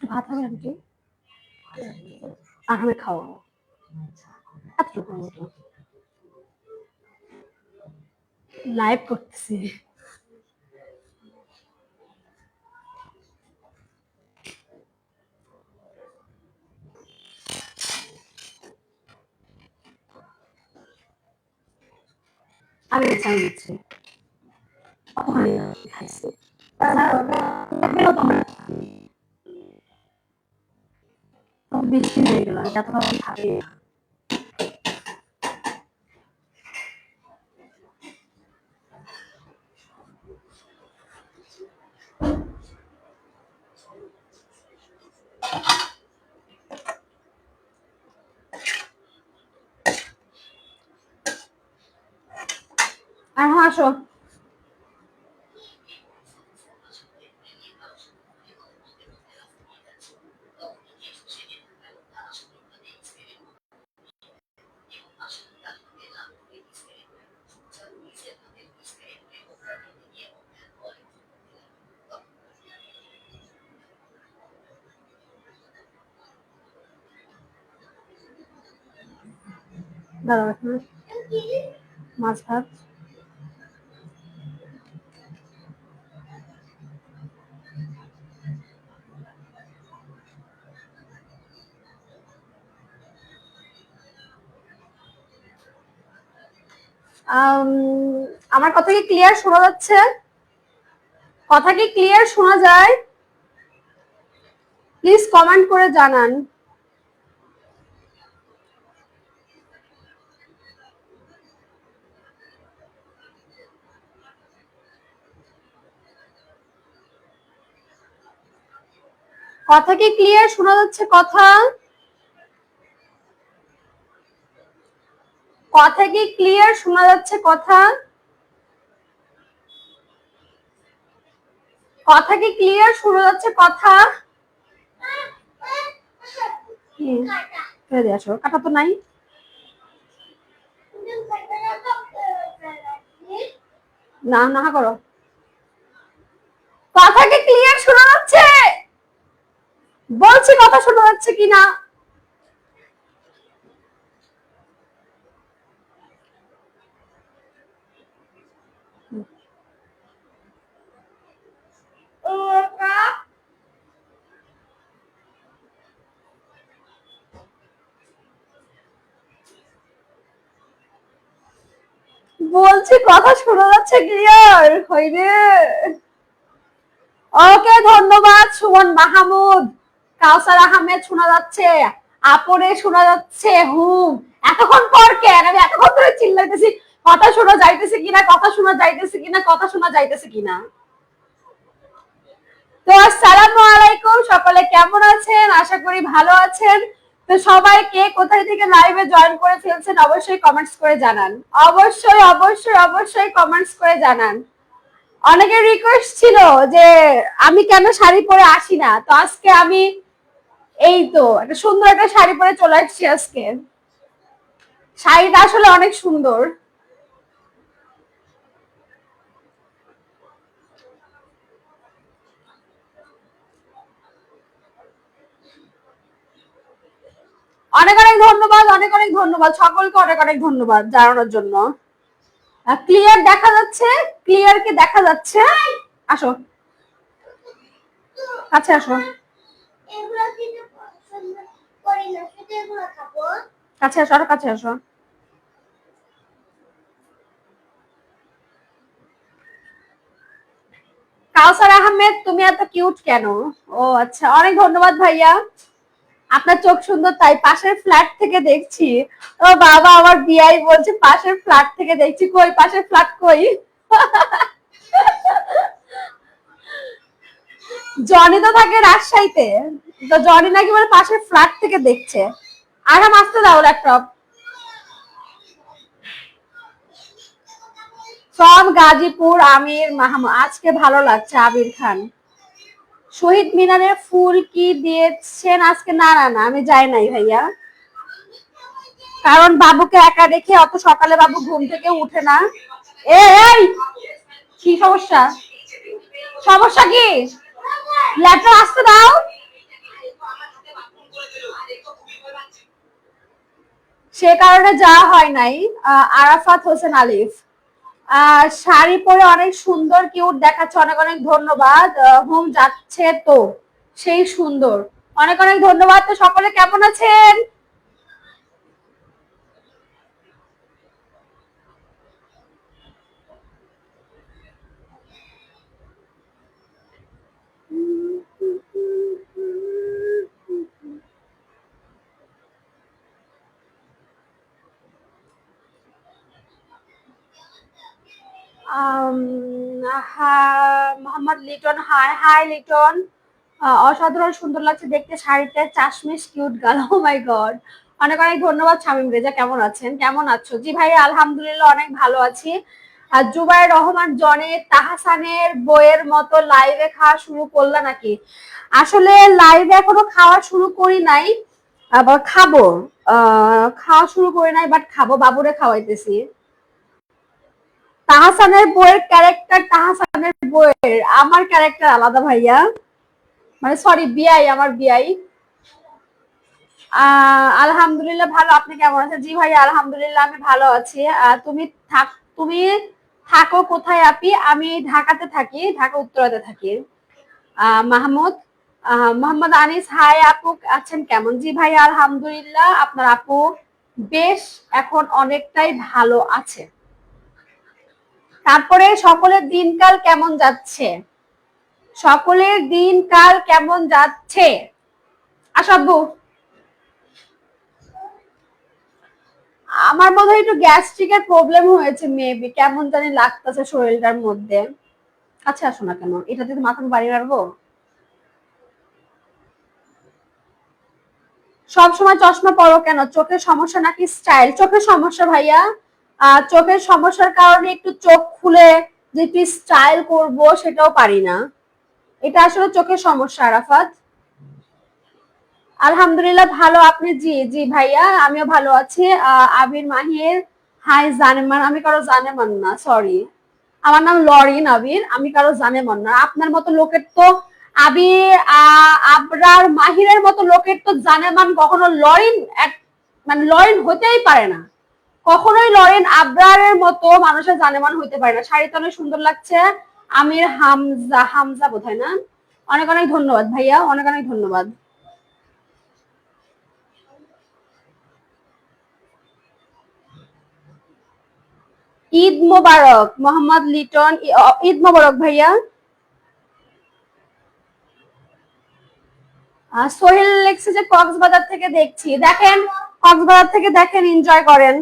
ভাত হবে আন্টি আর আমি খাওয়াবো এতটুকু মতো লাইভ করতেছি আমি দিচ্ছি খাইছি বৃষ্টি হয়ে গেল এটা তো খাবে আর হ্যাঁ আসো দাঁড়াও মাছ ভাত আমার কথা কি ক্লিয়ার শোনা যাচ্ছে কথা কি ক্লিয়ার শোনা যায় প্লিজ কমেন্ট করে জানান কথা কি ক্লিয়ার শোনা যাচ্ছে কথা কথা কি ক্লিয়ার শোনা যাচ্ছে কথা কথা কি ক্লিয়ার শোনা যাচ্ছে কথা আসো কাটা তো নাই না না করো কথা কি ক্লিয়ার শোনা যাচ্ছে বলছি কথা শোনা যাচ্ছে কিনা বলছি কথা শোনা যাচ্ছে ক্লিয়ার হইরে ওকে ধন্যবাদ সুমন মাহমুদ কাউসার আহমেদ শোনা যাচ্ছে আপরে শোনা যাচ্ছে হুম এতক্ষণ পর কেন আমি এতক্ষণ ধরে চিল্লাইতেছি কথা শোনা যাইতেছে কিনা কথা শোনা যাইতেছে কিনা কথা শোনা যাইতেছে কিনা তো আসসালামু আলাইকুম সকলে কেমন আছেন আশা করি ভালো আছেন তো সবাই কে কোথায় থেকে লাইভে জয়েন করে ফেলছেন অবশ্যই কমেন্টস করে জানান অবশ্যই অবশ্যই অবশ্যই কমেন্টস করে জানান অনেকের রিকোয়েস্ট ছিল যে আমি কেন শাড়ি পরে আসি না তো আজকে আমি এই তো একটা সুন্দর একটা শাড়ি পরে চলে আসছি আজকে শাড়িটা আসলে অনেক সুন্দর অনেক অনেক ধন্যবাদ অনেক অনেক ধন্যবাদ সকলকে অনেক অনেক ধন্যবাদ জানানোর জন্য ক্লিয়ার দেখা যাচ্ছে ক্লিয়ার কি দেখা যাচ্ছে আসো কাছে আসো কাছে আসো আরো কাছে আসো কাউসার আহমেদ তুমি এত কিউট কেন ও আচ্ছা অনেক ধন্যবাদ ভাইয়া আপনার চোখ সুন্দর তাই পাশের ফ্ল্যাট থেকে দেখছি ও বাবা আমার বিয়াই বলছে পাশের ফ্ল্যাট থেকে দেখছি কই পাশের ফ্ল্যাট কই জনি তো থাকে রাজশাহীতে তো জনি নাকি মানে পাশের ফ্ল্যাট থেকে দেখছে আরাম আসতে দাও ল্যাপটপ ফ্রম গাজীপুর আমির মাহমুদ আজকে ভালো লাগছে আবির খান শহীদ মিনারের ফুল কি দিয়েছেন আজকে না না না আমি যাই নাই ভাইয়া কারণ বাবুকে একা রেখে অত সকালে বাবু ঘুম থেকে উঠে না এই কি সমস্যা সমস্যা কি ল্যাপটপ আসতে দাও সে কারণে যাওয়া হয় নাই। আরাফাত হোসেন আলিফ, শাড়ি পরে অনেক সুন্দর কিউট দেখাচ্ছে, অনেক অনেক ধন্যবাদ। হোম যাচ্ছে তো সেই সুন্দর, অনেক অনেক ধন্যবাদ। তো সকলে কেমন আছেন? মোহাম্মদ লিটন, হাই হাই লিটন, অসাধারণ সুন্দর লাগছে দেখতে শাড়িতে, চাশমিশ কিউট গার্ল। ও মাই গড, অনেক অনেক ধন্যবাদ। শামীম রেজা কেমন আছেন, কেমন আছো? জি ভাই আলহামদুলিল্লাহ অনেক ভালো আছি। আর জুবাইর রহমান জনে, তাহাসানের বইয়ের মতো লাইভে খাওয়া শুরু করলা নাকি? আসলে লাইভে এখনো খাওয়া শুরু করি নাই, আবার খাবো। খাওয়া শুরু করি নাই, বাট খাবো, বাবুরে খাওয়াইতেছি। তাহসানের বইয়ের ক্যারেক্টার, তাহসানের বইয়ের আমার ক্যারেক্টার আলাদা ভাইয়া, মানে সরি বিআই, আমার বিআই। আলহামদুলিল্লাহ ভালো, আপনি কেমন আছেন? জি ভাই আলহামদুলিল্লাহ আমি ভালো আছি। তুমি থাকো কোথায় আপি? আমি ঢাকাতে থাকি, ঢাকা উত্তরাতে থাকি। মাহমুদ, মোহাম্মদ আনিস, হাই আপু আছেন কেমন? জি ভাই আলহামদুলিল্লাহ, আপনার আপু বেশ এখন অনেকটাই ভালো আছে। তারপরে সকলের দিনকাল কেমন যাচ্ছে? সকলের দিনকাল কেমন যাচ্ছে? আসাব্বু, আমার মনে হয় একটু গ্যাস্ট্রিকের প্রবলেম হয়েছে মেবি, কেমন জানি লাগতেছে শরীরটার মধ্যে। আচ্ছা আসো না কেন, এটা যদি মাথা বাড়ি রাখবো। সব সময় চশমা পরো কেন? চোখের সমস্যা নাকি স্টাইল? চোখের সমস্যা ভাইয়া। চোখের সমস্যার কারণে একটু চোখ খুলে যে একটু স্টাইল করবো সেটাও পারি না। এটা আসলে চোখের সমস্যা আরাফাত। আলহামদুলিল্লাহ ভালো, আপনি? জি জি ভাইয়া আমিও ভালো আছি। আবির মাহির, হাই জানেমান, আমি কারো জানেমান না, সরি। আমার নাম লরিন আবির, আমি কারো জানেমান না। আপনার মতো লোকের তো আবির, আবরার, মাহিরের মতো লোকের তো জানেমান কখনো লরিন মানে লরিন হতেই পারে না। কখনোই লরেন আবরারের মতো মানুষের জানেমান হইতে পারে না। শাড়িতে অনেক সুন্দর লাগছে। আমির হামজা, হামজা বোধহয় না? অনেক অনেক ধন্যবাদ ভাইয়া, অনেক অনেক ধন্যবাদ। ঈদ মোবারক মোহাম্মদ লিটন, ঈদ মোবারক ভাইয়া। সোহেল লেখছে যে কক্সবাজার থেকে দেখছি, দেখেন কক্সবাজার থেকে দেখেন, এনজয় করেন।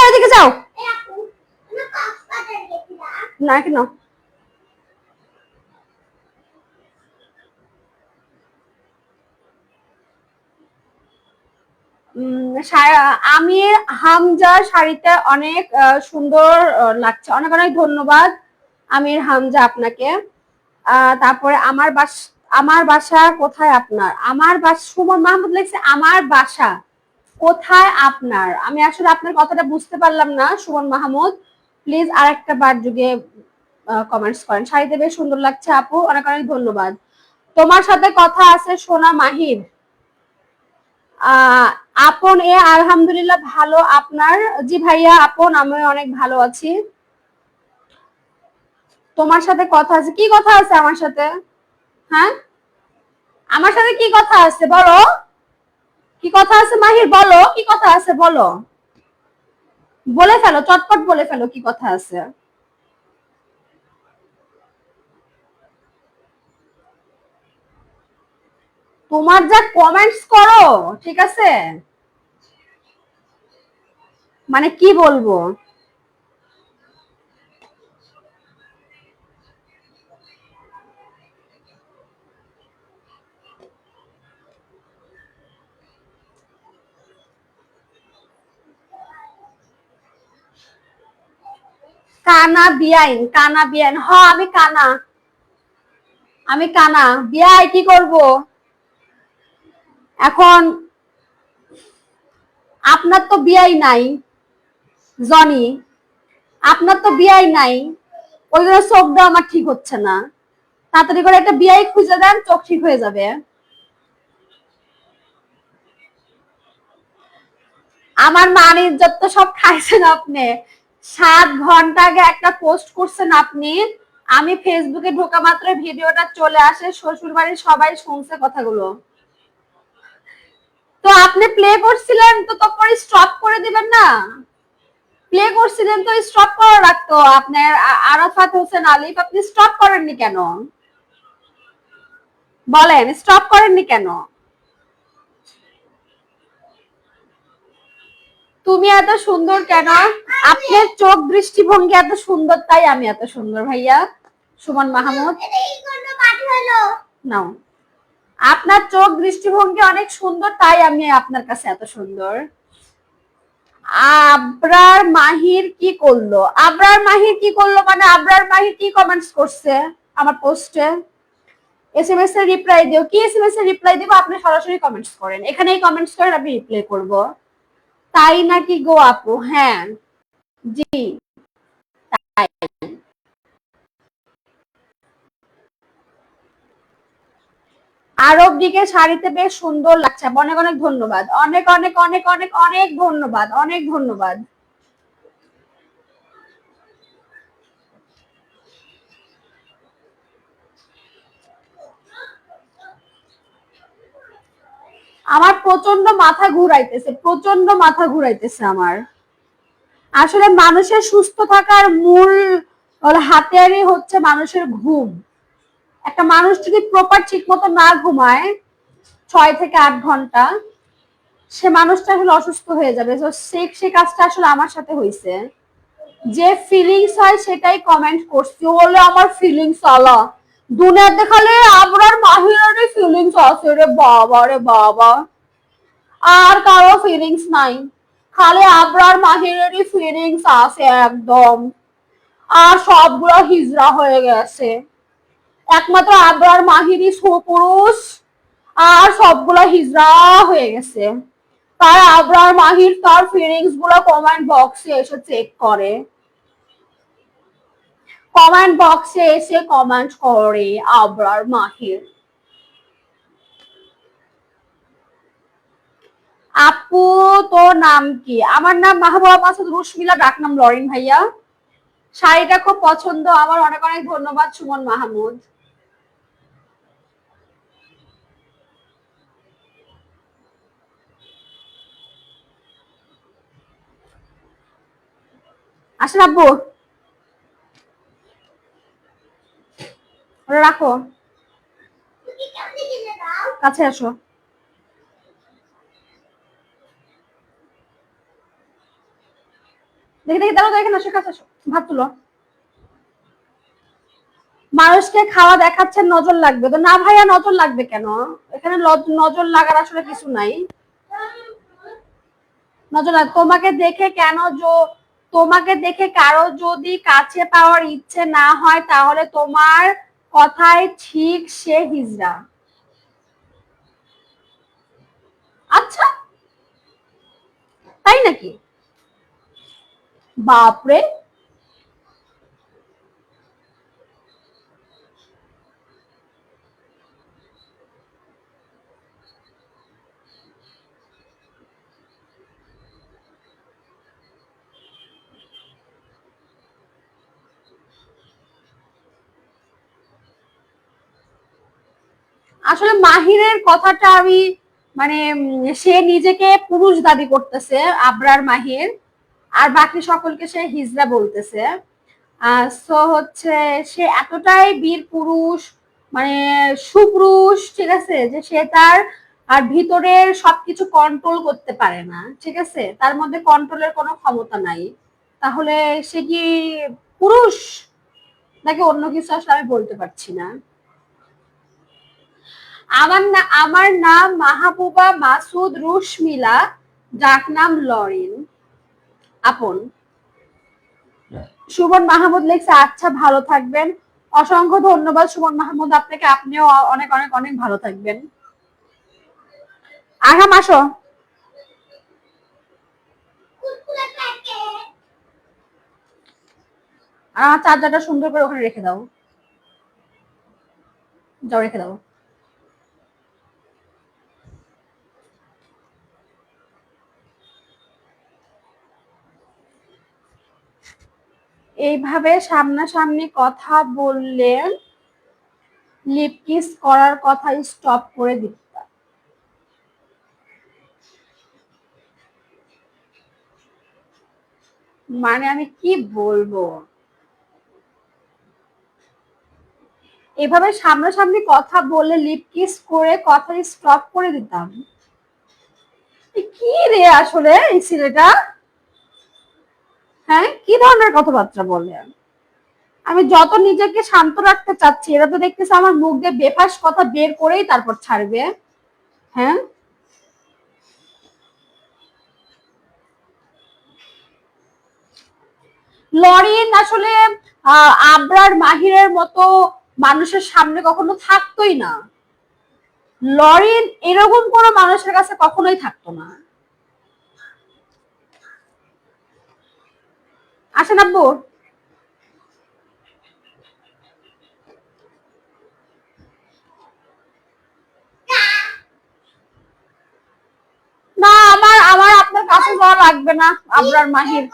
এদিকে যাও না কেন? আমির হামজা শাড়িটা অনেক সুন্দর লাগছে, অনেক অনেক ধন্যবাদ আমির হামজা আপনাকে। তারপরে আমার বাসা কোথায় আপনার? আমার বাসা, সুমন মাহমুদ লিখছে আমার বাসা কোথায় আপনার? আমি আসলে আপনার কথাটা বুঝতে পারলাম না সুমন মাহমুদ, প্লিজ আরেকটা বার যুগে কমেন্টস করেন। শাড়িতে বেশ সুন্দর লাগছে আপু, অনেক অনেক ধন্যবাদ। তোমার সাথে কথা আছে সোনা মাহির। আপন আলহামদুলিল্লাহ ভালো, আপনার? জি ভাইয়া আপন, আমি অনেক ভালো আছি। তোমার সাথে কথা আছে? কি কথা আছে আমার সাথে? হ্যাঁ, আমার সাথে কি কথা আছে বলো? কি কথা আছে মাহির, বলো কি কথা আছে, বলো, বলে ফেলো, চটপট বলে ফেলো কি কথা আছে। তোমার যা কমেন্টস করো, ঠিক আছে, মানে কি বলবো। কানা বিয়াইন, কানা বিয়াইন, হ আমি কানা, আমি কানা বিয়াই, কি করব এখন? আপনার তো বিয়াই নাই জনি, আপনার তো বিয়াই নাই, ওই জন্য চোখটা আমার ঠিক হচ্ছে না। তাড়াতাড়ি করে একটা বিয়াই খুঁজে দেন, চোখ ঠিক হয়ে যাবে। আমার মান ইজ্জত তো সব খাইছেন আপনি। 7 ঘন্টা আগে একটা পোস্ট করছেন আপনি, আমি ফেসবুকে ঢোকা মাত্র ভিডিওটা চলে আসে, শ্বশুর বাড়ির সবাই শুনছে কথাগুলো। তো আপনি প্লে করছিলেন তো তারপরে স্টপ করে দিবেন না? প্লে করছিলেন তো স্টপ করা রাখতো আপনার আরাফাত হোসেন আলিফ, আপনি স্টপ করেননি কেন? বলেন স্টপ করেননি কেন? তুমি এত সুন্দর কেন? আপনার চোখ দৃষ্টিভঙ্গি এত সুন্দর তাই আমি এত সুন্দর ভাইয়া সুমন মাহমুদ। নাও, আপনার চোখ দৃষ্টিভঙ্গি অনেক সুন্দর তাই আমি আপনার কাছে এত সুন্দর। আবরার মাহির কি করলো? আবরার মাহির কি করলো মানে আবরার মাহির কি কমেন্টস করছে আমার পোস্টে? এসএমএস এর রিপ্লাই দিও। কি এসএমএস এর রিপ্লাই দিব? আপনি সরাসরি কমেন্টস করেন, এখানেই কমেন্টস করেন, আমি রিপ্লাই করব। তাই নাকি গো আপু? হ্যাঁ জি তাই। আরব দিকে শাড়িতে বেশ সুন্দর লাগছে, অনেক অনেক ধন্যবাদ, অনেক অনেক অনেক অনেক অনেক ধন্যবাদ, অনেক ধন্যবাদ। আমার প্রচন্ড মাথা ঘুরাইতেছে, প্রচন্ড মাথা ঘুরাইতেছে আমার। আসলে মানুষের সুস্থ থাকার মূল হাতিয়ারই হচ্ছে মানুষের ঘুম। একটা মানুষ যদি প্রপার ঠিক মতো না ঘুমায় 6 থেকে 8 ঘন্টা, সে মানুষটা আসলে অসুস্থ হয়ে যাবে। তো সে কাজটা আসলে আমার সাথে হয়েছে। যে ফিলিংস হয় সেটাই কমেন্ট করছি, বলে আমার ফিলিংস আলা দুনিয়া দেখালে আবরার মাহিরেরই ফিলিংস আছে রে বাবা, রে বাবা, আর কারো ফিলিংস নাই, খালি আবরার মাহিরেরই ফিলিংস আছে একদম। আর সবগুলো হিজড়া হয়ে গেছে, একমাত্র আবরার মাহিরই সুপুরুষ, আর সবগুলো হিজড়া হয়ে গেছে। তাই আবরার মাহির তার ফিলিংস গুলো কমেন্ট বক্সে এসে চেক করে, কমেন্ট বক্সে এসে কমেন্ট করে আবরার মাহির। আপু তোর নাম কি? আমার নাম মাহবুবা মাসুদ রুশমিলা, ডাক নাম লরিন ভাইয়া। শাড়িটা খুব পছন্দ আমার, অনেক অনেক ধন্যবাদ সুমন মাহমুদ। আসেন আব্বু, ওরা রাখো, কাছে আসো। দেখি দেখি, দাঁড়াও, এখানে আসো, কাছে আসো, ভাত তুলো। মানুষকে খাওয়া দেখাচ্ছেন নজর লাগবে তো? না ভাইয়া, নজর লাগবে কেন? এখানে নজর লাগার আসলে কিছু নাই। নজর তোমাকে দেখে কেন তোমাকে দেখে কারো যদি কাছে পাওয়ার ইচ্ছে না হয় তাহলে তোমার কথাই ঠিক, সে হিজড়া। আচ্ছা, তাই নাকি? বাপরে, আসলে মাহিরের কথাটা আমি মানে সে নিজেকে পুরুষ দাবি করতেছে আবরার মাহির, আর বাকি সকলকে সে হিজড়া বলতেছে। সো হচ্ছে সে এতটাই বীর পুরুষ, মানে সুপুরুষ, ঠিক আছে, যে সে তার আর ভিতরের সবকিছু কন্ট্রোল করতে পারে না, ঠিক আছে, তার মধ্যে কন্ট্রোলের কোনো ক্ষমতা নাই। তাহলে সে কি পুরুষ নাকি অন্য কিছু আসলে আমি বলতে পারছি না। আমার নাম মাহবুবা মাসুদ রুশমিলা, ডাক নাম লরিন। আপন সুমন মাহমুদ লিখছে আচ্ছা ভালো থাকবেন। অসংখ্য ধন্যবাদ সুমন মাহমুদ আপনাকে, আপনিও অনেক অনেক অনেক ভালো থাকবেন। আগাম আসো, আর আমার চার্জারটা সুন্দর করে ওখানে রেখে দাও, যাও রেখে দাও। এইভাবে সামনাসামনি কথা বললে লিপ কিস করার কথা স্টপ করে দিতাম। মানে আমি কি বলবো, এভাবে সামনাসামনি কথা বললে লিপ কিস করে কথা স্টপ করে দিতাম। কি রে আসলে এই ছেলেটা, হ্যাঁ কি ধরনের কথাবার্তা বলে। আমি যত নিজেকে শান্ত রাখতে চাচ্ছি, এরা তো দেখতেছে আমার মুখ দিয়ে বেফাস কথা বের করেই তারপর ছাড়বে। হ্যাঁ লরিন আসলে আবরার মাহিরের মতো মানুষের সামনে কখনো থাকতোই না। লরিন এরকম কোনো মানুষের কাছে কখনোই থাকতো না। আসেন আব্বু। না আমার আমার আপনার কাছে যাওয়া লাগবে না। আবরার মাহির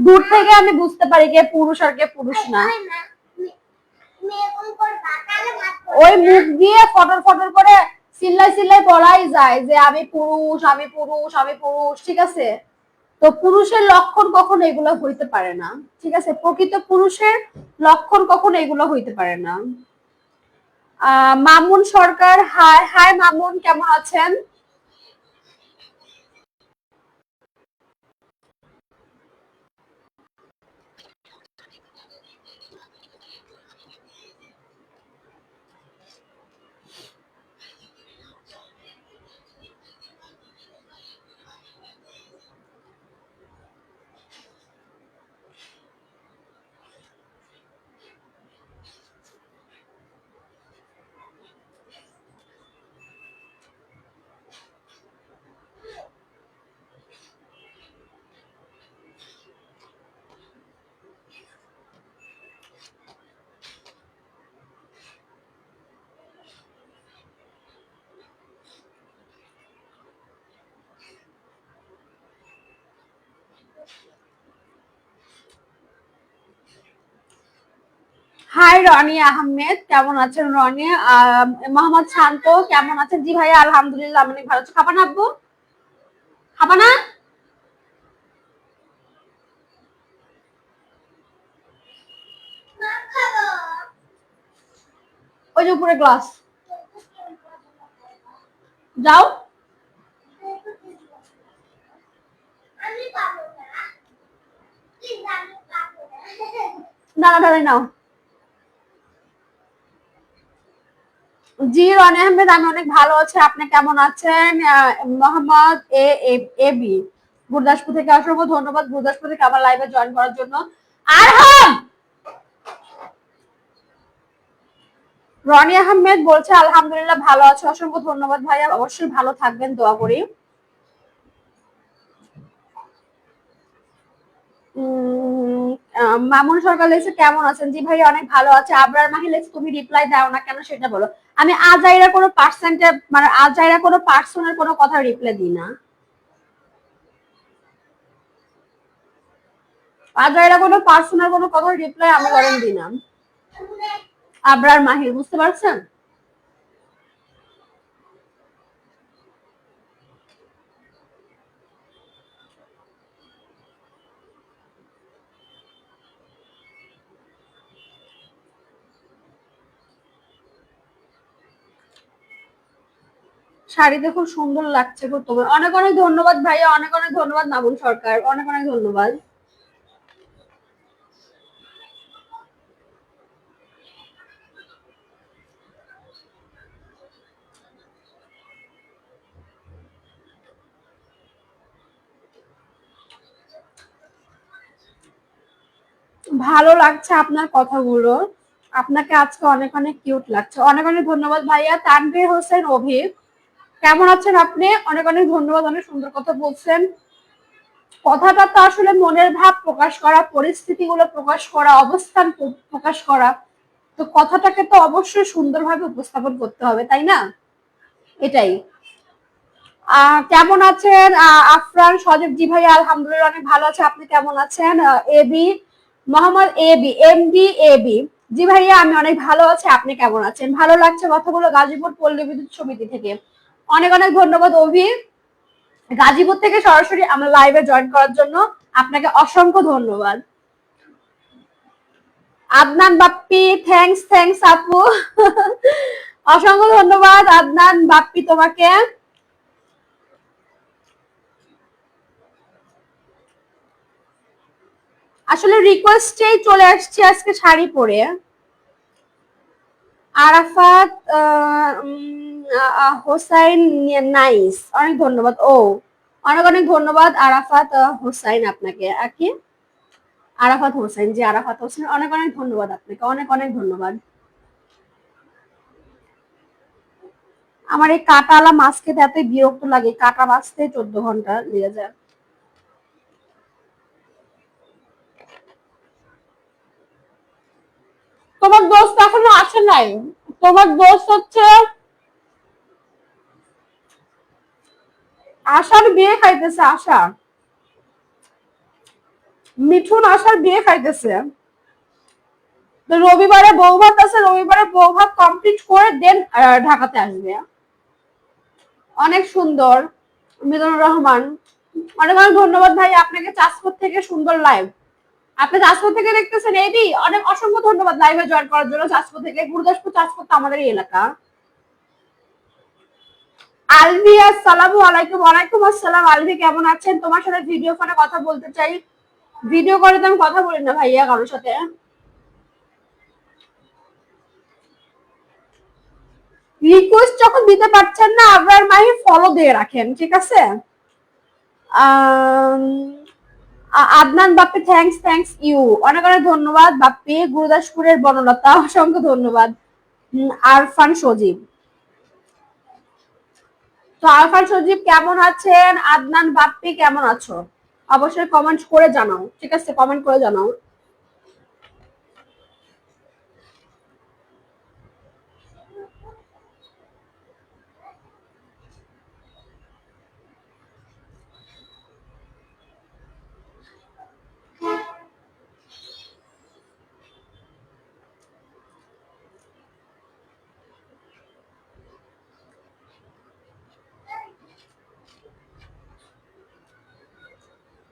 দূর থেকে আমি বুঝতে পারি কে পুরুষ আর কে পুরুষ না। ওই মুখ দিয়ে ফটর ফটর করে চিল্লাই চিল্লাই বলাই যায় যে আমি পুরুষ আমি পুরুষ আমি পুরুষ, ঠিক আছে। তো পুরুষের লক্ষণ কখনো এগুলো হইতে পারে না, ঠিক আছে। প্রকৃত পুরুষের লক্ষণ কখনো এগুলো হইতে পারে না। মামুন সরকার, হাই হাই মামুন, কেমন আছেন? হাই রনি আহমেদ, কেমন আছেন রনি? মোহাম্মদ শান্ত, কেমন আছেন? জি ভাইয়া আলহামদুলিল্লাহ অনেক ভালো আছি। খাবা না আব্বু? খাবা না? ওই যে উপরে গ্লাস, যাও। দাঁড়া দাঁড়াই নাও। জি রনি আহমেদ, আমি অনেক ভালো আছি, আপনি কেমন আছেন? মোহাম্মদ এ বি গুরদাসপুর থেকে অসংখ্য ধন্যবাদ গুরদাসপুর থেকে আমার লাইভে জয়েন করার জন্য। আরহাম রনি আহমেদ বলছে আলহামদুলিল্লাহ ভালো আছে, অসংখ্য ধন্যবাদ ভাইয়া, অবশ্যই ভালো থাকবেন, দোয়া করি। মামুন সরকার লেগেছে কেমন আছেন? জি ভাই অনেক ভালো আছে। আবরার মাহি লেগেছে তুমি রিপ্লাই দাও না কেন সেটা বলো। আমি আজাইরা কোনো পার্সেন্টে মানে আজাইরা কোনো পার্সোনাল কোনো কথা রিপ্লাই দিই না। আজাইরা কোনো পার্সোনাল কোনো কথা রিপ্লাই আমি করেন দিই না। আবরার মাহির, বুঝতে পারছেন? শাড়িতে খুব সুন্দর লাগছে গো তোমার। অনেক অনেক ধন্যবাদ ভাইয়া, অনেক অনেক ধন্যবাদ মামুন সরকার, অনেক অনেক ধন্যবাদ। ভালো লাগছে আপনার কথাগুলো, আপনাকে আজকে অনেক অনেক কিউট লাগছে। অনেক অনেক ধন্যবাদ ভাইয়া। তানভীর হোসেন অভি, কেমন আছেন আপনি? অনেক অনেক ধন্যবাদ, অনেক সুন্দর কথা বলছেন। কথাটা তো আসলে মনের ভাব প্রকাশ করা, পরিস্থিতিগুলো প্রকাশ করা, অবস্থান প্রকাশ করা। তো কথাটাকে তো অবশ্যই সুন্দরভাবে উপস্থাপন করতে হবে, তাই না? এটাই। কেমন আছেন আফরান সজীব? জি ভাই আলহামদুলিল্লাহ অনেক ভালো আছে, আপনি কেমন আছেন? এবি মোহাম্মদ এমডি এবি, জি ভাইয়া আমি অনেক ভালো আছি, আপনি কেমন আছেন? ভালো লাগছে কথাগুলো গাজীপুর পল্লী বিদ্যুৎ সমিতি থেকে। অনেক অনেক ধন্যবাদ অভি, গাজীপুর থেকে সরাসরি আমার লাইভে জয়েন করার জন্য আপনাকে অসংখ্য ধন্যবাদ। আদনান বাপ্পি, থ্যাংকস আপু। অসংখ্য ধন্যবাদ আদনান বাপ্পি তোমাকে। আসলে রিকোয়েস্টেই চলে আসছে আজকে শাড়ি পরে। আরাফাত হোসাইন নাইস, অনেক ধন্যবাদ। ও অনেক অনেক ধন্যবাদ আরাফাত হোসাইন আপনাকে। কি আরাফাত হোসেন, জি আরাফাত হোসেন, অনেক অনেক ধন্যবাদ আপনাকে, অনেক অনেক ধন্যবাদ। আমার এই কাটালা মাছ খেতে এত বিরক্ত লাগে, কাটা বাঁচতে 14 ঘন্টা লেগে যায়। তোমার দোস্ত এখনো আসে নাই, তোমার দোস্ত হচ্ছে আশার বিয়ে খাইতেছে। আশা, মিঠুন আশার বিয়ে খাইতেছে। তো রবিবারে বউ ভাত আছে, রবিবারে বউ ভাত কমপ্লিট করে দেন ঢাকাতে আসবে। অনেক সুন্দর মিজানুর রহমান, অনেক অনেক ধন্যবাদ ভাই আপনাকে। চাষপুর থেকে সুন্দর লাইভ, আপনি চাষপুর থেকে দেখতেছেন এবি, অনেক অসংখ্য ধন্যবাদ লাইভে জয়েন করার জন্য। চাষপুর থেকে, গুরুদাসপুর চাষপুর তো আমাদেরই এলাকা। আলভি আসসালামু আলাইকুম। ওয়ালাইকুম আসসালাম আলভি, কেমন আছেন? তোমার সাথে ভিডিও ফোনে কথা বলতে চাই। ভিডিও করে তো আমি কথা বলি না ভাইয়া কারোর সাথে। রিকোয়েস্ট যখন দিতে পারছেন না আবরার মাহি, ফলো দিয়ে রাখেন, ঠিক আছে? আদনান বাপ্পি, থ্যাংকস ইউ, অনেক অনেক ধন্যবাদ বাপ্পি। গুরুদাসপুরের বনলতা, অসংখ্য ধন্যবাদ। আরফান সজীব, তো আরফান সজীব কেমন আছেন? আদনান বাপ্পি কেমন আছো? অবশ্যই কমেন্ট করে জানাও, ঠিক আছে? কমেন্ট করে জানাও।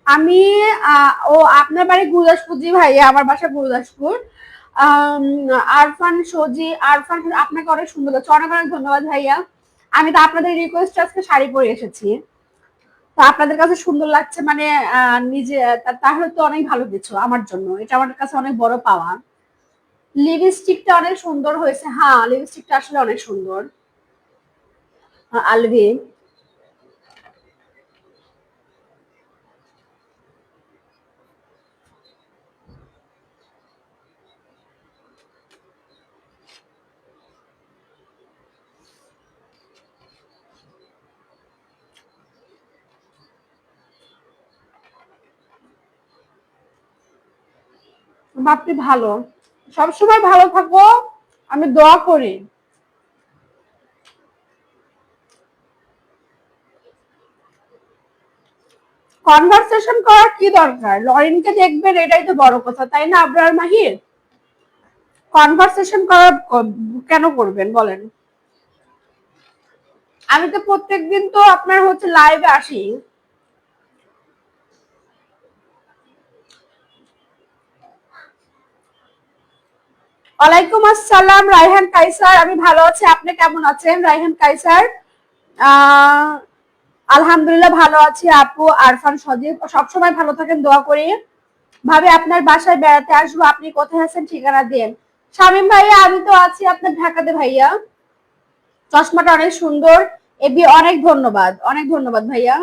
আমি ও আপনার বাড়ি গুরুদাসপুর? জি ভাইয়া আমার বাসা গুরুদাসপুর। আরফান সজি, আরফান আপনাকে অনেক সুন্দর লাগছে, অনেক অনেক ধন্যবাদ ভাইয়া। আমি তো আপনাদের রিকোয়েস্ট আজকে শাড়ি পরে এসেছি, তো আপনাদের কাছে সুন্দর লাগছে মানে নিজে তাহলে তো অনেক ভালো কিছু আমার জন্য, এটা আমার কাছে অনেক বড় পাওয়া। লিপস্টিকটা অনেক সুন্দর হয়েছে, হ্যাঁ লিপস্টিকটা আসলে অনেক সুন্দর। আলভি, বাপটি ভালো, সবসময় ভালো থাকো, আমি দোয়া করি। কনভারসেশন করার কি দরকার? লরিনকে দেখবেন, এটাই তো বড় কথা, তাই না আবরার মাহির? কনভারসেশন করার কেন করবেন বলেন? আমি তো প্রত্যেকদিন তো আপনার হচ্ছে লাইভে আসি। ওয়ালাইকুম আসসালাম রায়হান কাইসার, আমি ভালো আছি, আপনি কেমন আছেন রায়হান কাইসার? আলহামদুলিল্লাহ ভালো আছি আপু। আরফান সজীব, সবসময় ভালো থাকেন, দোয়া করি। ভাবে আপনার বাসায় বেড়াতে আসবো, আপনি কোথায় আছেন ঠিকানা দেন। শামীম ভাইয়া আমি তো আছি আপনার ঢাকাতে ভাইয়া। চশমাটা অনেক সুন্দর, এবি অনেক ধন্যবাদ, অনেক ধন্যবাদ ভাইয়া।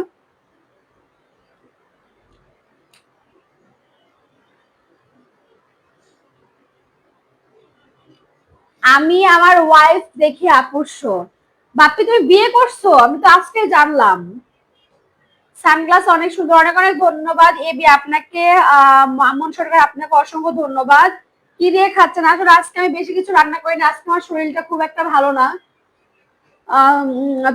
আমি আমার ওয়াইফ দেখি আপুর শো। বাপ্পি তুমি বিয়ে করছো? আমি তো আজকে জানলাম। সানগ্লাস অনেক সুন্দর, অনেক অনেক ধন্যবাদ এবি আপনাকে। মামুন সরকার আপনাকে অসংখ্য ধন্যবাদ। কি দিয়ে খাচ্ছেন? আসলে আজকে আমি বেশি কিছু রান্না করি না, আজকে আমার শরীরটা খুব একটা ভালো না।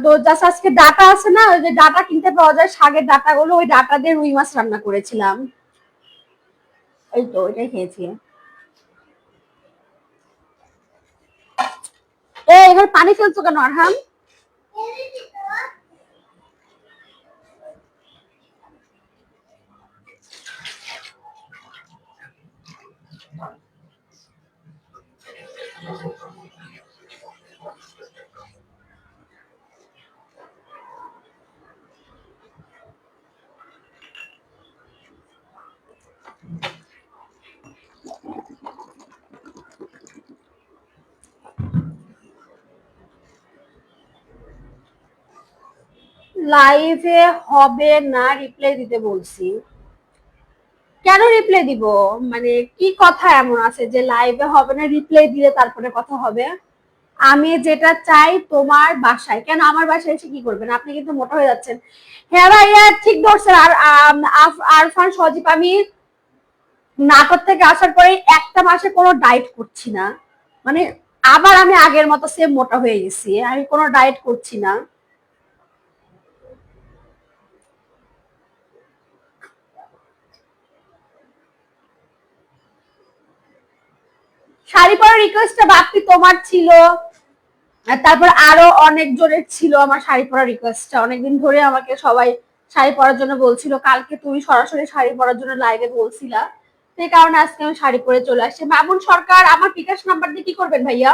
তো জাস্ট আজকে ডাটা আছে না, ওই যে ডাটা কিনতে পাওয়া যায়, শাকের ডাটা গুলো, ওই ডাটা দিয়ে রুই মাছ রান্না করেছিলাম। এই তো ওইটাই খেয়েছি। এবার পানি ফেলছো কেন আরহাম? লাইভে হবে না, রিপ্লাই দিতে বলছি। কেন রিপ্লাই দিব? মানে কি কথা এমন আছে যে লাইভে হবে না, রিপ্লাই দিলে তারপরে কথা হবে? আমি যেটা চাই তোমার বাসায়, কেন আমার বাসায় এসে কি করবেন? আপনি কিন্তু মোটা হয়ে যাচ্ছেন। হ্যাঁ ভাইয়া ঠিক ধরছেন। আর আরফান সজীব, আমি নাটক থেকে আসার পরে একটা মাসে কোনো ডায়েট করছি না, মানে আবার আমি আগের মতো সেম মোটা হয়ে গেছি, আমি কোনো ডায়েট করছি না। শাড়ি পরার রিকোয়েস্টটা বাপ্পি তোমার ছিল, তারপর আরো অনেক জনের ছিল আমার শাড়ি পরার রিকোয়েস্টটা। অনেকদিন ধরে আমাকে সবাই শাড়ি পরার জন্য বলছিল, কালকে তুমি সরাসরি শাড়ি পরার জন্য লাইভে বলছিলা, সেই কারণে আজকে আমি শাড়ি পরে চলে আসছি। মামুন সরকার, আমার বিকাশ নাম্বার দিয়ে কি করবেন ভাইয়া?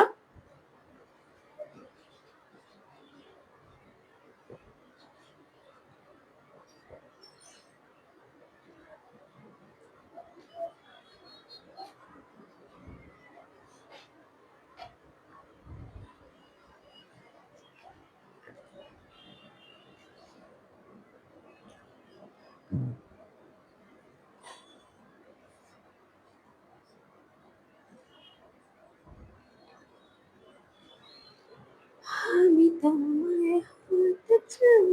আমি তোমায় বলতে চাই,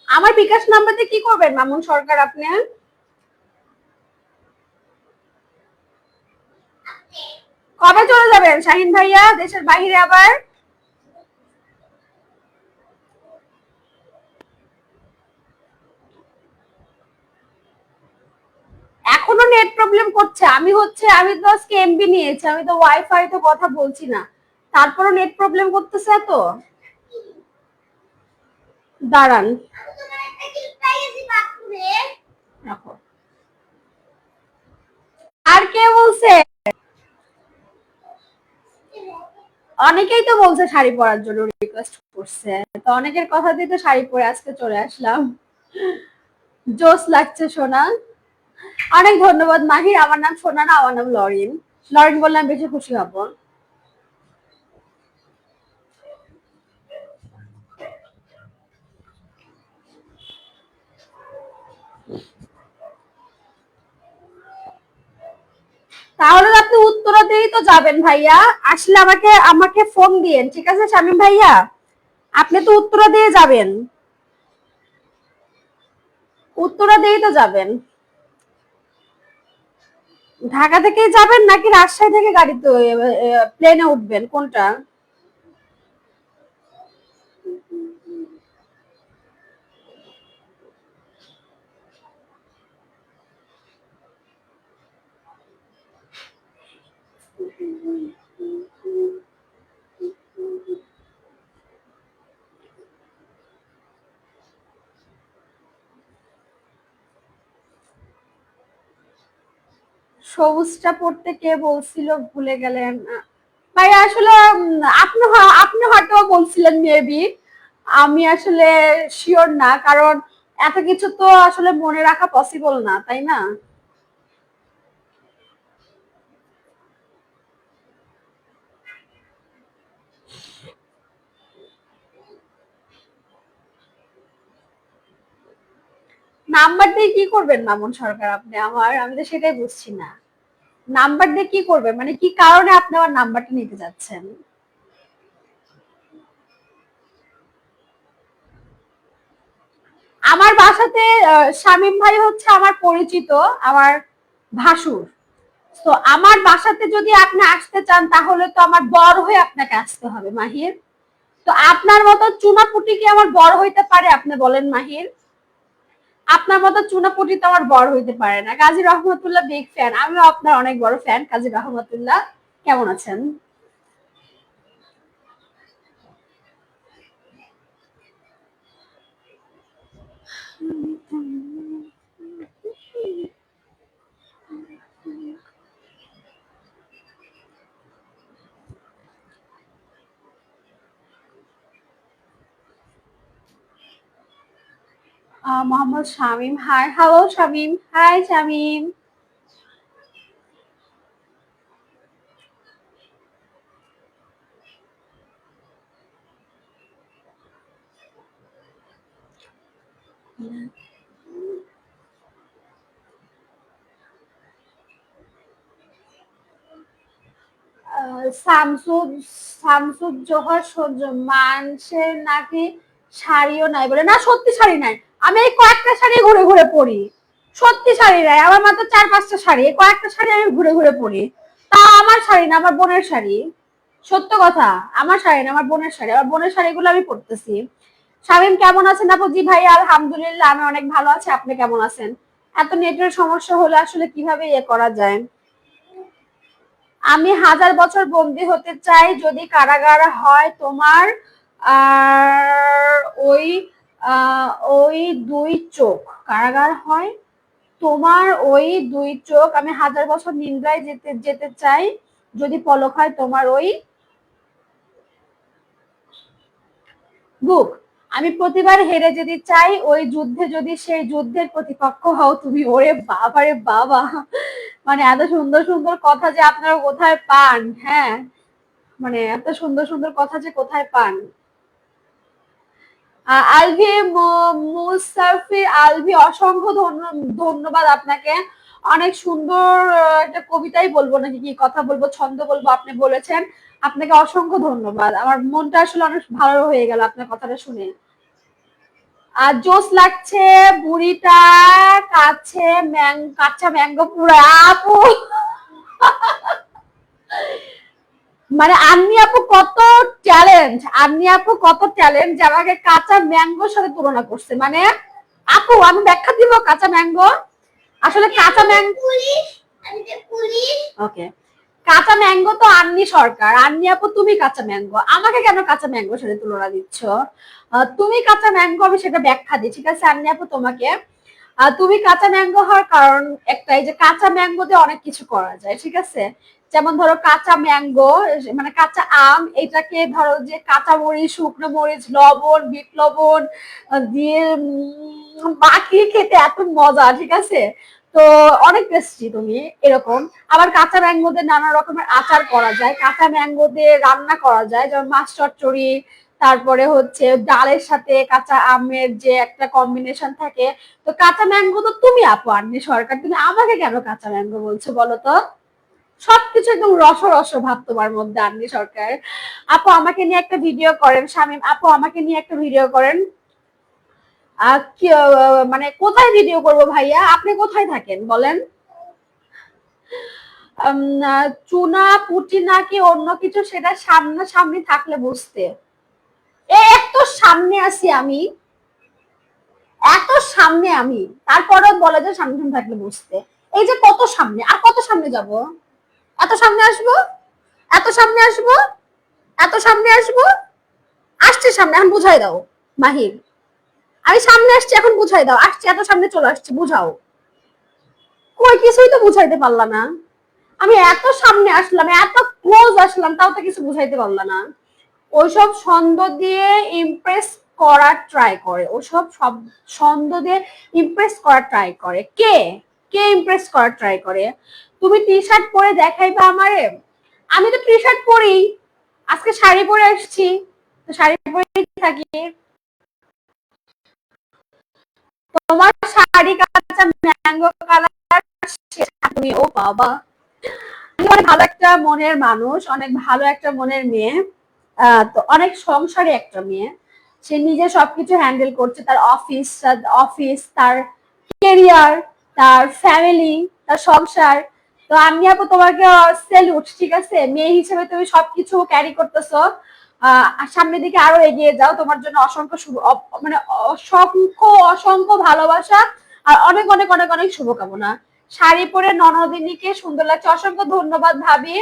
আমার বিকাশ নাম্বার দিয়ে কি করবেন মামুন সরকার আপনি? কবে চলে যাবেন শাহিন ভাইয়া দেশের বাইরে আবার? এখনো নেট প্রবলেম করছে। আমি তো আজকে এমবি নিয়েছি, আমি তো ওয়াইফাই তো কথা বলছি না, তারপরও নেট প্রবলেম করতেছে এত। দাঁড়ান, রাখো। আর কে বলছে? অনেকেই তো বলছে শাড়ি পরার জন্য রিকোয়েস্ট করছে, তো অনেকের কথা দিয়ে তো শাড়ি পরে আজকে চলে আসলাম। জোস লাগছে সোনা। অনেক ধন্যবাদ মাহির। আমার নাম সোনা না, আমার নাম লরিন। লরিন বললে আমি বেশি খুশি হব। তাহলে আপনি উত্তরাতেই তো যাবেন ভাইয়া, আসলে আমাকে আমাকে ফোন দিয়েন, ঠিক আছে শামীম ভাইয়া? আপনি তো উত্তরা দিয়ে যাবেন, উত্তরা দিয়েই তো যাবেন। ঢাকা থেকেই যাবেন নাকি রাজশাহী থেকে গাড়িতে প্লেনে উঠবেন, কোনটা? সবুজটা পড়তে কে বলছিল ভুলে গেলেন ভাই? আসলে আপনি আপনি হয়তো বলছিলেন মেবি, আমি আসলে শিওর না, কারণ এত কিছু তো আসলে মনে রাখা পসিবল না, তাই না? নাম্বার দিয়ে কি করবেন মামুন সরকার আপনি আমার? আমি তো সেটাই বুঝছি না। নাম্বার দিয়ে কি করবেন, মানে কি কারণে আপনি আমার নাম্বারটা নিতে যাচ্ছেন? আমার বাসাতে শামীম ভাই হচ্ছে আমার পরিচিত, আমার ভাসুর। তো আমার বাসাতে যদি আপনি আসতে চান তাহলে তো আমার বড় হয়ে আপনাকে আসতে হবে মাহির। তো আপনার মতো চুনাপুটি কি আমার বড় হইতে পারে? আপনি বলেন মাহির, আপনার মতো চুনাপুটি তো আমার বড় হইতে পারে না। কাজী রহমতুল্লাহ বিগ ফ্যান, আমিও আপনার অনেক বড় ফ্যান কাজী রহমতুল্লাহ। কেমন আছেন? Mohammad Shamim, hi, hello Shamim, hi Shamim. Shamsud Shamsud Zohar সহ্য মানুষের নাকি শাড়িও নাই বলে। না, সত্যি শাড়ি নাই। আমি এই কয়েকটা শাড়ি ঘুরে ঘুরে পরি, সত্যি শাড়ি নাই আমার, মাত্র 4-5টা শাড়ি, এই কয়েকটা শাড়ি আমি ঘুরে ঘুরে পরি। তা আমার শাড়ি না, আমার বোনের শাড়ি। সত্য কথা, আমার শাড়ি না, আমার বোনের শাড়ি। আমার বোনের শাড়িগুলো আমি পরতেছি। শামীম কেমন আছেন আপু? জি ভাই আলহামদুলিল্লাহ, আমি অনেক ভালো আছি। আপনি কেমন আছেন? এত নেটের সমস্যা হলে আসলে কিভাবে ইয়ে করা যায়? আমি 1000 বছর বন্দী হতে চাই যদি কারাগার হয় তোমার। আর ওই ওই দুই চোখ কারাগার হয় তোমার, ওই দুই চোখ। আমি 1000 বছর নিন্দ্রায় যেতে যেতে চাই যদি পলক হয় তোমার ওই বুক। আমি প্রতিবার হেরে যেতে চাই ওই যুদ্ধে যদি সেই যুদ্ধের প্রতিপক্ষ হও তুমি। ওরে বাবা রে বাবা, মানে এত সুন্দর সুন্দর কথা যে আপনারা কোথায় পান? হ্যাঁ, মানে এত সুন্দর সুন্দর কথা যে কোথায় পান? আলভি, মুসাফির আলভি, অসংখ্য ধন্যবাদ আপনাকে। অনেক সুন্দর একটা কবিতাই বলবো নাকি কি কথা বলবো, ছন্দ বলবো, আপনি বলেছেন। আপনাকে অসংখ্য ধন্যবাদ। আমার মনটা আসলে অনেক ভালো হয়ে গেল আপনার কথাটা শুনে। আর জোস লাগছে বুড়িটা কাছে কাঁচা ম্যাঙ্গো পুরা আপু। মানে আন্নি আপু কত ট্যালেন্ট, আন্নি আপু কত ট্যালেন্ট যে আমাকে কাঁচা ম্যাঙ্গোর সাথে তুলনা করছে। মানে আপু আমি ব্যাখ্যা দিব কাঁচা ম্যাঙ্গো। আসলে কাঁচা ম্যাঙ্গো, ওকে, কাঁচা ম্যাঙ্গো তো আন্নি সরকার। আন্নি আপু তুমি কাঁচা ম্যাঙ্গো, আমাকে কেন কাঁচা ম্যাঙ্গোর সাথে তুলনা দিচ্ছ? তুমি কাঁচা ম্যাঙ্গো, আমি সেটা ব্যাখ্যা দিই, ঠিক আছে আন্নি আপু তোমাকে। তুমি কাঁচা ম্যাঙ্গো হওয়ার কারণ একটাই যে কাঁচা ম্যাঙ্গো দিয়ে অনেক কিছু করা যায়, ঠিক আছে। যেমন ধরো কাঁচা ম্যাঙ্গো, মানে কাঁচা আম, এটাকে ধরো যে কাঁচা মরিচ, শুকনো মরিচ, লবণ, বিট লবণ দিয়ে মাখিয়ে খেতে এত মজা, ঠিক আছে। তো অনেক টেস্টি তুমি এরকম। আবার কাঁচা ম্যাঙ্গো দিয়ে নানা রকমের আচার করা যায়, কাঁচা ম্যাঙ্গো দিয়ে রান্না করা যায়, যেমন মাছ চচ্চড়ি, তারপরে হচ্ছে ডালের সাথে কাঁচা আমের যে একটা কম্বিনেশন থাকে। তো কাঁচা ম্যাঙ্গো তো তুমি আপু আন্নি সরকার, তুমি আমাকে কেন কাঁচা ম্যাঙ্গো বলছো বলো তো? সবকিছু একদম রস রস ভাব তোমার মধ্যে আন্নি সরকার। আপু আমাকে নিয়ে একটা ভিডিও করেন, শামীম আপু আমাকে নিয়ে একটা ভিডিও করেন। মানে কোথায় ভিডিও করব ভাইয়া? আপনি কোথায় থাকেন বলেন? চুনা পুটি নাকি অন্য কিছু সেটা সামনাসামনি থাকলে বুঝতে। এত সামনে আছি আমি, এত সামনে আমি, তারপরেও বলে যে সামনে সামনে থাকলে বুঝতে। এই যে কত সামনে, আর কত সামনে যাব? এত সামনে আসবো, এত সামনে আসবো, এত সামনে আসবো, আসছে সামনে, এখন বুঝাই দাও মাহির। আমি সামনে আসছি, এখন বুঝাই দাও, আসছে, এত সামনে চলে আসছে, বুঝাও। কই কিছুই তো বুঝাইতে পারলা না। আমি এত সামনে আসলাম, এত ক্লোজ আসলাম, তাও তো কিছু বুঝাইতে পারলা না। ওইসব ছন্দ দিয়ে ইমপ্রেস করার ট্রাই করে, ওসব সব ছন্দ দিয়ে ইমপ্রেস করার ট্রাই করে। কে কে ইমপ্রেস করার ট্রাই করে? তুমি টি শার্ট পরে দেখাইবা আমারে? আমি তো টি শার্ট পরি, আজকে শাড়ি পরে আসছি, তো শাড়ি পরে থাকি। তোমার শাড়ি কাঁচা ম্যাঙ্গো কালার, তুমি ও বাবা। অনেক ভালো একটা মনের মানুষ, অনেক ভালো একটা মনের মেয়ে। তো অনেক সংসারী একটা মেয়ে। সে নিজে সবকিছু হ্যান্ডেল করছে, তার অফিস, তার কেরিয়ার, তার ফ্যামিলি, তার সংসার। তো আমি আপু তোমাকে স্যালুট, ঠিক আছে, মেয়ে হিসেবে তুমি সবকিছু ক্যারি করতেছো। সামনের দিকে আরো এগিয়ে যাও। তোমার জন্য অসংখ্য মানে অসংখ্য ভালোবাসা আর অনেক অনেক অনেক অনেক শুভকামনা। শাড়ি পরে ননদিনীকে সুন্দর লাগছে, অসংখ্য ধন্যবাদ ভাবি।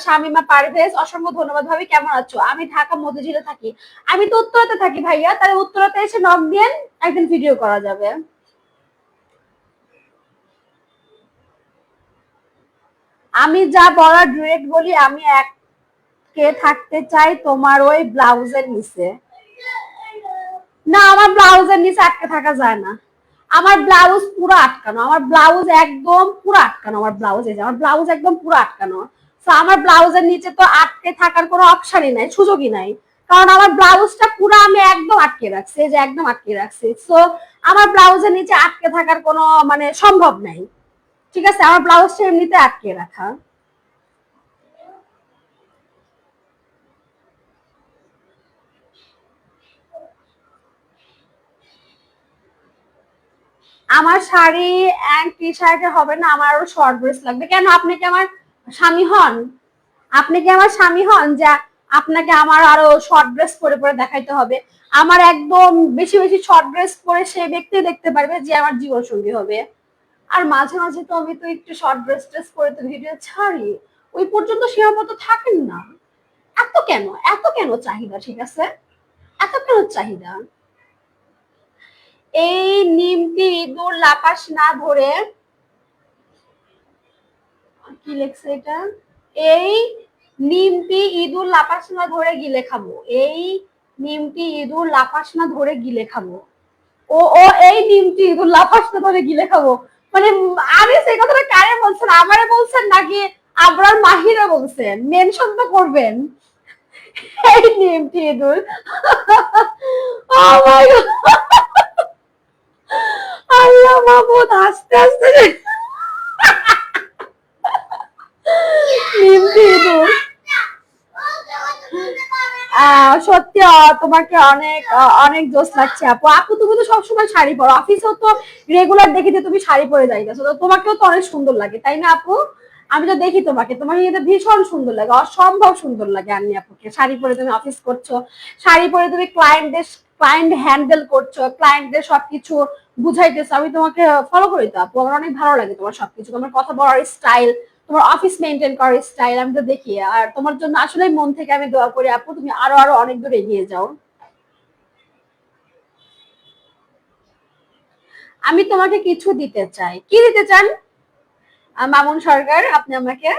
শামিমা পারভেজ, অসংখ্য ধন্যবাদ ভাবি। কেমন আছো? আমি ঢাকা মতিঝিলে থাকি। আমি তো উত্তরাতে থাকি ভাইয়া, তাহলে উত্তরাতে এসে নক দিয়েন, একদিন ভিডিও করা যাবে। আমি যা বলার ডিরেক্ট বলি, আমি কে থাকতে চাই তোমার ওই ব্লাউজের নিচে। না, আমার ব্লাউজের নিচে আটকে থাকা যায় না। আমার ব্লাউজ পুরো আটকানো, আমার ব্লাউজ একদম পুরো আটকানো, আমার ব্লাউজ এই যে আমার ব্লাউজ একদম পুরো আটকানো। তো আমার ব্লাউজের নিচে তো আটকে থাকার কোনো অপশনই নাই, সুযোগই নাই। কারণ আমার ব্লাউজটা পুরো আমি একদম আটকে রাখছি, এই যে একদম আটকে রাখছি। তো আমার ব্লাউজের নিচে আটকে থাকার কোনো মানে সম্ভব নাই। ঠিক আছে, আমার ব্লাউজটা এমনিতে আটকে রাখা। আমার শাড়ি অ্যান্ড টি শার্টে হবে না, আমার আরো শর্ট ড্রেস লাগবে। কেন, আপনি কি আমার স্বামী হন? আপনি কি আমার স্বামী হন যে আপনাকে আমার আরো শর্ট ড্রেস পরে পরে দেখাইতে হবে? আমার একদম বেশি বেশি শর্ট ড্রেস পরে সে ব্যক্তি দেখতে পারবে যে আমার জীবন সঙ্গী হবে। আর মাঝে মাঝে তো আমি তো একটু শর্ট ড্রেস ট্রেস পরে তো ভিডিও ছাড়ি, ওই পর্যন্ত সীমাবদ্ধ থাকেন না। এত কেন, এত কেন চাহিদা? ঠিক আছে, এত কেন চাহিদা? এই নিমতি ইঁদুর লাপাস না ধরে, কি লেখছে এটা? এই নিমতি ইঁদুর লাপাস না ধরে গিলে খাবো। এই নিমতি ইঁদুর লাপাস না ধরে গিলে খাবো। ও ও এই নিমতি ইঁদুর লাপাস না ধরে গিলে খাবো, মানে আমি সেই কথাটা কারে বলছেন? আমারে বলছেন নাকি আবরার মাহিরে বলছেন? মেনশন তো করবেন। এই নিমতি ইঁদুর আল্লাহ মাহমুদ, আস্তে আস্তে নিমতি ইঁদুর। সত্যি তোমাকে অনেক অনেক জোস লাগছে আপু। আপু তুমি তো সবসময় শাড়ি পরো, অফিসেও তো রেগুলার দেখি যে তুমি শাড়ি পরে যাইতেছো, তো তোমাকেও তো অনেক সুন্দর লাগে, তাই না আপু? আমি তো দেখি তোমাকে, তোমাকে কিন্তু ভীষণ সুন্দর লাগে, অসম্ভব সুন্দর লাগে। আমি আপুকে শাড়ি পরে তুমি অফিস করছো, শাড়ি পরে তুমি ক্লায়েন্ট হ্যান্ডেল করছো, ক্লায়েন্টদের সবকিছু বুঝাইতেছো। আমি তোমাকে ফলো করি তো আপু, আমার অনেক ভালো লাগে তোমার সবকিছু, তোমার কথা বলার স্টাইল, তোমার অফিস মেনটেন করার স্টাইল আমি তো দেখি। আর তোমার জন্য আসলে মন থেকে আমি দোয়া করি আপু, তুমি আরো আরো অনেক দূর এগিয়ে যাও। আমি তোমাকে কিছু দিতে চাই। কি দিতে চান মামুন সরকার আপনি আমাকে?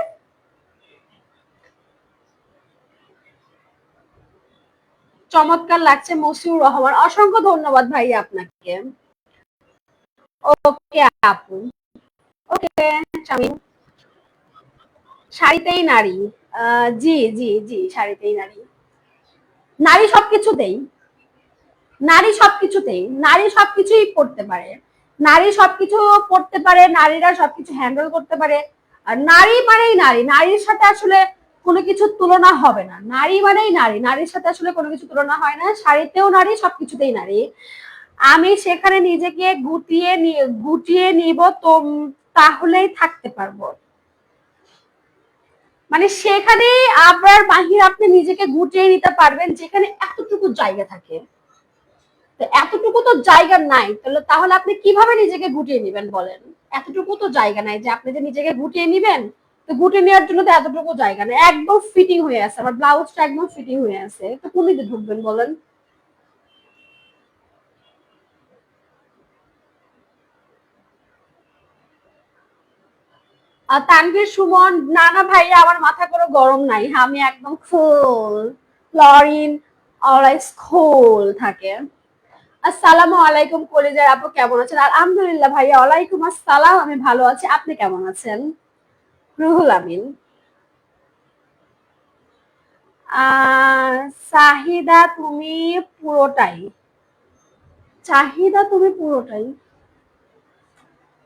চমৎকার লাগছে মসিউর রহমান, অসংখ্য ধন্যবাদ ভাই আপনাকে। ওকে আপু, ওকে শামিম। শাড়িতেই নারী, জি জি জি, শাড়িতেই নারী। নারী সবকিছুতেই, নারী সবকিছুতেই, নারী সবকিছুই পড়তে পারে, নারী সবকিছু পড়তে পারে, নারীরা সবকিছু হ্যান্ডেল করতে পারে। আর নারী মানেই নারী, নারীর সাথে আসলে কোনো কিছুর তুলনা হবে না। নারী মানেই নারী, নারীর সাথে আসলে কোনো কিছু তুলনা হয় না। শাড়িতেও নারী, সবকিছুতেই নারী। আমি সেখানে নিজেকে গুটিয়ে নিব তো, তাহলেই থাকতে পারবো। মানে সেখানে আপনার বাহির আপনি নিজেকে গুটিয়ে নিতে পারবেন যেখানে এতটুকু জায়গা থাকে। এতটুকু তো জায়গা নাই, তাহলে তাহলে আপনি কিভাবে নিজেকে গুটিয়ে নিবেন বলেন? এতটুকু তো জায়গা নাই যে আপনি যে নিজেকে গুটিয়ে নিবেন। তো গুটিয়ে নেওয়ার জন্য তো এতটুকু জায়গা নেই, একদম ফিটিং হয়ে আছে, আমার ব্লাউজটা একদম ফিটিং হয়ে আছে, তো কোন দিকে ঢুকবেন বলেন? আর তানভীর সুমন, না না ভাইয়া, আমার মাথা কোনো গরম নাই, আমি একদম ফুল ক্লোরিন অলওয়েজ কুল থাকে। আসসালামু আলাইকুম কলিজার আপু, কেমন আছেন? আলহামদুলিল্লাহ ভাইয়া, ওয়ালাইকুম আসসালাম, আমি ভালো আছি, আপনি কেমন আছেন? রুহুল আমিন। চাহিদা তুমি পুরোটাই, চাহিদা তুমি পুরোটাই।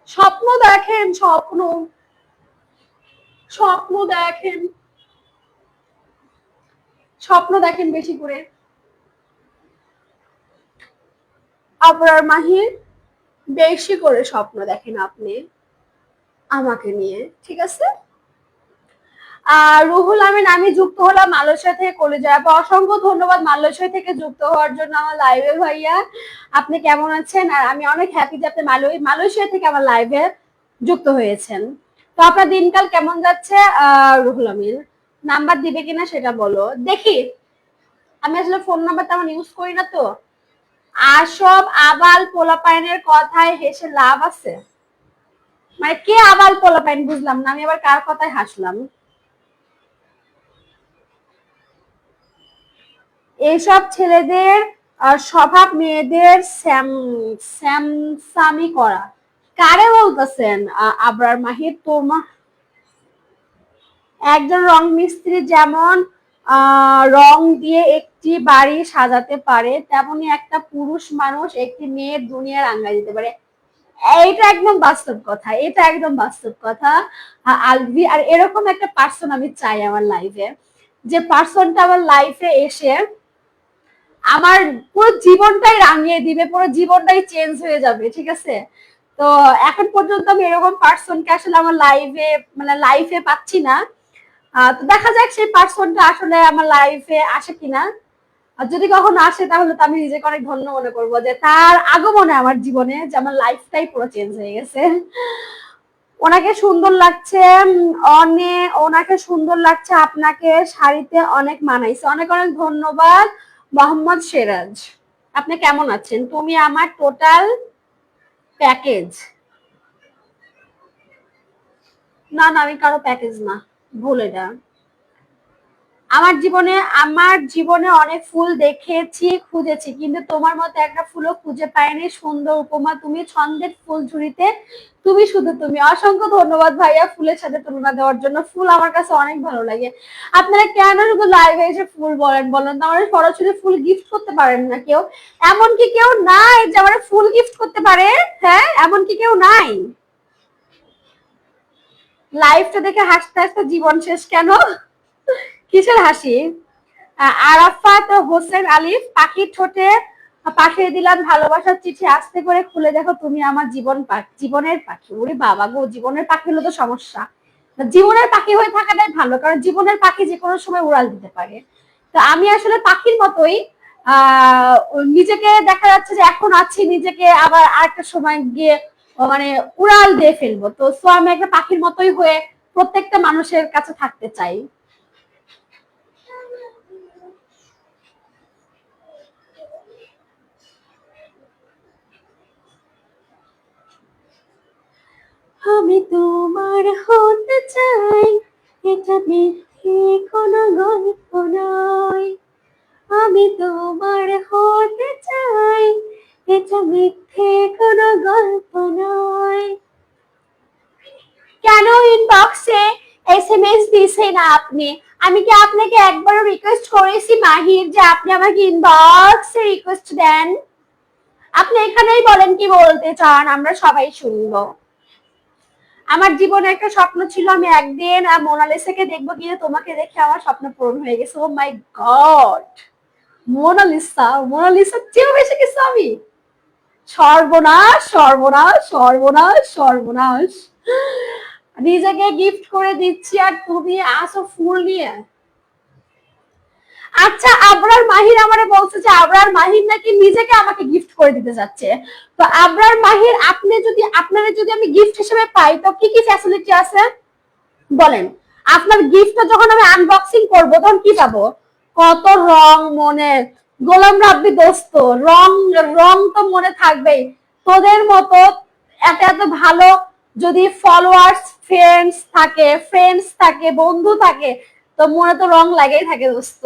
স্বপ্ন দেখেন, স্বপ্ন, স্বপ্ন দেখেন, স্বপ্ন দেখেন বেশি করে। আপনার মাহির, বেশি করে স্বপ্ন দেখেন আপনি আমাকে নিয়ে, ঠিক আছে? রুহুল আমিন, আমি যুক্ত হলাম মালয়েশিয়া থেকে কলেজায়। অসংখ্য ধন্যবাদ মালয়েশিয়া থেকে যুক্ত হওয়ার জন্য আমার লাইভে ভাইয়া। আপনি কেমন আছেন? আর আমি অনেক হ্যাপি যে আপনি মালয়েশিয়া থেকে আমার লাইভে যুক্ত হয়েছেন। তো আপনার দিনকাল কেমন যাচ্ছে? রুহুল আমিন নাম্বার দিবে কিনা সেটা বলো দেখি। আমি আসলে ফোন নাম্বার তেমন ইউজ করি না তো। আর সব আবাল পোলাপাইনের কথায় হেসে লাভ আছে? মানে কে আবাল পোলাপাইন বুঝলাম না, আমি আবার কার কথায় হাসলাম? এইসব ছেলেদের স্বভাব মেয়েদের স্যামসামি করা। কারে বলতেছেন আবরার মাহির? তোমার একজন রং মিস্ত্রি যেমন রং দিয়ে একটি বাড়ি সাজাতে পারে, তেমনি একটা পুরুষ মানুষ একটি মেয়ের দুনিয়া রাঙায় দিতে পারে। এটা একদম বাস্তব কথা, এটা একদম বাস্তব কথা আলভি। আর এরকম একটা পার্সন আমি চাই আমার লাইফে, যে পার্সনটা আমার লাইফে এসে আমার পুরো জীবনটাই রাঙিয়ে দিবে, পুরো জীবনটাই চেঞ্জ হয়ে যাবে, ঠিক আছে? তো এখন পর্যন্ত আমি এরকম পার্সনকে আসলে আমার লাইফে পাচ্ছি না। তো দেখা যাক সেই পার্সনটা আসলে আমার লাইফে আসে কিনা। আর যদি কখনো আসে তাহলে তো আমি নিজেকে অনেক ধন্য মনে করবো যে তার আগমনে আমার জীবনে, যে আমার লাইফটাই পুরো চেঞ্জ হয়ে গেছে। ওনাকে সুন্দর লাগছে, ওনাকে সুন্দর লাগছে, আপনাকে শাড়িতে অনেক মানাইছে। অনেক অনেক ধন্যবাদ মোহাম্মদ সিরাজ। আপনি কেমন আছেন? তুমি আমার টোটাল প্যাকেজ। না না, আমি কারো প্যাকেজ না, ভুল এটা। আমার জীবনে অনেক ফুল দেখেছি, খুঁজেছি, কিন্তু তোমার মতো একটা ফুলও খুঁজে পাইনি। সুন্দর উপমা তুমি, ছন্দের ফুল ঝুড়িতে তুমি, শুধু তুমি। অসংখ্য ধন্যবাদ ভাইয়া ফুলের সাথে তুলনা দেওয়ার জন্য। ফুল আমার কাছে অনেক ভালো লাগে। আপনারা কেন শুধু লাইভে এসে ফুল বলেন তো? আমার সরাসরি ফুল গিফট করতে পারেন না কেউ? এমনকি কেউ নাই যে আমার ফুল গিফট করতে পারে? হ্যাঁ, এমনকি কেউ নাই? লাইভটা দেখে হাসতে হাসতে জীবন শেষ কেন? কিসের হাসি? আরাফাত হোসেন আলিফ, পাখির ঠোঁটে পাঠিয়ে দিলাম ভালোবাসার চিঠি, আস্তে করে খুলে দেখো তুমি আমার জীবনের পাখি। ওরে বাবা গো, জীবনের পাখি হলো তো সমস্যা। জীবনের পাখি হয়ে থাকাটাই ভালো, কারণ জীবনের পাখি যে কোনো সময় উড়াল দিতে পারে। তো আমি আসলে পাখির মতোই নিজেকে দেখা যাচ্ছে যে এখন আছি, নিজেকে আবার আরেকটা সময় গিয়ে মানে উড়াল দিয়ে ফেলবো। তো আমি একটা পাখির মতোই হয়ে প্রত্যেকটা মানুষের কাছে থাকতে চাই। আমি তোমার হতে চাই, এটা মিথ্যে কোনো গল্প নয়। আমি তোমার হতে চাই, এটা মিথ্যে কোনো গল্প নয়। কেন ইনবক্সে এসএমএস দিছেন না আপনি? আমি কি আপনাকে একবারও রিকোয়েস্ট করেছি মাহির যে আপনি আমাকে ইনবক্সে রিকোয়েস্ট দেন? আপনি এখানেই বলেন কি বলতে চান, আমরা সবাই শুনবো। আমার জীবনে একটা স্বপ্ন ছিল, আমি একদিন মোনালিসাকে দেখবো, কিন্তু তোমাকে দেখে আমার স্বপ্ন পূরণ হয়ে গেছে। ও মাই গড, মোনালিসা চেয়েও বেশি কিছু আমি। সর্বনাশ সর্বনাশ সর্বনাশ সর্বনাশ। নিজেকে গিফট করে দিচ্ছি আর তুমি আসো ফুল নিয়ে। আচ্ছা, আবরার মাহির আমারে বলছে যে আবরার মাহির নাকি নিজেকে আমাকে গিফট করে দিতে যাচ্ছে। তো আবরার মাহির, আপনারা যদি আমি গিফট হিসেবে পাই তো কি কি ফ্যাসিলিটি আছে বলেন? আপনার গিফটটা যখন আমি আনবক্সিং করব তখন কি পাবো? কত রং মনে, গোলাম রাব্বি দোস্ত, রং রং তো মনে থাকবেই। তোদের মতো এত এত ভালো যদি ফ্রেন্ডস থাকে, বন্ধু থাকে, তো মনে তো রং লাগেই থাকে দোস্ত।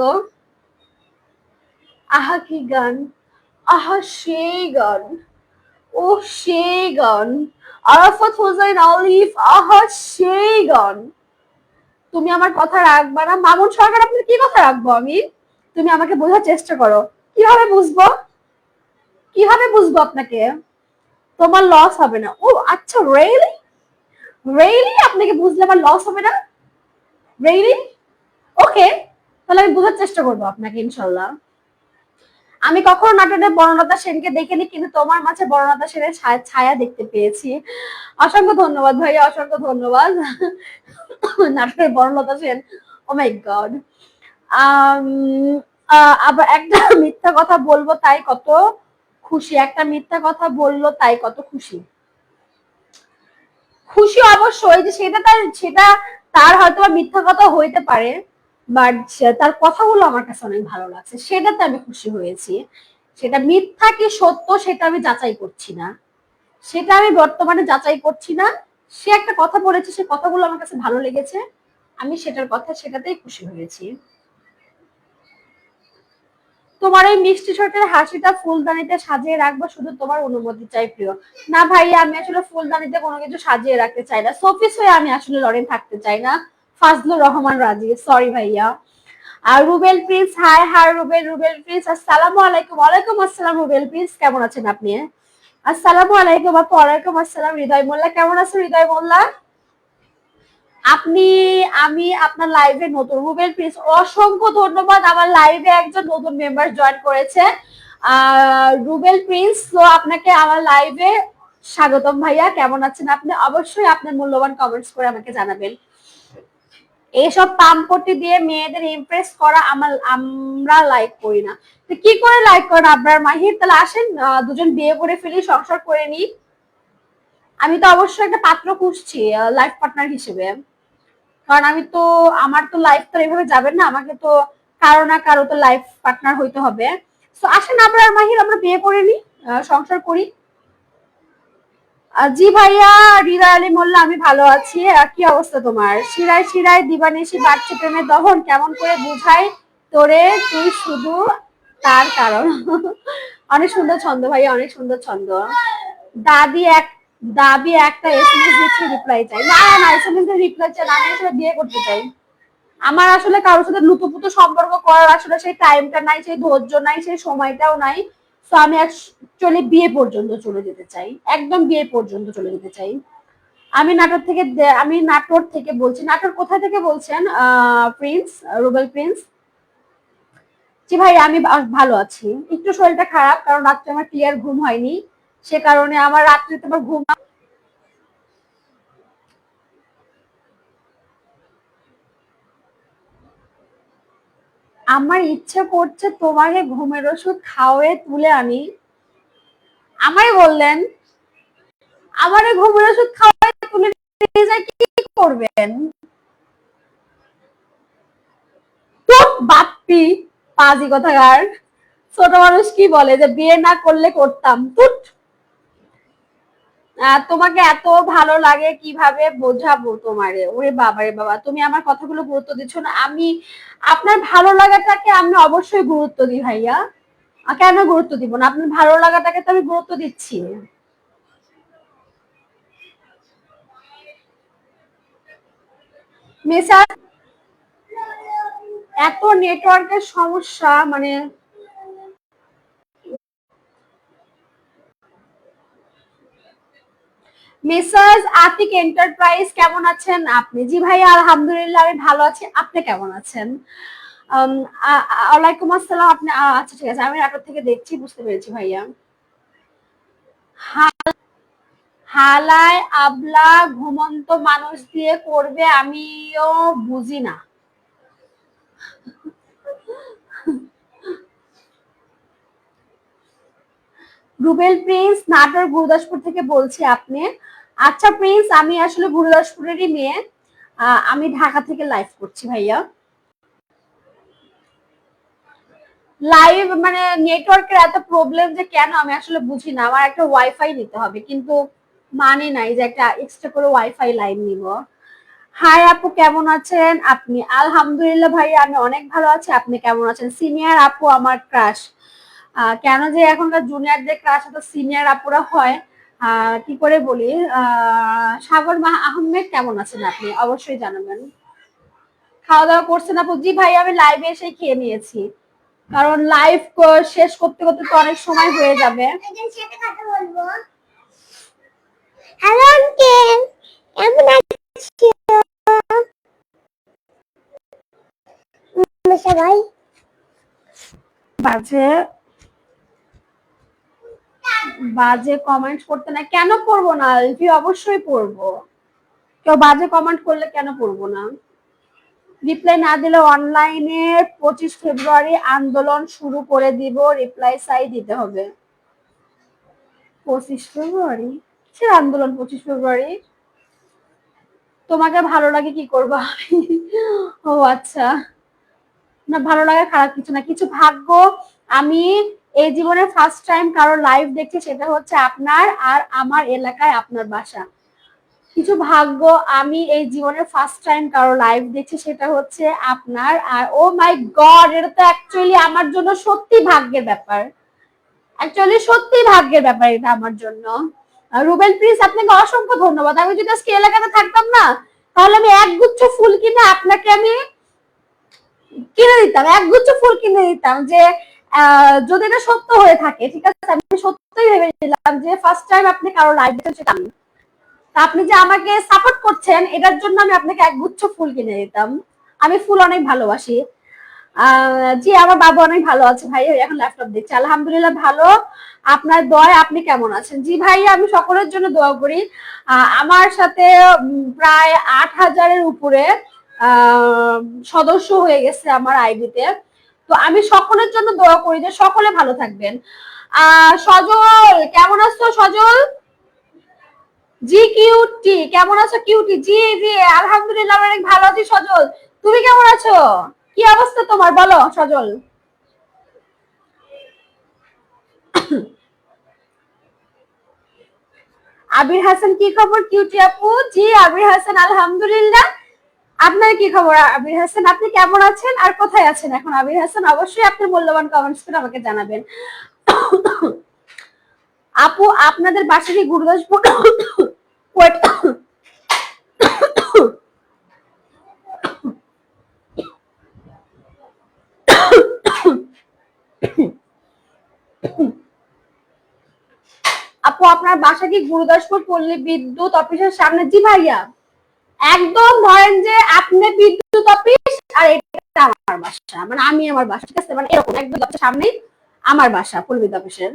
আহা কি গান, আহা সেই গান, ও সেই গান। আরাফাত হোসেন আলিফ, আহা সেই গান। তুমি আমার কথা রাখবা না? মামুন সরকার, আপনার কি কথা রাখবো আমি? তুমি আমাকে বোঝার চেষ্টা করো। কিভাবে বুঝবো? কিভাবে বুঝবো আপনাকে? তোমার লস হবে না। ও আচ্ছা, রিয়েলি রিয়েলি আপনাকে বুঝলে আমার লস হবে না? রিয়েলি? ওকে, তাহলে আমি বোঝার চেষ্টা করবো আপনাকে ইনশাল্লাহ। আমি কখনো নাটকের বর্ণলতা সেনকে দেখিনি, কিন্তু তোমার মাঝে বর্ণলতা সেনের ছায়া দেখতে পেয়েছি। অসংখ্য ধন্যবাদ ভাইয়া, অসংখ্য ধন্যবাদ। নাটকের বনলতা সেন, ও মাই গড। আবার একটা মিথ্যা কথা বলবো তাই কত খুশি, একটা মিথ্যা কথা বললো তাই কত খুশি। খুশি অবশ্যই, যে সেটা তার হয়তো মিথ্যা কথা হইতে পারে, বাট তার কথাগুলো আমার কাছে অনেক ভালো লাগছে, সেটাতে আমি খুশি হয়েছি। সেটা মিথ্যা কি সত্য সেটা আমি যাচাই করছি না, সেটা আমি বর্তমানে যাচাই করছি না। সে একটা কথা বলেছে, সে কথাগুলো আমার কাছে ভালো লেগেছে, আমি সেটাতেই খুশি হয়েছি। তোমার এই মিষ্টি ঠোঁটের হাসিটা ফুলদানিতে সাজিয়ে রাখবো, শুধু তোমার অনুমতি চাই প্রিয়। না ভাইয়া, আমি আসলে ফুলদানিতে কোনো কিছু সাজিয়ে রাখতে চাই না, সফিস হয়ে আমি আসলে লরেন থাকতে চাই না। ফাজলুর রহমান রাজি, সরি ভাইয়া। আর Rubel Prince, hi hi Rubel Prince, আসসালামু আলাইকুম। ওয়ালাইকুম আসসালাম রুবেল প্রিন্স, কেমন আছেন আপনি? আসসালামু আলাইকুম আপু। ওয়ালাইকুম আসসালাম হৃদয় মোল্লা, কেমন আছেন হৃদয় মোল্লা? আপনি, আমি আপনার লাইভে নতুন। রুবেল প্লিজ অসংখ্য ধন্যবাদ, আমার লাইভে একজন নতুন মেম্বার জয়েন করেছে, রুবেল প্রিন্স। তো আপনাকে আমার লাইভে স্বাগতম ভাইয়া, কেমন আছেন আপনি? অবশ্যই আপনার মূল্যবান কমেন্টস করে আমাকে জানাবেন। এইসব পাম্পটি দিয়ে মেয়েদের ইমপ্রেস করা আমরা লাইক করি না। তো কি করে লাইক করেন আবরার মাহির? তাহলে আসেন দুজন বিয়ে করে ফেলি, সংসার করে নিই। আমি তো অবশ্যই একটা পাত্র খুঁজছি লাইফ পার্টনার হিসেবে, কারণ আমার তো লাইফ তো এইভাবে যাবে না, আমাকে তো কারো না কারো তো লাইফ পার্টনার হইতে হবে। তো আসেন আপনার মাহির, আমরা বিয়ে করে নিই, সংসার করি। জি ভাইয়া, হৃদয় আলী মোল্লা, আমি ভালো আছি। কি অবস্থা তোমার? শিরায় শিরায় দিবানিশি বাড়ছে প্রেমের দহন, কেমন করে বুঝাই তোরে তুই শুধু তার কারণ। অনেক সুন্দর ছন্দ ভাইয়া, অনেক সুন্দর ছন্দ। দাবি এক দাবি একটা এসএমএস দিচ্ছি, রিপ্লাই চাই। না না, এসএমএস দিয়ে রিপ্লাই চাই না, আমি আসলে বিয়ে করতে চাই। আমার আসলে কারোর সাথে লুতুপুতু সম্পর্ক করার আসলে সেই টাইমটা নাই, সেই ধৈর্য নাই, সেই সময়টাও নাই। তো আমি অ্যাকচুয়ালি বিয়ে পর্যন্ত চলে যেতে চাই, একদম বিয়ে পর্যন্ত চলে যেতে চাই। আমি নাটোর থেকে বলছি। নাটোর কোথায় থেকে বলছেন প্রিন্স, রুবেল প্রিন্স? জি ভাই, আমি ভালো আছি। একটু শরীরটা খারাপ, কারণ রাত্রে আমার ক্লিয়ার ঘুম হয়নি, সে কারণে আমার রাত্রিতে আমার ঘুম। আমার ইচ্ছে করছে তোমাকে ঘুমের ওষুধ খাওয়ায়ে তুলে আনি। আমায় বললেন আমারে ঘুমের ওষুধ খাওয়ায়ে তুলে নিয়ে যায়, কি করবেন? বাপ্পি, পাজি কথাকার। ছোট মানুষ কি বলে যে বিয়ে না করলে করতাম, তুট। তোমাকে এত ভালো লাগে কিভাবে বোঝাবো তোমারে? ওরে বাবা রে বাবা, তুমি আমার কথাগুলো গুরুত্ব দিচ্ছ না। আমি আপনার ভালো লাগাটাকে আমি অবশ্যই গুরুত্ব দিই ভাইয়া, কেন গুরুত্ব দিব না? আপনার ভালো লাগাটাকে তো আমি গুরুত্ব দিচ্ছি। মেসা, এত নেটওয়ার্কের সমস্যা মানে। মেসার্স আতিক এন্টারপ্রাইজ, কেমন আছেন আপনি? জি ভাইয়া, আলহামদুলিল্লাহ আমি ভালো আছি, আপনি কেমন আছেন? ওয়ালাইকুম আসসালাম। আপনি আচ্ছা ঠিক আছে, আমি নাটক থেকে দেখছি, বুঝতে পেরেছি ভাইয়া। হালায় আবলা ঘুমন্ত মানুষ দিয়ে করবে, আমিও বুঝি না। রুবেল প্রিন্স, নাটোর গুরুদাসপুর থেকে বলছি আপনি? আচ্ছা প্রিন্স, আমি আসলে গুরুদাসপুরেরই মেয়ে, আমি ঢাকা থেকে লাইভ করছি ভাইয়া। লাইভ মানে নেটওয়ার্কের এত প্রবলেম যে কেন আমি আসলে বুঝি না। আমার একটা ওয়াইফাই নিতে হবে, কিন্তু মানে নাই যে একটা এক্সট্রা করে ওয়াইফাই লাইন নিব। হাই আপু, কেমন আছেন আপনি? আলহামদুলিল্লাহ ভাইয়া, আমি অনেক ভালো আছি, আপনি কেমন আছেন? সিনিয়র আপু আমার ক্রাশ। কেন যে এখনকার জুনিয়রদের ক্রাশ তো সিনিয়র আপুরা হয়, কি করে বলি। সাগর আহমেদ, কেমন আছেন আপনি? অবশ্যই জানাবেন। খাওয়া দাওয়া করছেন আপু? জি ভাই, আমি লাইভে এসে খেয়ে নিয়েছি, কারণ লাইভ শেষ করতে করতে তো অনেক সময় হয়ে যাবে। হ্যালো আঙ্কেল, কেমন আছেন সবাই? বাজে বাজে কমেন্ট করতে না, কেন পড়বো না? রিভিউ অবশ্যই পড়বো, কেউ বাজে কমেন্ট করলে কেন পড়বো না? রিপ্লাই না দিলে অনলাইনে 25 ফেব্রুয়ারি আন্দোলন শুরু করে দিব, রিপ্লাই চাই দিতে হবে। 25 ফেব্রুয়ারি? সে আন্দোলন 25 ফেব্রুয়ারি? তোমাকে ভালো লাগে কি করবো আমি? ও আচ্ছা, না ভালো লাগা খারাপ কিছু না, কিছু ভাগ্য। আমি এই জীবনে ফার্স্ট টাইম কারো লাইভ দেখছি, সেটা হচ্ছে আপনার, আর আমার এলাকায় আপনার বাসা। কিছু ভাগ্য, আমি এই জীবনের ফার্স্ট টাইম কারো লাইভ দেখছি, সেটা হচ্ছে আপনার। আর ও মাই গড, এটা তো অ্যাকচুয়ালি আমার জন্য সত্যি ভাগ্যের ব্যাপার, অ্যাকচুয়ালি সত্যি ভাগ্যের ব্যাপার এটা আমার জন্য। রুবেল প্লিজ আপনাকে অসংখ্য ধন্যবাদ। আমি যদি আজকে এলাকাতে থাকতাম না, তাহলে আমি একগুচ্ছ ফুল কিনে আপনাকে আমি কিনে দিতাম, একগুচ্ছ ফুল কিনে দিতাম। যে যদি এটা সত্য হয়ে থাকে, ঠিক আছে, আমি সত্যই ভেবেছিলাম যে ফার্স্ট টাইম আপনি কারো লাইভ দেখছেন সেটা আমি। আপনি যে আমাকে সাপোর্ট করছেন, এটার জন্য আমি আপনাকে একগুচ্ছ ফুল কিনে দিতাম। আমি ফুল অনেক ভালোবাসি। জি, আমার বাবা অনেক ভালো আছে ভাই, এখন ল্যাপটপ দেখছি, আলহামদুলিল্লাহ ভালো। আপনার দোয়ায় আপনি কেমন আছেন? জি ভাই, আমি সকলের জন্য দোয়া করি। আমার সাথে প্রায় 8,000-এর উপরে সদস্য হয়ে গেছে আমার আইডিতে। তো আমি সকলের জন্য দোয়া করি যে সকলে ভালো থাকবেন। সজল কেমন আছো? সজল জি, কিউটি কেমন আছো? কিউটি জি জি, আলহামদুলিল্লাহ অনেক ভালো আছি। সজল তুমি কেমন আছো? কি অবস্থা তোমার বলো সজল? আবির হাসান কি খবর? কিউটি আপু জি, আবির হাসান আলহামদুলিল্লাহ। আপনার কি খবর আবির হাসান? আপনি কেমন আছেন আর কোথায় আছেন এখন আবির হাসান? অবশ্যই আপনি মূল্যবান কমেন্টস করে আমাকে জানাবেন। আপু আপনাদের বাসা কি গুরুদাসপুর? আপু আপনার বাসা কি গুরুদাসপুর পল্লী বিদ্যুৎ অফিসের সামনে? জি ভাইয়া, একদম ধরেন যে আপনি বিদ্যুৎ অফিস আর এটা আমার বাসা, মানে আমি আমার বাসা, ঠিক আছে, মানে এরকম একদম সামনেই আমার বাসা পল্লী বিদ্যুৎ অফিসের।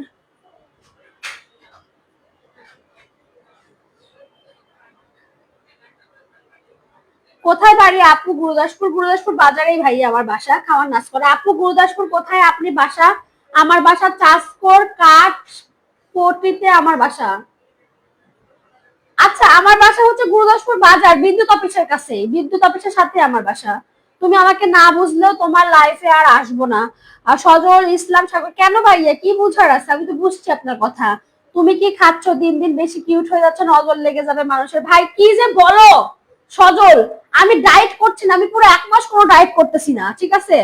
কোথায় বাড়ি আপু? গুরুদাসপুর। গুরুদাসপুর বাজারেই ভাই আমার বাসা, খাওয়ার নাচ করে। আপু গুরুদাসপুর কোথায় আপনি বাসা? আমার বাসা চাষকর কাঠ পট্টিতে আমার বাসা। আচ্ছা, আমার বাসা হচ্ছে গুরুদাসপুর বাজার, বিদ্যুৎ অফিসের কাছে, বিদ্যুৎ অফিসের সাথে আমার বাসা। তুমি আমাকে না বুঝলেও তোমার লাইফে আর আসবো না। আর সজল ইসলাম সাগর কেন ভাইয়া, কি বুঝার আছে? আমি তো বুঝছি আপনার কথা। তুমি কি খাচ্ছ? দিন দিন বেশি কিউট হয়ে যাচ্ছে, নজর লেগে যাবে মানুষের। ভাই কি যে বলো সজল, আমি ডায়েট করছি না, আমি পুরো 1 মাস কোনো ডায়েট করতেছি না, ঠিক আছে।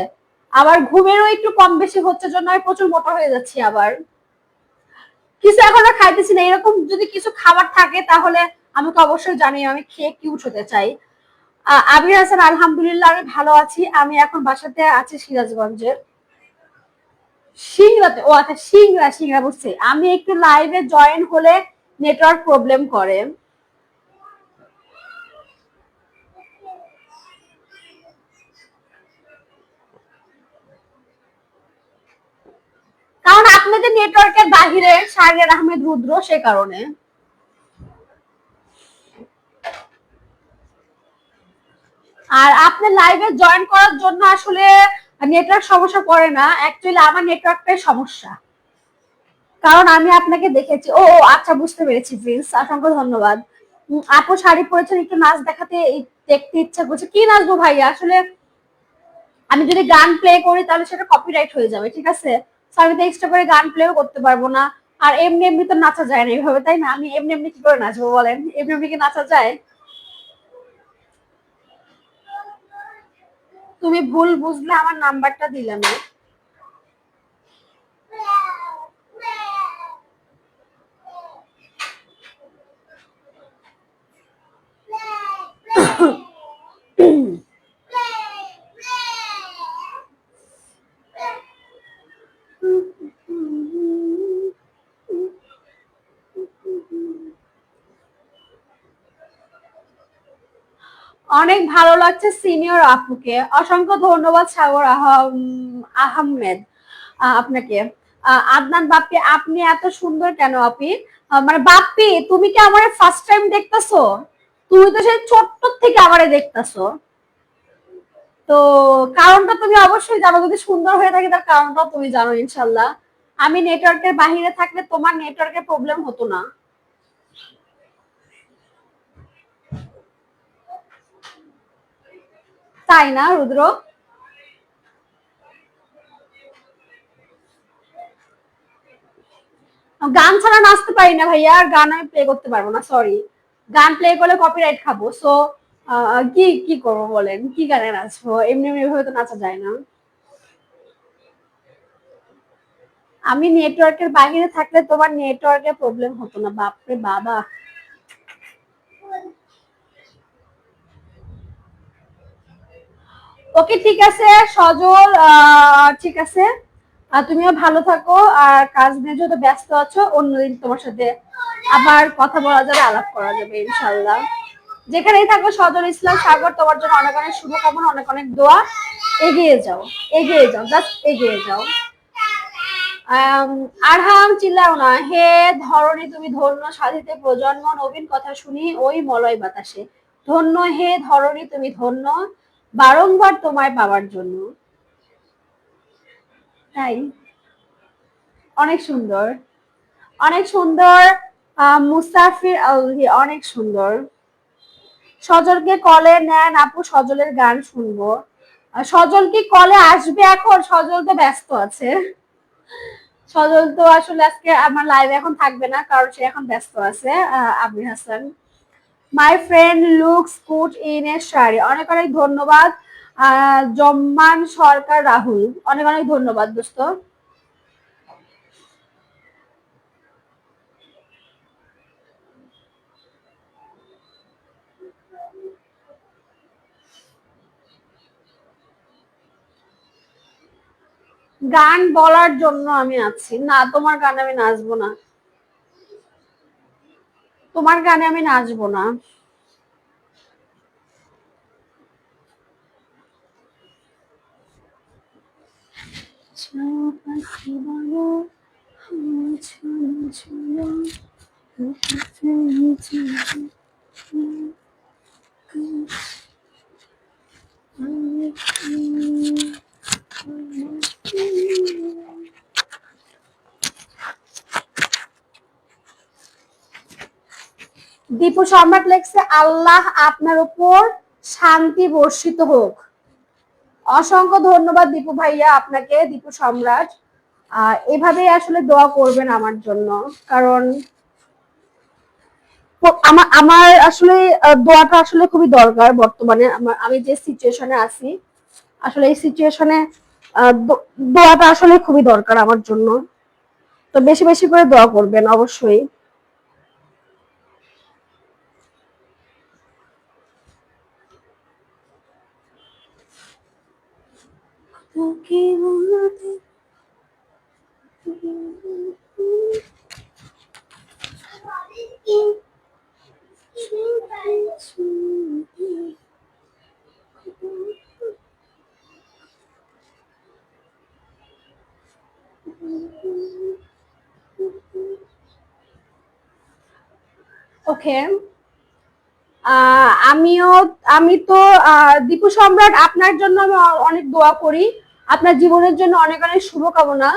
আবার ঘুমেরও একটু কম বেশি হচ্ছে জন্য আমি প্রচুর মোটা হয়ে যাচ্ছি। আবার কিছু এখন আর খাইতেছি না। এরকম যদি কিছু খাবার থাকে তাহলে আমাকে অবশ্যই জানিও, আমি খেয়ে কিউট হতে চাই। আবির হাসান আলহামদুলিল্লাহ আমি ভালো আছি। আমি এখন বাসাতে আছি সিরাজগঞ্জের সিংড়াতে। ও আচ্ছা, সিংড়া, সিংড়া বুঝছি। আমি একটু লাইভে জয়েন হলে নেটওয়ার্ক প্রবলেম করে। কারণ আপনাদের নেটওয়ার্কের বাহিরে শাহরিয়ার আহমেদ রুদ্র, সে কারণে। আর আপনি লাইভে জয়েন করার জন্য আসলে নেটওয়ার্ক সমস্যা পড়ে না, অ্যাকচুয়ালি আমার নেটওয়ার্কটাই সমস্যা। কারণ আমি আপনাকে দেখেছি। ও আচ্ছা, বুঝতে পেরেছি প্রিন্স, অসংখ্য ধন্যবাদ। আপু শাড়ি পরেছেন, একটু নাচ দেখাতে দেখতে ইচ্ছা করছে। কি নাচবো ভাইয়া? আসলে আমি যদি গান প্লে করি তাহলে সেটা কপিরাইট হয়ে যাবে, ঠিক আছে। আমি তো এক্সট্রা করে গান প্লেও করতে পারবো না। আর এমনি এমনি তো নাচা যায় না এইভাবে, তাই না? আমি এমনি এমনি কি করে নাচবো বলেন? এমনি এমনি কি নাচা যায়? তুমি ভুল বুঝলে আমার নাম্বারটা দিলে না। অনেক ভালো লাগছে সিনিয়র আপুকে, অসংখ্য ধন্যবাদ সাগর আহমেদ আপনাকে। আদনান বাপ্পি আপনি এত সুন্দর কেন আপি? মানে বাপ্পি তুমি কি আমার ফার্স্ট টাইম দেখতেছো? তুমি তো সেই ছোট্ট থেকে আমারে দেখতেছো, তো কারণটা তুমি অবশ্যই জানো। যদি সুন্দর হয়ে থাকে তার কারণটাও তুমি জানো ইনশাল্লাহ। আমি নেটওয়ার্কের বাহিরে থাকলে তোমার নেটওয়ার্কের প্রবলেম হতো না। তাই না রুদ্র? গান ছাড়া নাচতে পারি না ভাইয়া, আর গান আমি প্লে করতে পারবো না, সরি। গান প্লে করলে কপিরাইট খাবো, সো কি কি করবো বলেন, কি গানে নাচবো? এমনি এমনি ভাবে তো নাচা যায় না। আমি নেটওয়ার্কের বাইরে থাকলে তোমার নেটওয়ার্কের প্রবলেম হতো না। বাপরে বাবা। ওকে ঠিক আছে সজল, ঠিক আছে। আর তুমিও ভালো থাকো, আর কাজ নিয়ে যত ব্যস্ত আছো, অন্যদিন তোমার সাথে আবার কথা বলা যাবে, আলাপ করা যাবে ইনশাল্লাহ। যেখানেই থাকো সজল ইসলাম সাগর, তোমার জন্য অনেক অনেক শুভকামনা, অনেক অনেক দোয়া। এগিয়ে যাও, এগিয়ে যাও, জাস্ট এগিয়ে যাও। আরহাম চিল্লাও না। হে ধরণী তুমি ধন্য, সাধিতে প্রজন্ম, নবীন কথা শুনি ওই মলয় বাতাসে। ধন্য হে ধরণী তুমি ধন্য, বারংবার তোমায় পাওয়ার জন্য। তাই অনেক সুন্দর, অনেক সুন্দর। মুস্তাফির আলহি অনেক সুন্দর। সজলকে কলে নেন আপু, সজলের গান শুনবো। সজল কি কলে আসবে এখন? সজল তো ব্যস্ত আছে। সজল তো আসলে আজকে আমার লাইভে এখন থাকবে না, কারণ সে এখন ব্যস্ত আছে। Abir Hasan, my friend looks good in a sari, অনেক অনেক ধন্যবাদ। জম্মান সরকার রাহুল, অনেক অনেক ধন্যবাদ দোস্ত। গান বলার জন্য আমি আছি না, তোমার গানে আমি নাচবো না, তোমার গানে আমি নাচবো না। দীপু সম্রাট লেখছে, আল্লাহ আপনার উপর শান্তি বর্ষিত হোক। অসংখ্য ধন্যবাদ দীপু ভাইয়া আপনাকে, দীপু সম্রাট। এভাবেই আসলে দোয়া করবেন আমার জন্য, কারণ আমার আমার আসলে দোয়াটা আসলে খুবই দরকার বর্তমানে। আমি যে সিচুয়েশনে আছি, আসলে এই সিচুয়েশনে দোয়াটা আসলে খুবই দরকার আমার জন্য। তো বেশি বেশি করে দোয়া করবেন অবশ্যই। ওকে, আমিও, আমি তো দীপু সম্রাট আপনার জন্য আমি অনেক দোয়া করি, আপনার জীবনের জন্য অনেক অনেক শুভকামনা।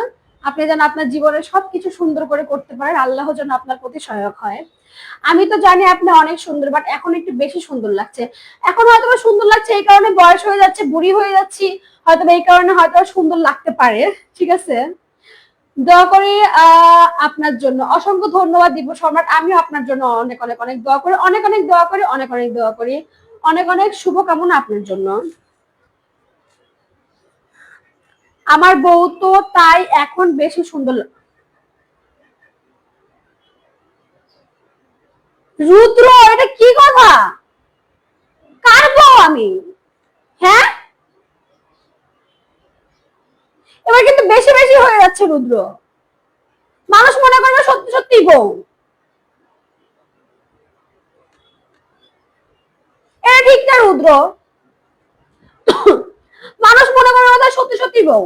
আপনি যেন আপনার জীবনে সবকিছু সুন্দর করে করতে পারেন, আল্লাহ যেন আপনার প্রতি সহায়ক হয়। আমি তো জানি আপনি অনেক সুন্দর, বাট এখন একটু বেশি সুন্দর লাগছে। এখন হয়তো সুন্দর লাগছে এই কারণে বয়স হয়ে যাচ্ছে, বুড়ি হয়ে যাচ্ছি, হয়তো এই কারণে হয়তো সুন্দর লাগতে পারে। ঠিক আছে, দোয়া করি আপনার জন্য। অসংখ্য ধন্যবাদ দীপু সম্রাট, আমিও আপনার জন্য অনেক অনেক অনেক দোয়া করি, অনেক অনেক দোয়া করি, অনেক অনেক দোয়া করি, অনেক অনেক শুভকামনা আপনার জন্য। আমার বউ তো তাই এখন বেশি সুন্দর। রুদ্র, এটা কি কথা? কার বউ আমি? হ্যাঁ, এবার কিন্তু বেশি বেশি হয়ে যাচ্ছে রুদ্র। মানুষ মনে করবে সত্যি সত্যি বউ। এটা ঠিক না রুদ্র, মানুষ মনে করবে সত্যি সত্যি বউ।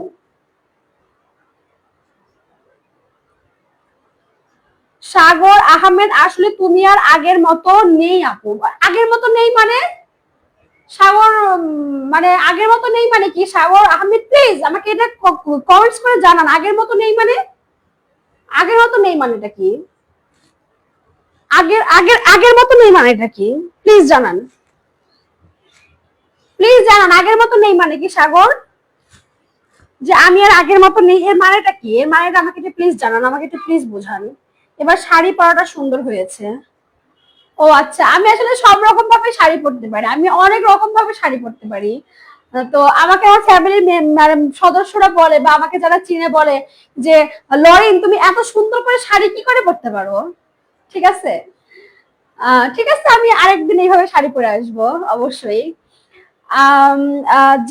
সাগর আহমেদ, আসলে তুমি আর আগের মতো নেই আপু। আগের মতো নেই মানে সাগর, মানে আগের মতো নেই মানে কি? সাগর আহমেদ প্লিজ আমাকে এটা কমেন্টস করে জানান, আগের মতো নেই মানে? আগের মতো নেই মানেটা কি? আগের আগের আগের মতো নেই মানেটা কি? প্লিজ জানান, প্লিজ জানান আগের মতো নেই মানে কি সাগর? যে আমি আর আগের মতো নেই এর মানেটা কি? এর মানেটা আমাকে প্লিজ জানান, আমাকে প্লিজ বোঝান। এবার শাড়ি পরাটা সুন্দর হয়েছে। ও আচ্ছা, আমি আসলে সব রকম ভাবে শাড়ি পরতে পারি, আমি অনেক রকম ভাবে শাড়ি পরতে পারি। তো আমাকে আমার ফ্যামিলির সদস্যরা বলে বা আমাকে যারা চিনে বলে যে লরিন তুমি এত সুন্দর করে শাড়ি কি করে পরতে পারো। ঠিক আছে, ঠিক আছে, আমি আরেকদিন এইভাবে শাড়ি পরে আসবো অবশ্যই।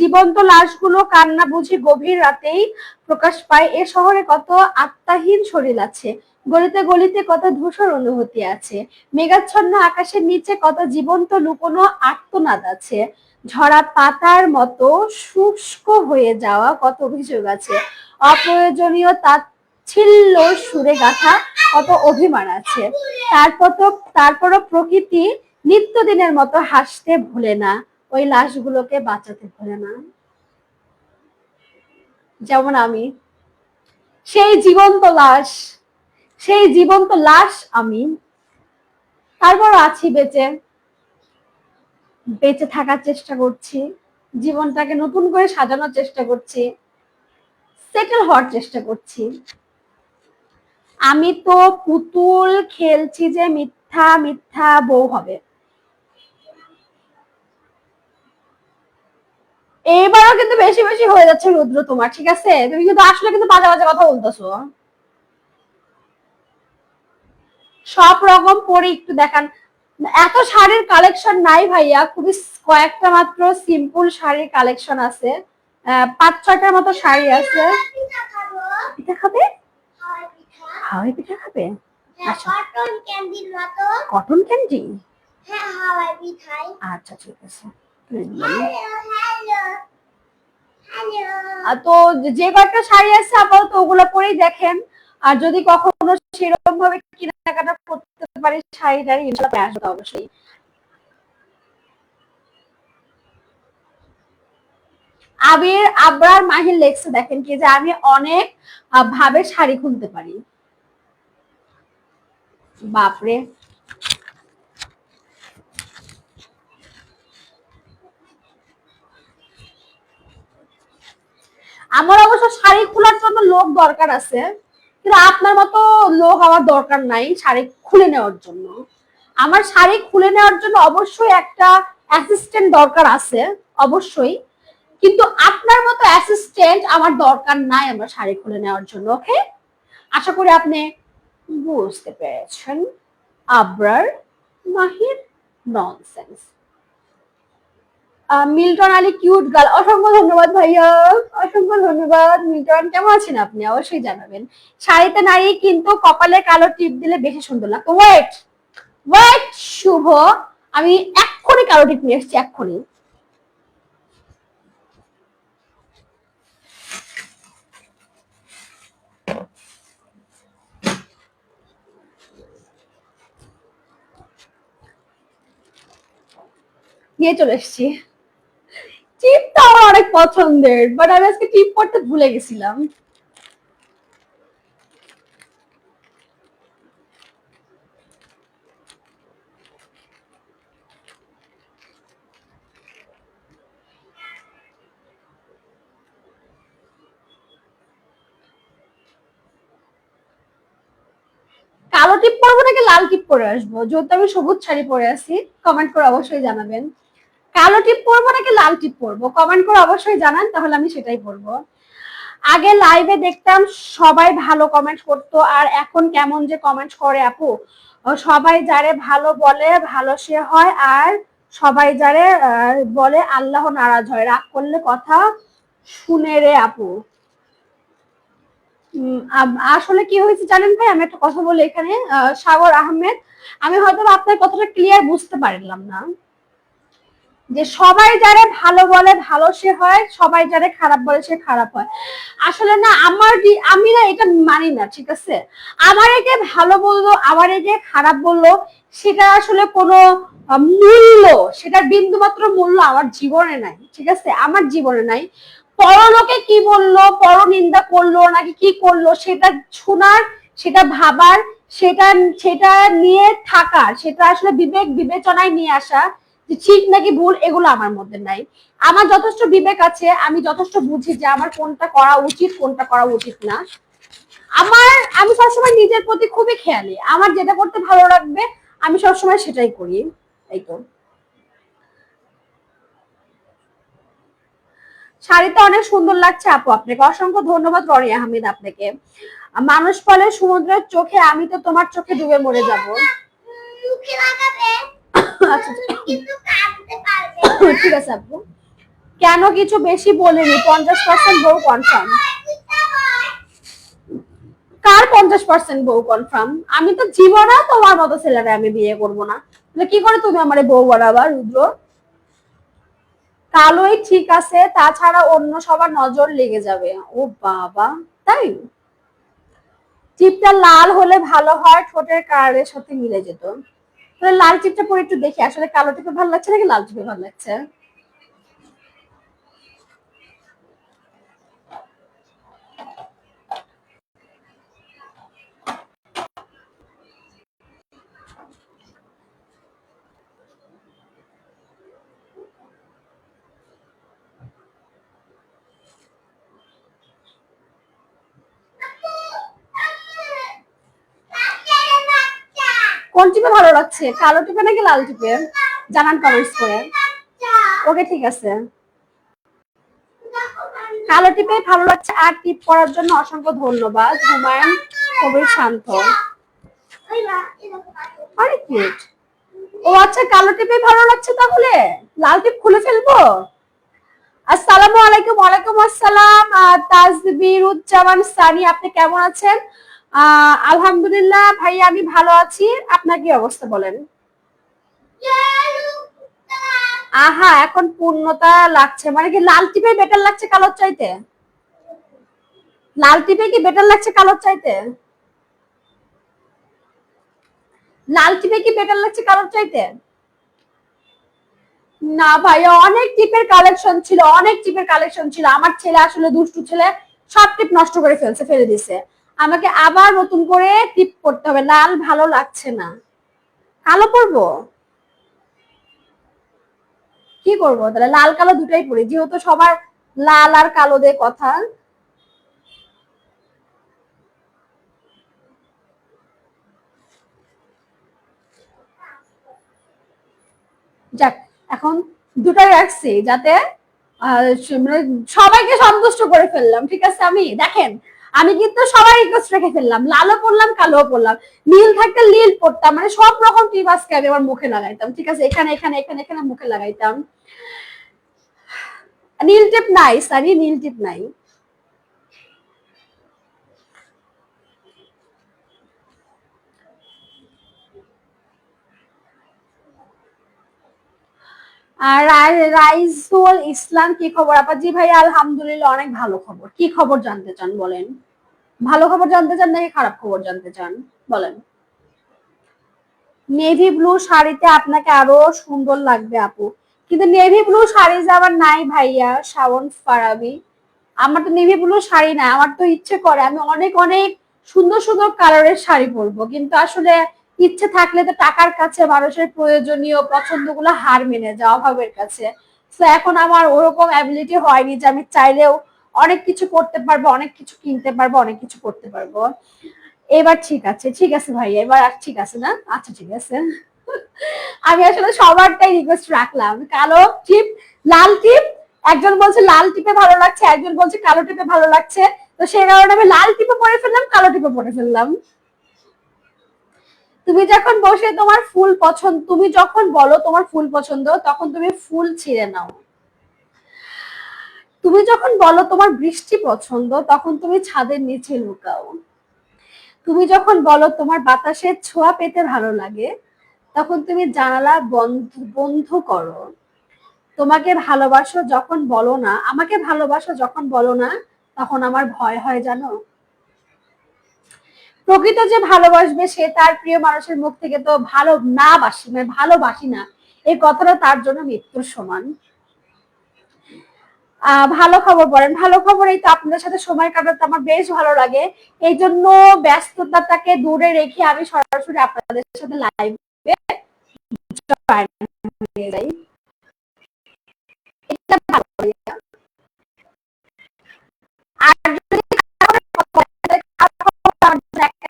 জীবন্ত লাশগুলো কান্না বুঝি গভীর রাতেই প্রকাশ পায়। এ শহরে কত আত্মাহীন শরীর আছে, গলিতে গলিতে কত ধূসর অনুভূতি আছে, মেঘাচ্ছন্ন আকাশের নিচে কত জীবন্ত লুকোনো আর্তনাদ আছে, ঝরা পাতার মতো শুষ্ক হয়ে যাওয়া কত অভিযোগ আছে, অপ্রয়োজনীয় তাচ্ছিল্য সুরে গাথা কত অভিমান আছে। তারপরও প্রকৃতি নিত্যদিনের মতো হাসতে ভুলে না, ওই লাশগুলোকে বাঁচাতে ভুলে না। যেমন আমি সেই জীবন্ত লাশ, সেই জীবন্ত লাশ আমি, তারপর আছি বেঁচে, বেঁচে থাকার চেষ্টা করছি, জীবনটাকে নতুন করে সাজানোর চেষ্টা করছি, সেটেল হওয়ার চেষ্টা করছি। আমি তো পুতুল খেলছি যে মিথ্যা মিথ্যা বউ হবে। এবারও কিন্তু বেশি বেশি হয়ে যাচ্ছে রুদ্র তোমার, ঠিক আছে? তুমি কিন্তু আসলে কিন্তু বাজে বাজে কথা বলতেছো। সব রকম পরে একটু দেখান। এত শাড়ির কালেকশন নাই ভাইয়া, খুবই কয়েকটা মাত্র সিম্পল শাড়ির কালেকশন আছে, 5-6টার মতো শাড়ি আছে। পিঠা খাবে? হাওয়াই পিঠা খাবে? আচ্ছা, কটন ক্যান্ডির মতো। Cotton candy? হ্যাঁ, হাওয়াই পিঠাই। আচ্ছা ঠিক আছে। তো যে কয়েকটা শাড়ি আছে আপাতত ওগুলো পরেই দেখেন, আর যদি কখনো সেরকম ভাবে কেনাকাটা করতে পারি শাড়ি টাড়ি ইনশাআল্লাহ আসবে অবশ্যই। আবির আবরার মাহির লেখছে দেখেন কি যে আমি অনেক ভাবে শাড়ি খুলতে পারি। বাপরে, আমার অবশ্য শাড়ি খোলার জন্য লোক দরকার আছে, কিন্তু আপনার মতো লোক আমার দরকার নাই শাড়ি খুলে নেওয়ার জন্য। আমার শাড়ি খুলে নেওয়ার জন্য অবশ্যই একটা অ্যাসিস্ট্যান্ট দরকার আছে, অবশ্যই, কিন্তু আপনার মতো অ্যাসিস্ট্যান্ট আমার দরকার নাই আমার শাড়ি খুলে নেওয়ার জন্য। ওকে, আশা করি আপনি বুঝতে পেরেছেন। Abrar Mahir nonsense. Milton Ali cute girl, অসংখ্য ধন্যবাদ ভাইয়া, অসংখ্য ধন্যবাদ। মিল্টন কেমন আছেন আপনি অবশ্যই জানাবেন। শাড়িতে নারী কিন্তু কপালে কালো টিপ দিলে বেশি সুন্দর লাগতো। ওয়েট ওয়েট শুভ, আমি এক্ষুনি কালো টিপ নিয়ে এসেছি, এক্ষুনি। নিয়ে চলে এসেছি। টিপ তো আমার অনেক পছন্দের, বাট আমি আজকে টিপ পড়তে ভুলে গেছিলাম। কালো টিপ পরবো নাকি লাল টিপ পরে আসবো? যেহেতু আমি সবুজ শাড়ি পরে আছি, কমেন্ট করে অবশ্যই জানাবেন। কালো টিপ পরবো নাকি লাল টিপ পরবো, কমেন্ট করে অবশ্যই জানান, তাহলে আমি সেটাই পরবো। আগে লাইভে দেখতাম সবাই ভালো কমেন্ট করতো, আর এখন কেমন যে কমেন্ট করে আপু। সবাই যারে ভালো বলে ভালো সে হয়, আর সবাই যারে বলে আল্লাহ নারাজ হয়, রাগ করলে কথা শুনে রে আপু। আসলে কি হয়েছে জানেন ভাই, আমি একটা কথা বলি এখানে, সাগর আহমেদ, আমি হয়তো আপনার কথাটা ক্লিয়ার বুঝতে পারলাম না। যে সবাই যারে ভালো বলে ভালো সে হয়, সবাই যারে খারাপ বলে সে খারাপ হয়। আসলে না আমি না এটা মানি না, ঠিক আছে? আমার একে ভালো বললো, আমার একে খারাপ বললো, সেটা আসলে কোনো মূল্য, সেটার বিন্দু মাত্র মূল্য আমার জীবনে নাই, ঠিক আছে? আমার জীবনে নাই। পরলোকে কি বললো, পরনিন্দা করলো নাকি কি করলো, সেটা শোনার, সেটা ভাবার, সেটা সেটা নিয়ে থাকার, সেটা আসলে বিবেক বিবেচনায় নিয়ে আসা যে ঠিক নাকি ভুল, এগুলো আমার মধ্যে নাই। আমার যথেষ্ট বিবেক আছে, আমি যথেষ্ট বুঝি যে আমার কোনটা করা উচিত কোনটা করা উচিত না। আমি সবসময় নিজের প্রতি খুবই খেয়ালি, আমার যেটা করতে ভালো লাগবে আমি সবসময় সেটাই করি। এই তো। শাড়িটা অনেক সুন্দর লাগছে আপু, আপনাকে অসংখ্য ধন্যবাদ রনি আহমেদ আপনাকে। মানুষ বলে সমুদ্রের চোখে, আমি তো তোমার চোখে ডুবে মরে যাবো। আচ্ছা ঠিক আছে আপু। কেন কিছু বেশি বলিনি, 50% বউ কনফার্ম। কার 50% বউ কনফার্ম? আমি তো জীবনে তোমার মতো ছেলেরা আমি বিয়ে করবো না। কি করে তুমি আমার বউ বানাবা রুদ্র? কালোই ঠিক আছে, তাছাড়া অন্য সবার নজর লেগে যাবে। ও বাবা, তাই? টিপটা লাল হলে ভালো হয়, ঠোঁটের কালারের সাথে মিলে যেত। তাহলে লাল টিপটা পরে একটু দেখি আসলে কালো টিপে ভালো লাগছে নাকি লাল টিপে ভালো লাগছে। কোন টিপে ভালো লাগছে, কালো টিপে নাকি লাল টিপে? জানান কমেন্টস করে। ওকে ঠিক আছে, কালো টিপে ভালো লাগছে। আর টিপ করার জন্য অসংখ্য ধন্যবাদ হুমায়ুন কবির শান্ত। অনেক কিউট। ও আচ্ছা, কালো টিপে ভালো লাগছে, তাহলে লাল টিপ খুলে ফেলবো। আসসালামু আলাইকুম। ওয়ালাইকুম আসসালাম। তাজবিরুজ্জামান সানি, আপনি কেমন আছেন? আলহামদুলিল্লাহ ভাই, আমি ভালো আছি। আপনার কি অবস্থা বলেন? আহা, এখন পূর্ণতা লাগছে মানে কি? লাল টিপে বেটার লাগছে কালোর চাইতে? লাল টিপে কি বেটার লাগছে কালোর চাইতে? লাল টিপে কি বেটার লাগছে কালোর চাইতে? না ভাইয়া, অনেক টিপের কালেকশন ছিল, অনেক টিপের কালেকশন ছিল। আমার ছেলে আসলে দুষ্টু ছেলে, সব টিপ নষ্ট করে ফেলে দিছে। আমাকে আবার নতুন করে টিপ করতে হবে। লাল ভালো লাগছে না, কালো পরবো। কি করবো তাহলে? লাল কালো দুটাই পরি, যেহেতু সবার লাল আর কালো দিয়ে কথা। যাক, এখন দুটাই রাখছি যাতে মানে সবাইকে সন্তুষ্ট করে ফেললাম, ঠিক আছে? আমি দেখেন, আমি কিন্তু সবাই রিকোয়েস্ট রেখে ফেললাম, লালও পড়লাম কালো পড়লাম, নীল থাকতে নীল পড়তাম, মানে সব রকম টিপ আজকে আমি আমার মুখে লাগাইতাম, ঠিক আছে? এখানে এখানে এখানে এখানে মুখে লাগাইতাম। নীল টিপ নাই সারি, নীল টিপ নাই। আর রাইসুল ইসলাম, কি খবর আপা? জি ভাই আলহামদুলিল্লাহ, অনেক ভালো খবর। কি খবর জানতে চান বলেন? ভালো খবর জানতে চান নাকি খারাপ খবর জানতে চান বলেন? নেভি ব্লু শাড়িতে আপনাকে আরো সুন্দর লাগবে আপু, কিন্তু নেভি ব্লু শাড়ি যে আমার নাই ভাইয়া শাওন ফারাবি। আমার তো নেভি ব্লু শাড়ি নাই। আমার তো ইচ্ছে করে আমি অনেক অনেক সুন্দর সুন্দর কালারের শাড়ি পরবো, কিন্তু আসলে ইচ্ছে থাকলে তো টাকার কাছে মানুষের প্রয়োজনীয় পছন্দগুলো হার মেনে যায় অভাবের কাছে। তো এখন আমার ওরকম অ্যাবিলিটি হয়নি যে আমি চাইলেও অনেক কিছু করতে পারবো, অনেক কিছু কিনতে পারবো, অনেক কিছু করতে পারবো। এবার ঠিক আছে, ঠিক আছে ভাই, এবার ঠিক আছে না? আচ্ছা ঠিক আছে। আমি আসলে সবারটাই রিকোয়েস্ট রাখলাম, কালো টিপ, লাল টিপ। একজন বলছে লাল টিপে ভালো লাগছে, একজন বলছে কালো টিপে ভালো লাগছে। তো সেই কারণে আমি লাল টিপে পরে ফেললাম, কালো টিপে পরে ফেললাম। তুমি যখন বসে তোমার ফুল পছন্দ, তুমি যখন বলো তোমার ফুল পছন্দ, তখন তুমি ফুল ছিঁড়ে নাও। তুমি যখন বলো তোমার বৃষ্টি পছন্দ, তখন তুমি ছাদের নিচে লুকাও। তুমি যখন বলো তোমার বাতাসের ছোঁয়া পেতে ভালো লাগে, তখন তুমি জানালা বন্ধ বন্ধ করো। তোমাকে ভালোবাসো যখন বলো না, আমাকে ভালোবাসো যখন বলো না, তখন আমার ভয় হয় জানো। প্রকৃত যে ভালোবাসবে সে তার প্রিয় মানুষের মুখ থেকে তো ভালো না বাসি, মানে ভালোবাসি না এই কথাটা তার জন্য মৃত্যুর সমান। ভালো খবর বলেন। ভালো খবর, এই তো আপনাদের সাথে সময় কাটাতে আমার বেশ ভালো লাগে। এই জন্য ব্যস্ততাটাকে দূরে রেখে আমি সরাসরি আপনাদের সাথে লাইভে নিয়ে যাই। এটা ভালো লাগে। আর যদি ভালো লাগে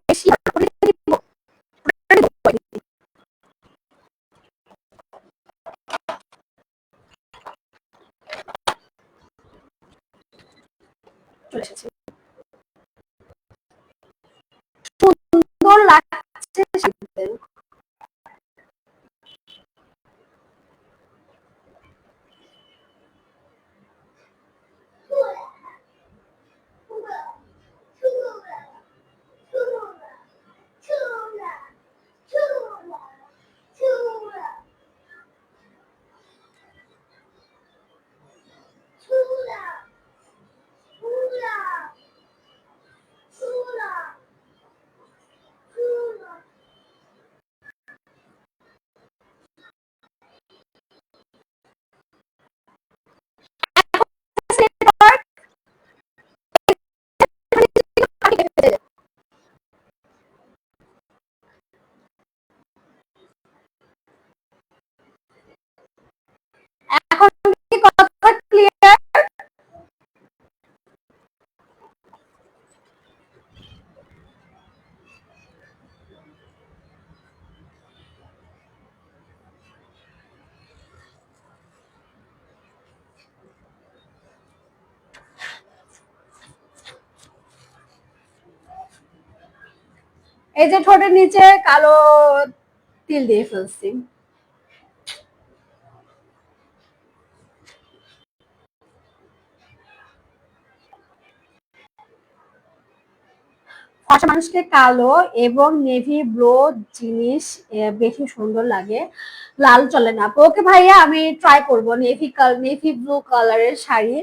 বেশি চলে এসেছে, সুন্দর লাগছে। এখন কি কথা ক্লিয়ার? এই যে ঠোঁটের নিচে কালো তিল দিয়ে ফেলছি। ফর্সা মানুষকে কালো এবং নেভি ব্লু জিনিস বেশি সুন্দর লাগে, লাল চলে না। ওকে ভাইয়া, আমি ট্রাই করবো নেভি ব্লু কালারের শাড়ি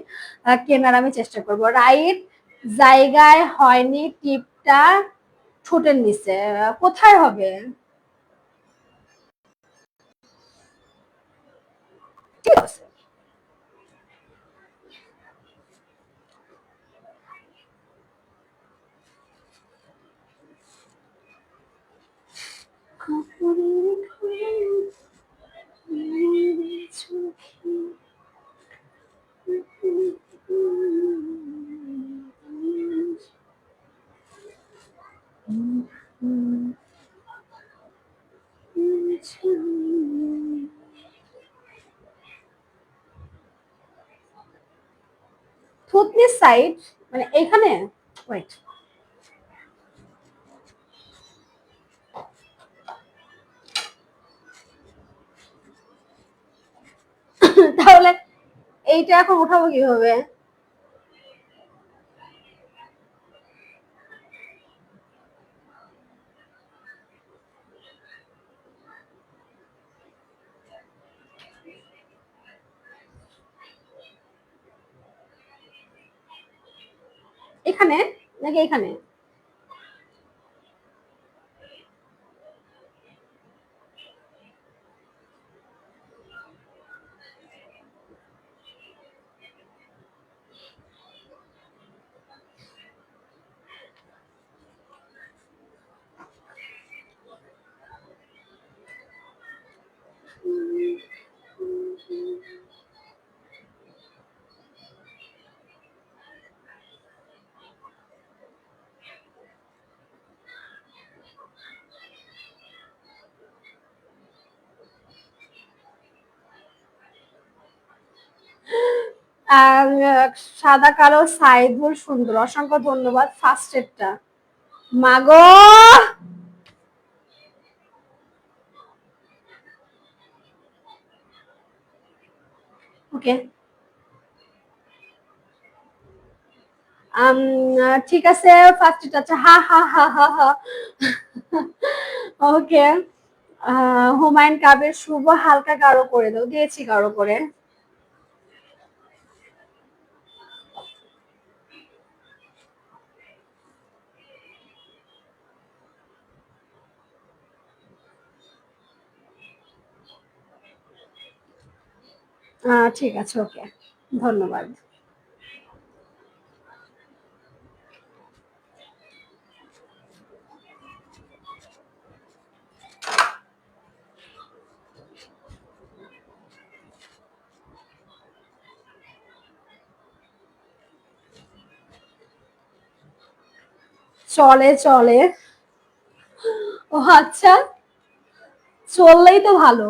কেনার আমি চেষ্টা করব। রাইট জায়গায় হয়নি টিপটা ঠোঁটের নিচে, কোথায় হবে? ঠিক আছে। থুতনির সাইড মানে এইখানে, ওয়েট, তাহলে এইটা এখন উঠাবো কিভাবে? এখানে নাকি এখানে? সাদা কালো সাইদুল সুন্দর, অসংখ্য ধন্যবাদ। ফার্স্ট এডটা মাগো ওকে ঠিক আছে ফার্স্ট টাচ হা হা হা হা হা ওকে হুমায়ুন কাবের শুভ হালকা গাঢ় করে দাও দিয়েছি গাঢ় করে ঠিক আছে ওকে ধন্যবাদ চলে চলে ও আচ্ছা চললেই তো ভালো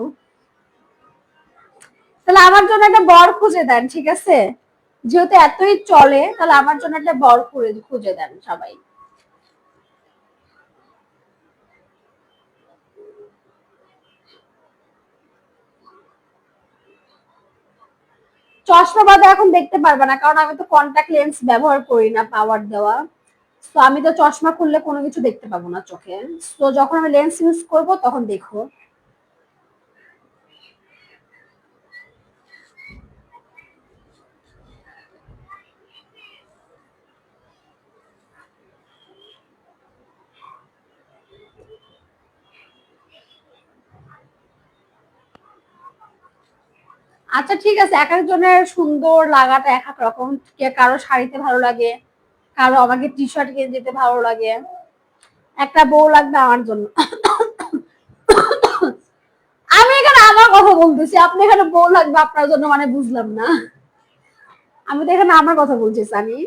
তাহলে আমার জন্য একটা বর খুঁজে দেন ঠিক আছে যেহেতু এতই চলে তাহলে আমার জন্য একটা বর খুঁজে দেন সবাই চশমা বাদে এখন দেখতে পারবে না কারণ আমি তো কন্টাক্ট লেন্স ব্যবহার করি না পাওয়ার দেওয়া তো আমি তো চশমা খুললে কোনো কিছু দেখতে পাবো না চোখে তো যখন আমি লেন্স ইউজ করব তখন দেখো আচ্ছা ঠিক আছে এক একজনের সুন্দর লাগাটা এক এক রকম কারো শাড়িতে ভালো লাগে কারো আমাকে টি শার্ট গেঞ্জিতে ভালো লাগে একটা বউ লাগবে আমার জন্য আমি এখানে আমার কথা বলতেছি আপনি এখানে বউ লাগবে আপনার জন্য মানে বুঝলাম না আমি তো এখানে আমার কথা বলছি সানি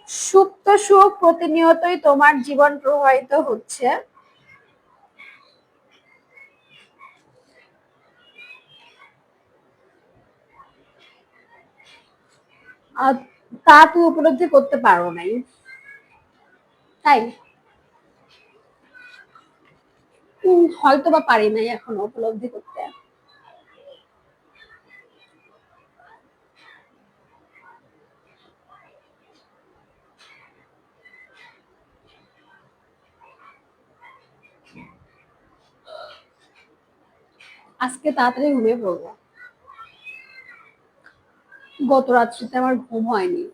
সুপ্ত সুখ প্রতিনিয়তই তোমার জীবন প্রবাহিত হচ্ছে তা তুমি উপলব্ধি করতে পারো নাই তাই হয়তো বা পারি নাই এখনো উপলব্ধি করতে আজকে তাড়াতাড়ি ঘুমিয়ে পড়বো গত রাত্রিতে আমার ঘুম হয়নি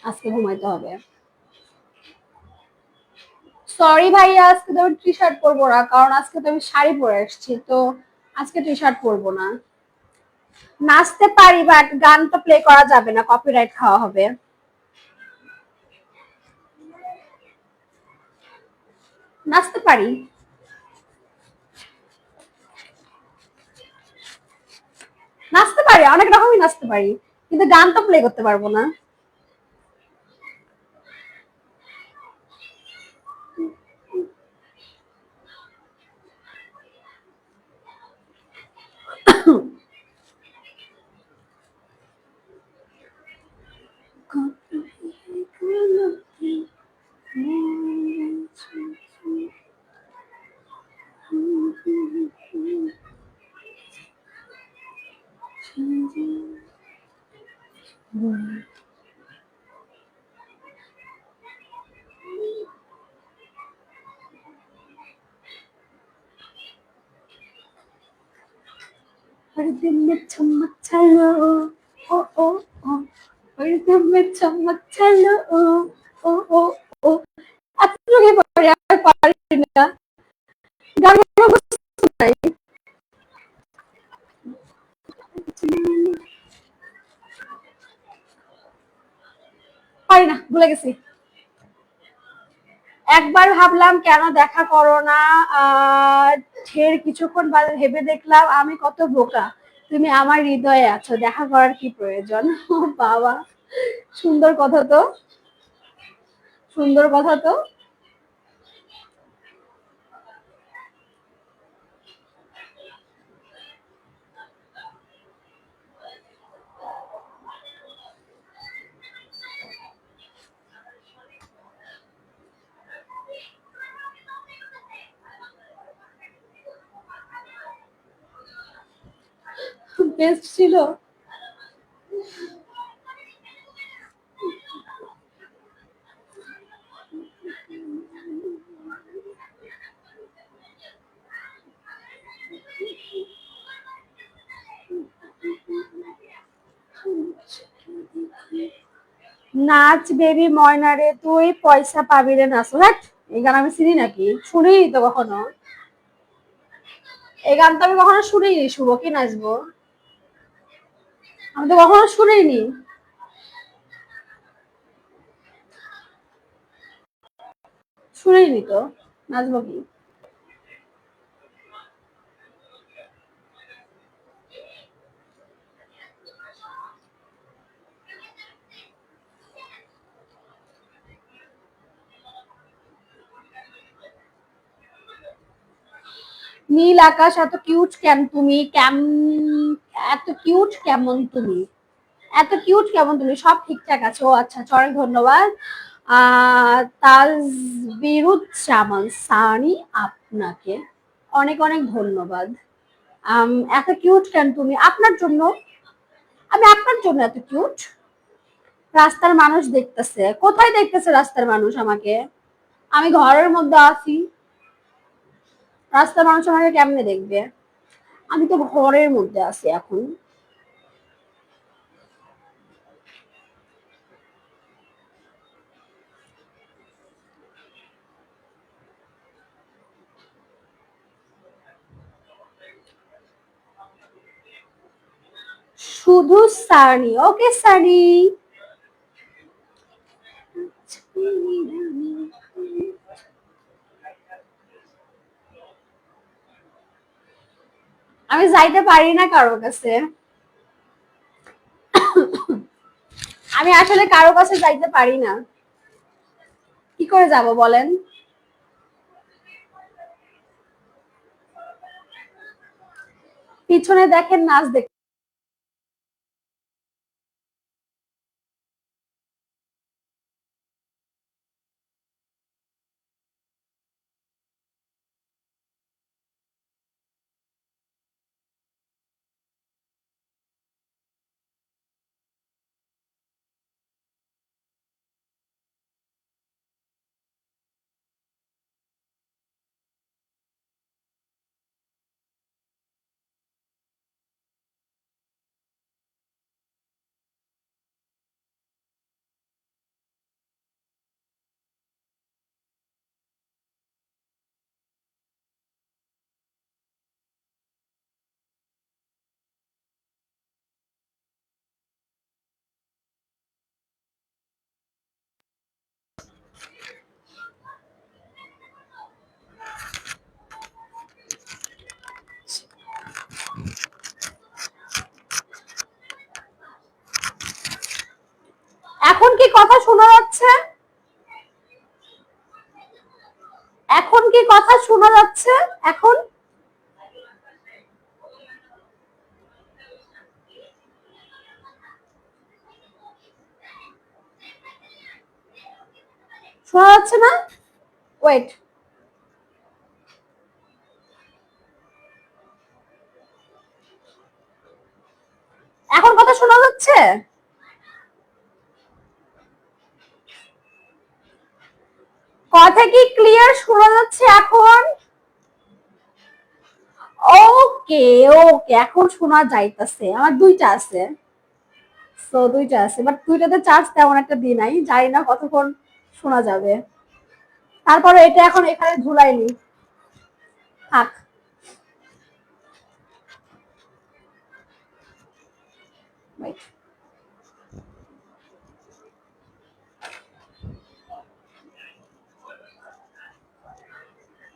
আজকে ঘুমাইতে হবে সরি ভাইয়া আজকে তো আমি টি শার্ট পরবো না কারণ আজকে তো আমি শাড়ি পরে এসেছি তো আজকে টি শার্ট পরবো না নাচতে পারি বাট গান তো প্লে করা যাবে না কপিরাইট খাওয়া হবে নাচতে পারি নাচতে পারি অনেক রকমই নাচতে পারি কিন্তু গান তো প্লে করতে পারবো না हर दिन में चमक चलो ओ ओ ओ हर दिन में चमक चलो ओ ओ ओ ओ এতটুকুই পারি আর পারি না গান নাই পারি না ভুলে গেছি একবার ভাবলাম কেন দেখা করো না ঢের কিছুক্ষণ বাদে ভেবে দেখলাম আমি কত বোকা তুমি আমার হৃদয়ে আছো দেখা করার কি প্রয়োজন ও বাবা সুন্দর কথা তো সুন্দর কথা তো টুথপেস্ট ছিল। নাচ বেবি ময়না রে তুই পয়সা পাবি রে নাচ। এই গান আমি চিনি নাকি? শুনিনি তো কখনো। এই গান তো আমি কখনো শুনিনি। শুভ কি নাচবো? আমি তো কখনো শুনিনি। শুনিনি তো, নাচবো কি? নীল আকাশ এত কিউট কেন তুমি? এত কিউট কেমন তুমি? এত কিউট কেমন তুমি? সব ঠিকঠাক আছে। ও আচ্ছা, অনেক ধন্যবাদ। তাজবিরুজ্জামান সানি আপনাকে অনেক অনেক ধন্যবাদ। এত কিউট কেন তুমি? আপনার জন্য, আমি আপনার জন্য এত কিউট। রাস্তার মানুষ দেখতেছে। কোথায় দেখতেছে রাস্তার মানুষ আমাকে? আমি ঘরের মধ্যে আছি। রাস্তার মানুষ আমাকে কেমনে দেখবে? আমি তো ঘরের মধ্যে আছি এখন। শুধু সানি। ওকে সানি। আমি যাইতে পারি না কারো কাছে। আমি আসলে কারো কাছে যাইতে পারি না। কি করে যাব বলেন? পিছনে দেখেন, নাচ দেখ। এখন কি কথা শোনা যাচ্ছে? এখন কি কথা শোনা যাচ্ছে? এখন শোনা যাচ্ছে না? ওয়েট। এখন কথা শোনা যাচ্ছে? কথা কি ক্লিয়ার শোনা যাচ্ছে এখন? ওকে ওকে, এখন শোনা যাইতাছে। আমার দুইটা আছে, তো দুইটা আছে, বাট দুইটাতে চার্জ তেমন একটা দিই নাই, জানি না কতক্ষণ শোনা যাবে। তারপরে এটা এখন এখানে ঝুলাইনি, থাক।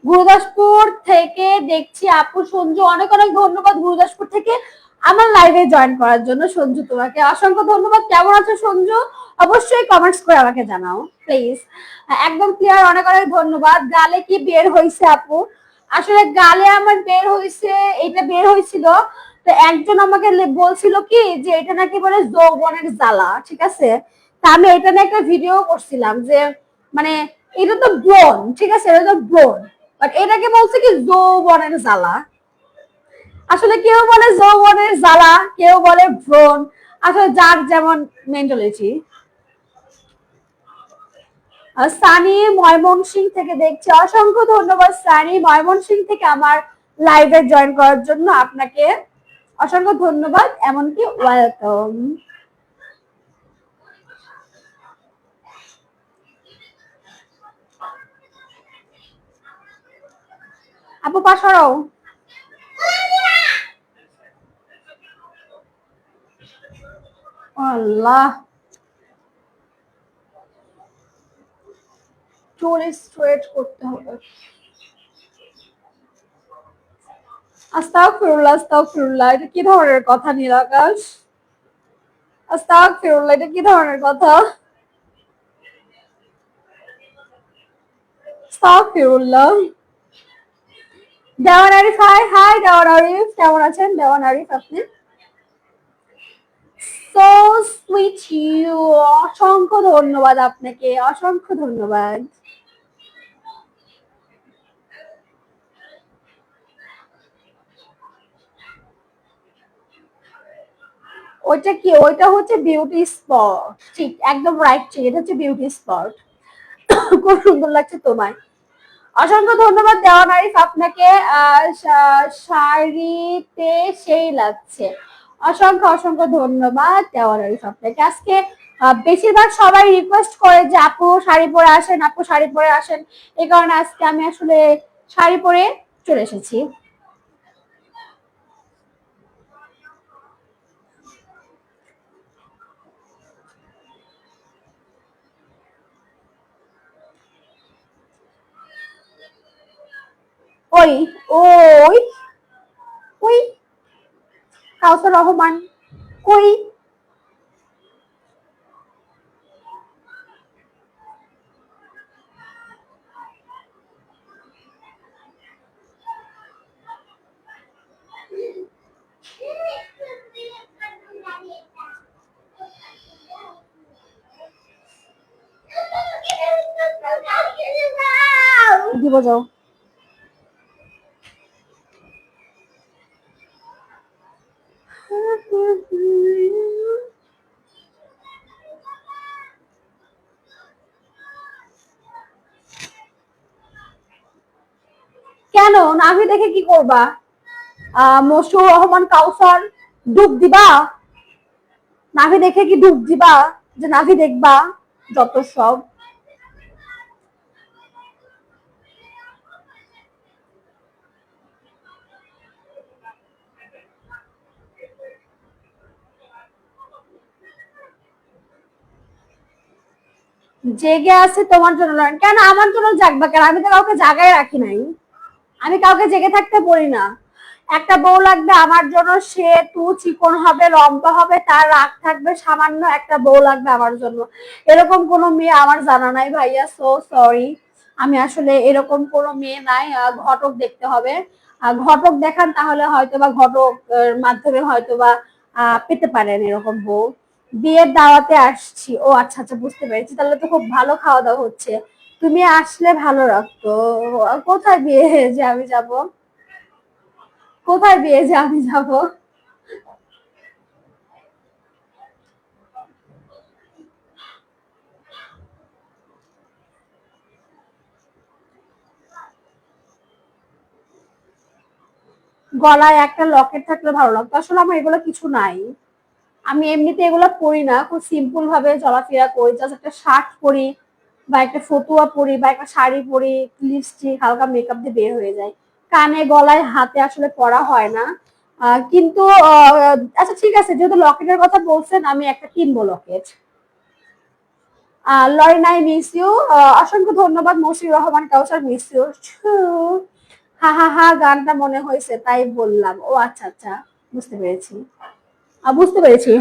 গুরুদাসপুর থেকে দেখছি আপু সঞ্জু, অনেক অনেক ধন্যবাদ গুরুদাসপুর থেকে আমার লাইভে জয়েন করার জন্য। সঞ্জু তোমাকে অসংখ্য ধন্যবাদ। কেমন আছো সঞ্জু? অবশ্যই কমেন্টস করে আমাকে জানাও প্লিজ। একদম ক্লিয়ার, অনেক অনেক ধন্যবাদ। গালে কি বের হয়েছে আপু? আসলে গালে আমার বের হয়েছে, এটা বের হয়েছিল তো একজন আমাকে বলছিল কি যে এটা নাকি বলে যৌবনের জ্বালা, ঠিক আছে? তা আমি এটা নিয়ে একটা ভিডিও করছিলাম যে মানে এটা তো ব্রণ, ঠিক আছে, এটা তো ব্রণ, বাট এটাকে বলছে কি যৌবনের জ্বালা। আসলে কেউ বলে যৌবনের জ্বালা, কেউ বলে ভ্রণ, আসলে যার যেমন মেন্টালিটি। সানি ময়মনসিং থেকে দেখছি, অসংখ্য ধন্যবাদ সানি ময়মনসিং থেকে আমার লাইভে জয়েন করার জন্য আপনাকে অসংখ্য ধন্যবাদ, এমনকি ওয়েলকাম। আপু পাশারাও আল্লাহ, চুল স্ট্রেট করতে হবে। আস্তাগফিরুল্লাহ আস্তাগফিরুল্লাহ, এটা কি ধরনের কথা নীলাকাশ? আস্তাগফিরুল্লাহ, এটা কি ধরনের কথা? আস্তাগফিরুল্লাহ। দেওয়ান আরিফ, হাই হাই দেওয়ান আরিফ, কেমন আছেন দেওয়ান আরিফ আপনি? সো সুইট ইউ, অসংখ্য ধন্যবাদ আপনাকে, অসংখ্য ধন্যবাদ। ওইটা কি? ওইটা হচ্ছে বিউটি স্পট, ঠিক একদম রাইট, ঠিক এটা হচ্ছে বিউটি স্পট। খুব সুন্দর লাগছে তোমায়, অসংখ্য ধন্যবাদ দেওয়ান আরিফ আপনাকে। শাড়িতে সেই লাগছে, অসংখ্য অসংখ্য ধন্যবাদ দেওয়ান আরিফ আপনাকে। আজকে বেশিরভাগ সবাই রিকোয়েস্ট করে যে আপু শাড়ি পরে আসেন, আপু শাড়ি পরে আসেন, এই কারণে আজকে আমি আসলে শাড়ি পরে চলে এসেছি। ওই ওই ওই কাউসার রহমান, কই? দিব যাও। কেন নাভি দেখে কি করবা? মশিউর রহমান কাউসার, ডুব দিবা? নাভি দেখে কি ডুব দিবা? যে নাভি দেখবা? যত সব। জেগে আছে তোমার জন্য নয়, কেন আমার জন্য জাগবা কেন? আমি তো কাউকে জাগায় রাখি নাই, আমি কাউকে জেগে থাকতে বলি না। একটা বউ লাগবে আমার জন্য, সে তু চিকন হবে, লম্বা হবে, তার রাগ থাকবে সামান্য, একটা বউ লাগবে আমার জন্য। এরকম কোনো মেয়ে আমার জানা নাই ভাইয়া, সো সরি। আমি আসলে এরকম কোনো মেয়ে নাই। ঘটক দেখতে হবে, ঘটক দেখান, তাহলে হয়তোবা ঘটক মাধ্যমে হয়তোবা পেতে পারেন এরকম বউ। বিয়ের দাওয়াতে আসছি, ও আচ্ছা আচ্ছা বুঝতে পেরেছি, তাহলে তো খুব ভালো খাওয়া দাওয়া হচ্ছে। তুমি আসলে ভালো রাখতো। কোথায় বিয়ে যে আমি যাব? কোথায় বিয়ে যে আমি যাব? গলায় একটা লকেট থাকলে ভালো লাগতো, আসলে আমার এগুলো কিছু নাই। আমি এমনিতে এগুলো পরি না, খুব সিম্পল ভাবে চলাফেরা করি, জাস্ট একটা শার্ট পরি বা একটা ফতুয়া পরি বা একটা শাড়ি পরি, লিপস্টিক হালকা মেকআপ দিয়ে বের হয়ে যায়। কানে গলায় হাতে আসলে পরা হয় না। কিন্তু আচ্ছা ঠিক আছে, যেহেতু লকেটের কথা বলছেন, আমি একটা কিনবো লকেট। লরিনাই মিস ইউ, অসংখ্য ধন্যবাদ মশিউর রহমান কাউসার, মিস ইউ। হা হা হা গানটা মনে হয়েছে তাই বললাম, ও আচ্ছা আচ্ছা, বুঝতে পেরেছি, বুঝতে পেরেছি।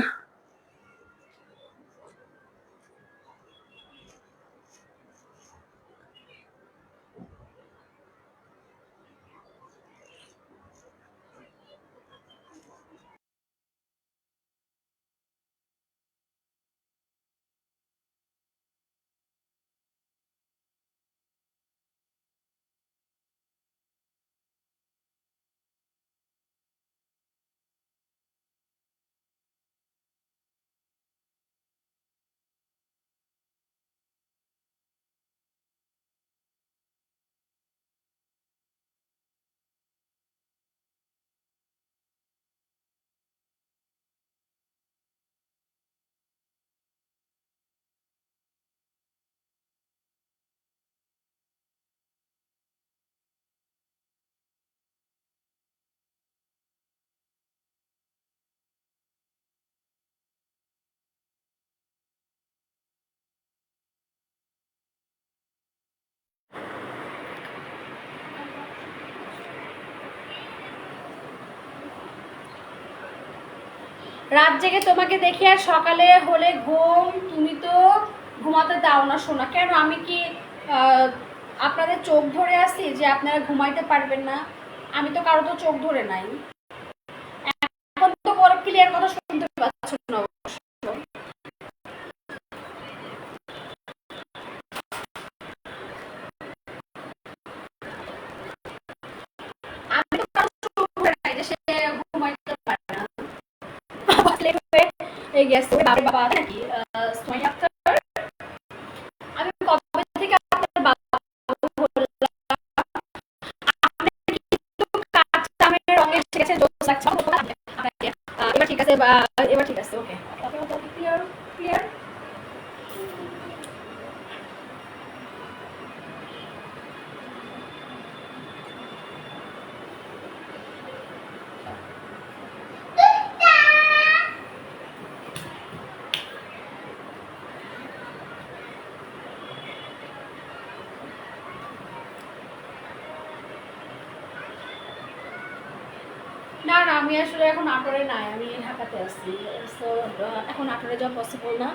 রাত জেগে তোমাকে দেখি আর সকালে হলে ঘুম, তুমি তো ঘুমাতে দাও না সোনা। কেন, আমি কি আপনাদের চোখ ধরে আছি যে আপনারা ঘুমাইতে পারবেন না? আমি তো কারো তো চোখ ধরে নাই। এখন তো বড় ক্লিয়ার কথা শুনতে পাচ্ছ না অবশ্য। আমি তো কারো চোখ ধরে নাই যে সে ঘুমাইতে পারে না। এই গেছে বাবা নাকি সোমাইয়া আক্তার। আমি কবে থেকে আপনার বাবা রঙের শিখেছে এবার ঠিক আছে, এবার ঠিক আছে, ওকে ক্লিয়ার ক্লিয়ার। না না, আমি আসলে এখন নাটোরে নাই, আমি ঢাকাতে আছি। সো এখন নাটোরে যাওয়া পসিবল না,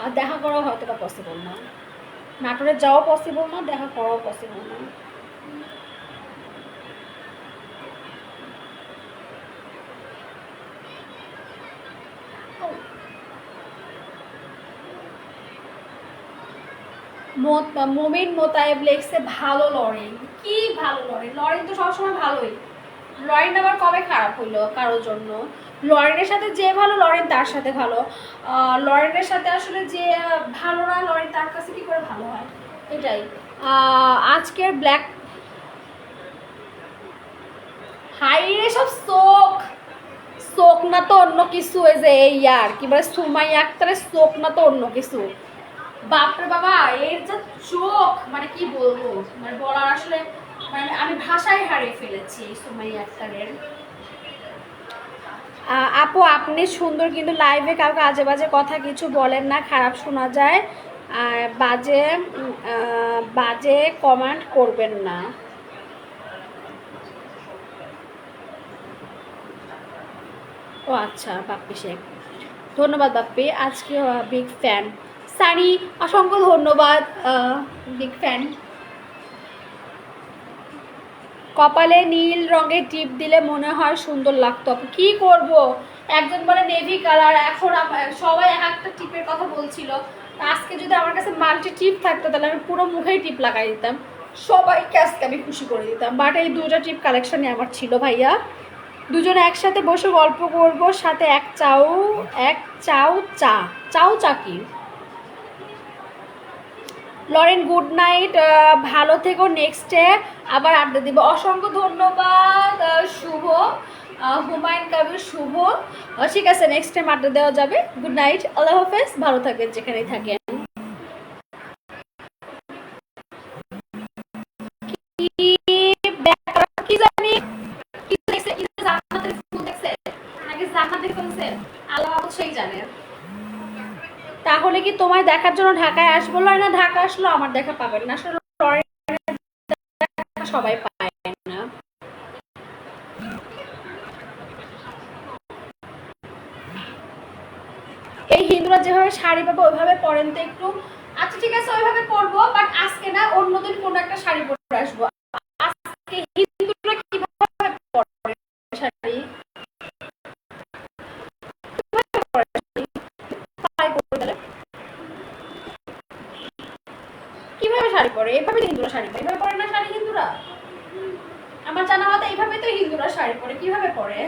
আর দেখা করাও হয়তো বা পসিবল না। নাটোরে যাওয়া পসিবল না, দেখা করাও পসিবল না। মোমিন মোতায়েব লেখছে ভালো লরেন। কি ভালো লরেন? লরেন তো সবসময় ভালোই। লরেন আবার কবে খারাপ হইলো কারোর জন্য? লরেনের সাথে যে ভালো লরেন তার সাথে ভালো, লরেনের সাথে আসলে যে ভালো না লরেন তার কাছে কি করে ভালো হয়? এটাই আজকের ব্ল্যাক হাইরে সব শোক শোক না তো অন্য কিছু। এই যে এই আর কি বলে সুমাইয়া আক্তারের শোক না তো অন্য কিছু। বাপরে বাবা, এর যা চোখ, মানে কি বলবো, মানে বলার আসলে মানে আমি ভাষায় হারিয়ে ফেলেছি সুমাইয়া আক্তারের। আপু আপনি সুন্দর, কিন্তু লাইভে কাউকে আজে বাজে কথা কিছু বলেন না, খারাপ শোনা যায়। আর বাজে বাজে কমেন্ট করবেন না। ও আচ্ছা, বাপ্পি শেখ, ধন্যবাদ বাপ্পি, আজকে বিগ ফ্যান। সানি অসংখ্য ধন্যবাদ, বিগ ফ্যান। কপালে নীল রঙের টিপ দিলে মনে হয় সুন্দর লাগতো। কি করব, একজন বলে নেভি কালার, এখন সবাই এক একটা টিপের কথা বলছিল। আজকে যদি আমার কাছে মাল্টি টিপ থাকতো তাহলে আমি পুরো মুখেই টিপ লাগাই দিতাম, সবাইকে আজকে আমি খুশি করে দিতাম। বাট এই দুটো টিপ কালেকশনই আমার ছিল ভাইয়া। দুজনে একসাথে বসে গল্প করব, সাথে এক চাও চা কি? লরেন গুড নাইট, ভালো থেকো, নেক্সটে আবার আড্ডা দিব। অসংখ্য ধন্যবাদ শুভ, হুমায়ুন কবির শুভ। ঠিক আছে, নেক্সট টাইম আড্ডা দেওয়া যাবে। গুড নাইট, আল্লাহ হাফেজ, ভালো থাকবেন যেখানেই থাকেন। কি জানি আল্লাহ সেই জানে। তাহলে কি তোমায় দেখার জন্য ঢাকায় আসবো? না ঢাকা আসলো আমার দেখা পাবেন না, আসলে সবাই পায় না। এই হিন্দুরা যেভাবে শাড়ি পাবো ওইভাবে পরেন তো একটু। আচ্ছা ঠিক আছে, ওইভাবে পরবো, বাট আজকে না, অন্যদিন কোনো একটা শাড়ি পরে আসবো। আজকে হিন্দুরা কিভাবে পরে শাড়ি, কিভাবে শাড়ি পরে? এইভাবে হিন্দুরা শাড়ি পরে, এইভাবে পরে না শাড়ি হিন্দুরা? আমার জানা মতে এইভাবে তো হিন্দুরা শাড়ি পরে, কিভাবে পরে?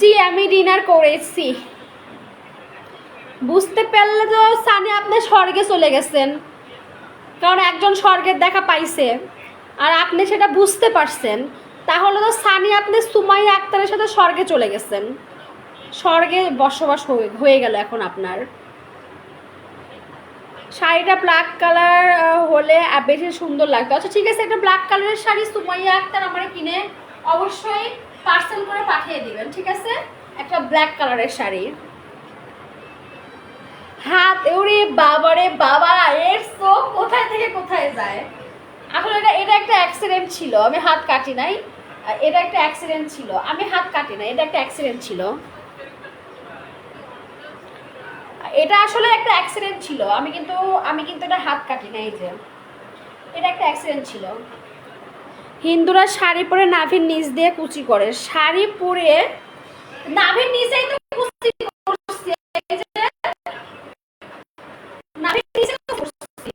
জি আমি ডিনার করেছি। বুঝতে পারলে তো সানি আপনি স্বর্গে চলে গেছেন, কারণ একজন স্বর্গের দেখা পাইছে আর আপনি সেটা বুঝতে পারছেন। তাহলে তো সানি আপনি সুমাইয়া আক্তারের সাথে স্বর্গে চলে গেছেন, স্বর্গে বসবাস হয়ে গেল এখন আপনার। শাড়িটা ব্ল্যাক কালার হলে বেশি সুন্দর লাগতো। আচ্ছা ঠিক আছে, একটা ব্ল্যাক কালারের শাড়ি সুমাইয়া আক্তার আমার কিনে অবশ্যই পার্সেল করে পাঠিয়ে দিবেন, ঠিক আছে? একটা ব্ল্যাক কালারের শাড়ি। হাত ওরে বাবারে বাবা, এর চোখ কোথায় থেকে কোথায় যায়। আসলে এটা একটা অ্যাক্সিডেন্ট ছিল, আমি হাত কাটি নাই। এটা একটা অ্যাক্সিডেন্ট ছিল, আমি হাত কাটি নাই, এটা একটা অ্যাক্সিডেন্ট ছিল। এটা আসলে একটা অ্যাক্সিডেন্ট ছিল, আমি কিন্তু এটা হাত কাটি নাই। যে এটা একটা অ্যাক্সিডেন্ট ছিল। হিন্দুরা শাড়ি পরে নাভির নিচ দিয়ে কুচি করে, শাড়ি পরে নাভির নিচেই তো কুচি করছে, নাভির নিচে তো করছি,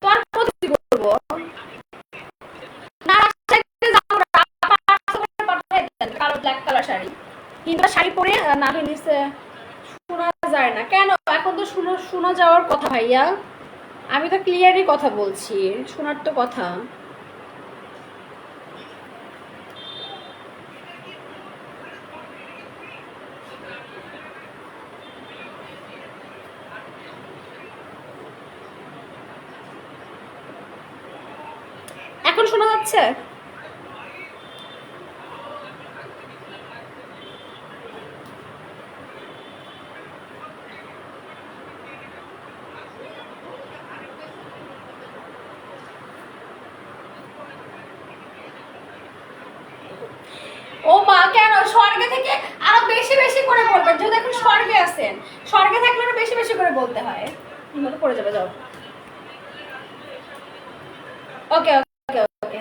তো আর কুচি করব না। কালো ব্ল্যাক কালার শাড়ি, হিন্দুরা শাড়ি পরে নাভির নিচে শোনা যায় না কেন? এখন তো শোনা যাওয়ার কথা ভাইয়া, আমি তো ক্লিয়ারই কথা বলছি, শোনার তো কথা। এখন শোনা যাচ্ছে? ও মা, কেন স্বর্গে থেকে আরো বেশি বেশি করে বলবেন? যদি এখন স্বর্গে আছেন, স্বর্গে থাকলে আরো বেশি বেশি করে বলতে হয়। হিন্দুরা পড়ে যাবে, যাও। ওকে ওকে ওকে,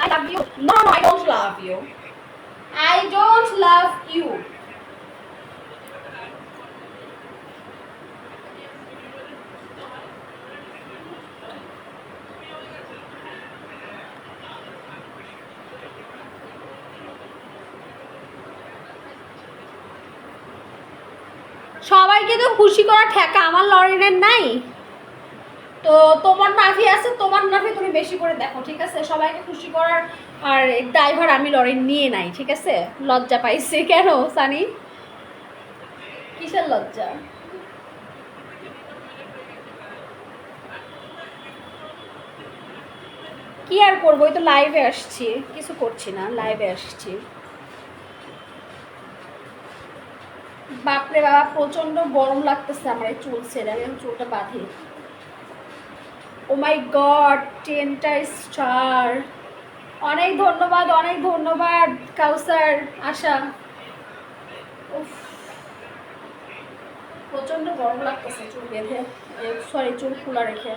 I love you. No, no, I don't love you. I don't love you. সবাইকে তো খুশি করা ঠেকা আমার লরিনের নাই। তো তোমার নাভি আছে, তোমার নাভি তুমি বেশি করে দেখো, ঠিক আছে? সবাইকে খুশি করার আর ড্রাইভার আমি লরিন নিয়ে নাই, ঠিক আছে? লজ্জা পাইছে কেন সানি? কিসের লজ্জা? কি আর করবো, ওই তো লাইভে আসছি, কিছু করছি না, লাইভে আসছি। বাপরে বাবা, প্রচন্ড গরম লাগতেছে আমার এই চুল ছেড়ে, আমি চুলটা বাঁধি। ও মাই গড, 10টা স্টার, অনেক ধন্যবাদ, অনেক ধন্যবাদ কাউসার, আশা। উফ, প্রচন্ড গরম লাগতেছে চুল বেঁধে, সরি চুল খোলা রেখে।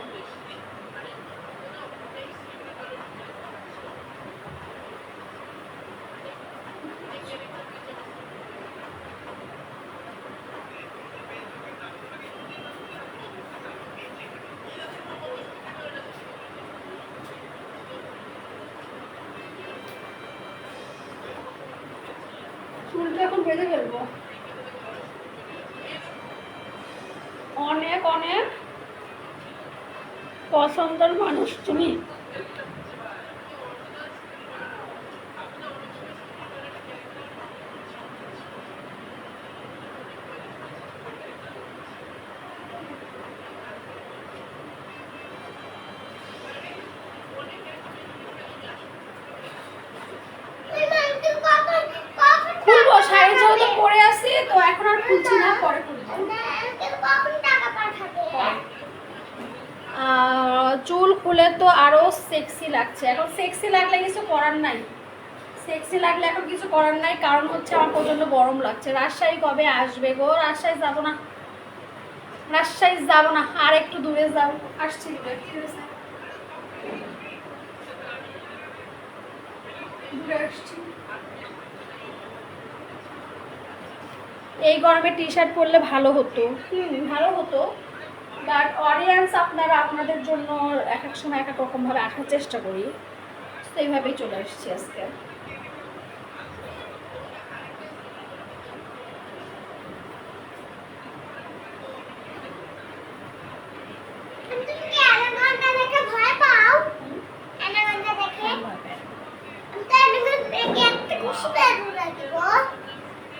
চুলটা এখন বেঁধে ফেলবো। অনেক অনেক পছন্দের মানুষ তুমি। খুলবো, শাড়ি যেহেতু পরে আসি তো এখন আর খুলছি না, পরে খুলবো। চুল খুলে তো আরো সেক্সি লাগছে। এখন সেক্সি লাগলে কিছু করার নাই, সেক্সি লাগলে এখন কিছু করার নাই, কারণ হচ্ছে আমার প্রচন্ড গরম লাগছে। রাজশাহী কবে আসবে গো? রাজশাহী যাবো না, রাজশাহী যাবো না, আর একটু দূরে যাও। আসছি, দূরে আসছি। এই গরমে টি শার্ট পরলে ভালো হতো, ভালো হতো, বাট অডিয়েন্স আপনারা আপনাদের জন্য এক এক সময় এক এক রকমভাবে আসার চেষ্টা করি, তো এইভাবেই চলে আসছি আজকে।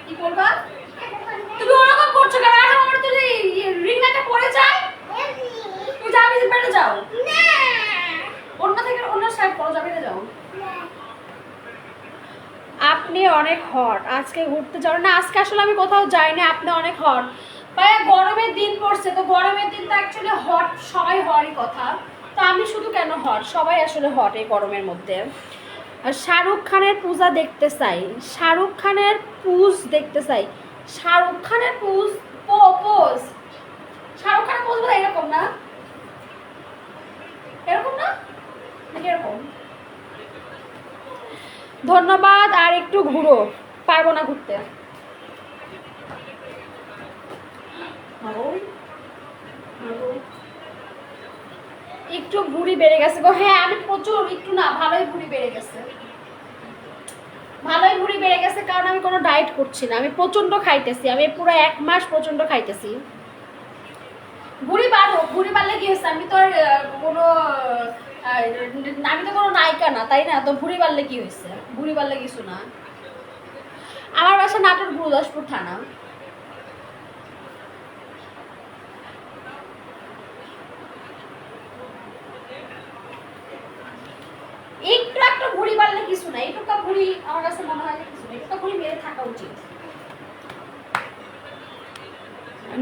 কি করবা তুমি? ওরকম করছো কেন? এখন আমরা তো রিং লাইটটা পরে যাই, তুমি যাবি বেড়ে যাও না, অন্য থেকে অন্য সাইড পরে যাবে, যাও। আপনি অনেক হট, আজকে ঘুরতে যাও না? আজকে আসলে আমি কোথাও যাইনি, আপনি অনেক হট। ভাইয়া গরমের দিন পড়ছে, তো গরমের দিন তো অ্যাকচুয়ালি হট সবাই হওয়ারই কথা, তো আমি শুধু কেন হট, সবাই আসলে হট এই গরমের মধ্যে। আর শাহরুখ খানের পূজা দেখতে চাই, শাহরুখ খানের পুজ দেখতে চাই, শাহরুখ খানের পুজ পোজ, শাহরুখ খানের পোজ বলে এরকম না, এরকম না নাকি এরকম? ধন্যবাদ, আর একটু ঘুরো, পারবো না ঘুরতে। একটু ভুঁড়ি বেড়ে গেছে গো। হ্যাঁ আমি প্রচুর, একটু না ভালোই ভুঁড়ি বেড়ে গেছে, ভালোই ভুঁড়ি বেড়ে গেছে, কারণ আমি কোনো ডায়েট করছি না, আমি প্রচন্ড খাইতেছি, আমি পুরো 1 মাস প্রচন্ড খাইতেছি। ভুঁড়ি বাড়ো, ভুঁড়ি বাড়লে কি হয়েছে, আমি তো আর কোনো আমি তো কোনো নায়িকা না, তাই না? তো ভুঁড়ি বাড়লে কি হয়েছে, ভুঁড়ি বাড়লে কিছু না। আমার বাসা নাটোর গুরুদাসপুর থানা। একটু একটা ভুঁড়ি বাড়লে কিছু না, এইটুকু ভুঁড়ি আমার কাছে মনে হয় কিছু না, এইটুকু ভুঁড়ি বেড়ে থাকা উচিত।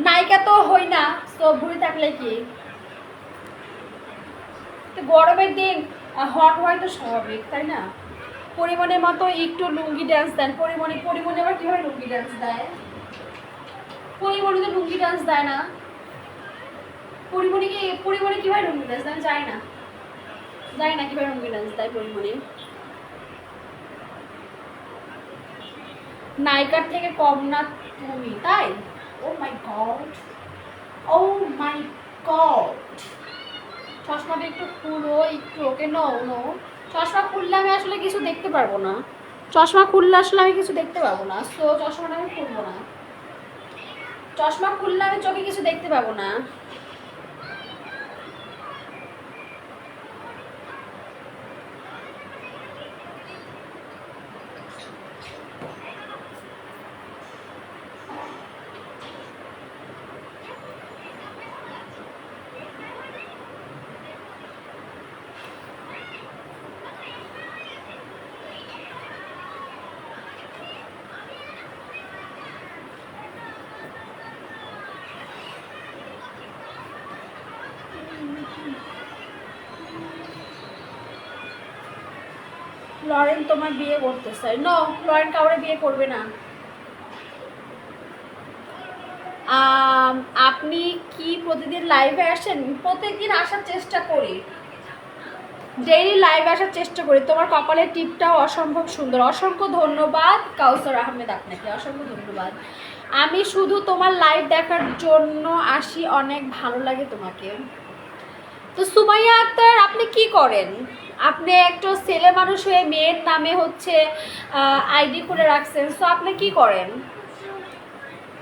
নায়িকা তো হই না, তো ভুঁড়ি থাকলে কি, গরমের দিন হট হওয়াই তো স্বাভাবিক, তাই না? পরিমণের মতো একটু লুঙ্গি ডান্স দেন, পরিমণি আবার কিভাবে লুঙ্গি ডান্স দেয়? পরিমণি তো লুঙ্গি ডান্স দেয় না, পরিমণি কিভাবে লুঙ্গি ডান্স দেয় যায় না, জানি না কিভাবে লুঙ্গি ডান্স দেয় পরিমণি। নায়িকার থেকে কম না তুমি, তাই? ও মাই গড, ও মাই গড। চশমাটা একটু খুলো, একটু, ওকে নো নো, চশমা খুললে আমি আসলে কিছু দেখতে পারবো না, চশমা খুললে আসলে আমি কিছু দেখতে পাবো না, সো চশমাটা আমি খুলবো না, চশমা খুললে আমি চোখে কিছু দেখতে পাবো না। লরেন তোমার বিয়ে করতে চাই, নো, লরেন কাউরে বিয়ে করবে না। আপনি কি প্রতিদিন লাইভে আসেন? প্রত্যেকদিন আসার চেষ্টা করি, ডেইলি লাইভে আসার চেষ্টা করি। তোমার কপালের টিপটাও অসম্ভব সুন্দর, অসংখ্য ধন্যবাদ কাউসার আহমেদ, আপনাকে অসংখ্য ধন্যবাদ। আমি শুধু তোমার লাইভ দেখার জন্য আসি, অনেক ভালো লাগে তোমাকে। তো সুমাইয়া আক্তার, আপনি কি করেন? আপনি একটা ছেলে মানুষ হয়ে মেয়ের নামে হচ্ছে আইডি করে রাখছেন, সো আপনি কি করেন?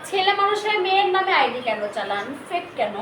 ছেলে মানুষ হয়ে মেয়ের নামে আইডি কেন চালান, ফেক কেন?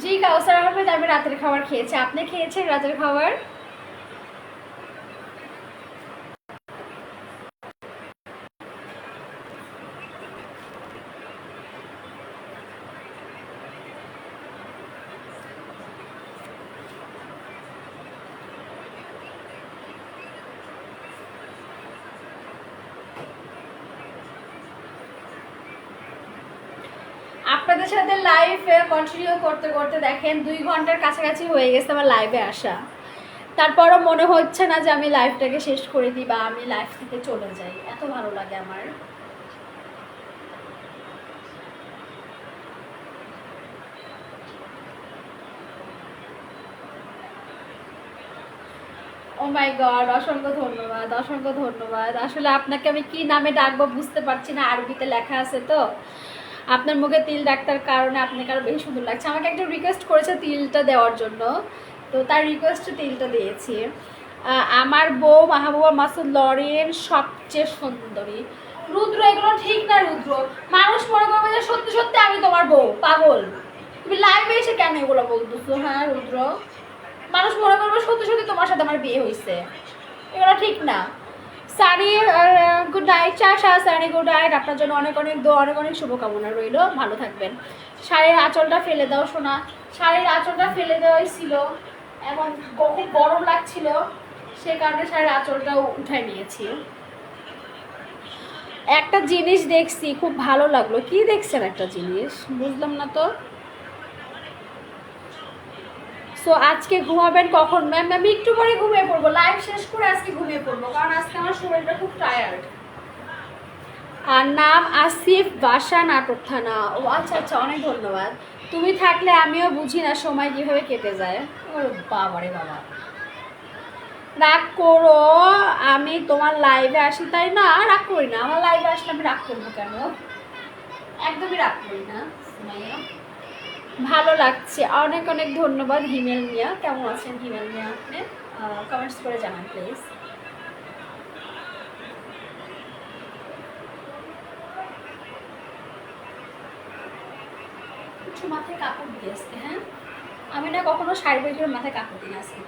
জি কাউসার আহমেদ, আমি রাতের খাবার খেয়েছি, আপনি খেয়েছেন রাতের খাবার? আপনাদের সাথে লাইভ কন্টিনিউ করতে করতে দেখেন 2 ঘন্টার কাছাকাছি হয়ে গেছে আমার লাইভে আসা, তারপরও মনে হচ্ছে না যে আমি লাইভটাকে শেষ করে দিই বা আমি লাইভ থেকে চলে যাই, এত ভালো লাগে আমার। ও মাই গড, অসংখ্য ধন্যবাদ, অসংখ্য ধন্যবাদ। আসলে আপনাকে আমি কি নামে ডাকবো বুঝতে পারছি না, আরবিতে লেখা আছে তো। আপনার মুখে তিল ডাক্তার কারণে আপনাকে আরো বেশি সুন্দর লাগছে। আমাকে একটা রিকোয়েস্ট করেছে তিলটা দেওয়ার জন্য, তো তার রিকোয়েস্টে তিলটা দিয়েছি। আমার বউ মাহবুবা মাসুদ লরেন সবচেয়ে সুন্দরী। রুদ্র, এগুলো ঠিক না রুদ্র। মানুষ মনে করবে যে সত্যি সত্যি আমি তোমার বউ, পাগল। তুমি লাইভে এসে কেন এগুলো বলতেছো? হ্যাঁ রুদ্র, মানুষ মনে করবে সত্যি সত্যি তোমার সাথে আমার বিয়ে হয়েছে, এগুলো ঠিক না। সানি গুড নাইট, চাষা সানি গুড নাইট। আপনার জন্য অনেক অনেক দোয়া, অনেক অনেক শুভকামনা রইল, ভালো থাকবেন। শাড়ির আঁচলটা ফেলে দাও শোনা। শাড়ির আঁচলটা ফেলে দেওয়াই ছিল, এবং খুব গরম লাগছিল, সে কারণে শাড়ির আঁচলটাও উঠাই নিয়েছি। একটা জিনিস দেখছি, খুব ভালো লাগলো। কি দেখছেন? একটা জিনিস বুঝলাম না তো। সো আজকে ঘুমাবেন কখন ম্যাম? আমি একটু পরে ঘুমিয়ে পড়বো, লাইভ শেষ করে আজকে ঘুমিয়ে পড়বো, কারণ আজকে আমার শরীরটা খুব টায়ার্ড। আর নাম আসিফ, বাসা নাটক থানা। ও আচ্ছা আচ্ছা, অনেক ধন্যবাদ। তুমি থাকলে আমিও বুঝি না সময় কীভাবে কেটে যায়। ওরে বাবা রে বাবা, রাগ করো, আমি তোমার লাইভে আসি তাই না? রাগ করি না, আমার লাইভে আসলে আমি রাগ করবো কেন? একদমই রাগ করি না। ভালো লাগছে, অনেক অনেক ধন্যবাদ হিমেল মিয়া। কেমন আছেন হিমেল মিয়া আপনি? কমেন্টস করে জানান প্লিজ। একটু মাথায় কাপড় দিয়ে আসতে। হ্যাঁ, আমি না কখনো শাড়ি পরে করে মাথায় কাপড় দিয়ে আসতে।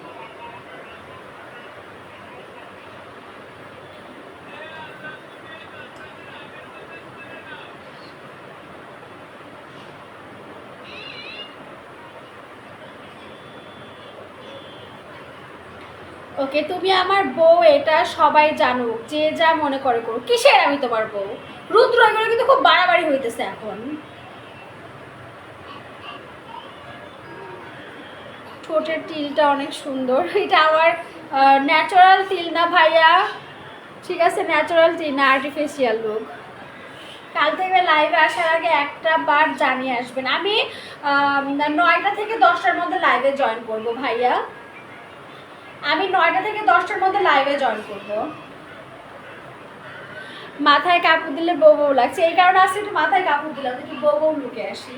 ওকে, তুমি আমার বউ এটা সবাই জানুক, যে যা মনে করে করুক। কিসের আমি তোমার বউ? রুদ্র, এগুলো কিন্তু খুব বাড়াবাড়ি হইতেছে এখন। ঠোঁটের তিলটা অনেক সুন্দর, এটা আমার ন্যাচারাল তিল না ভাইয়া, ঠিক আছে? ন্যাচারাল তিল না, আর্টিফিশিয়াল লুক। কাল থেকে লাইভে আসার আগে একটা বার জানিয়ে আসবেন। আমি 9টা থেকে 10টার মধ্যে লাইভে জয়েন করব ভাইয়া। আমি 9টা থেকে 10টার মধ্যে লাইভে জয়েন করব। মাথায় কাপড় দিলে বউ বউ লাগছে, এই কারণে আজকে একটু মাথায় কাপড় দিলাম, একটু বউ বউ লুকে আসি।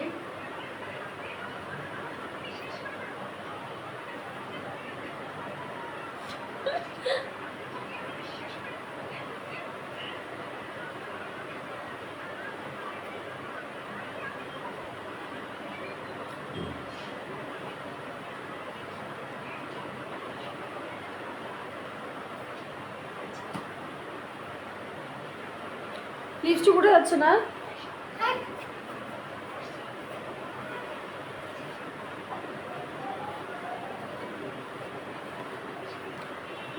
লিপস্টিক উঠে যাচ্ছে না?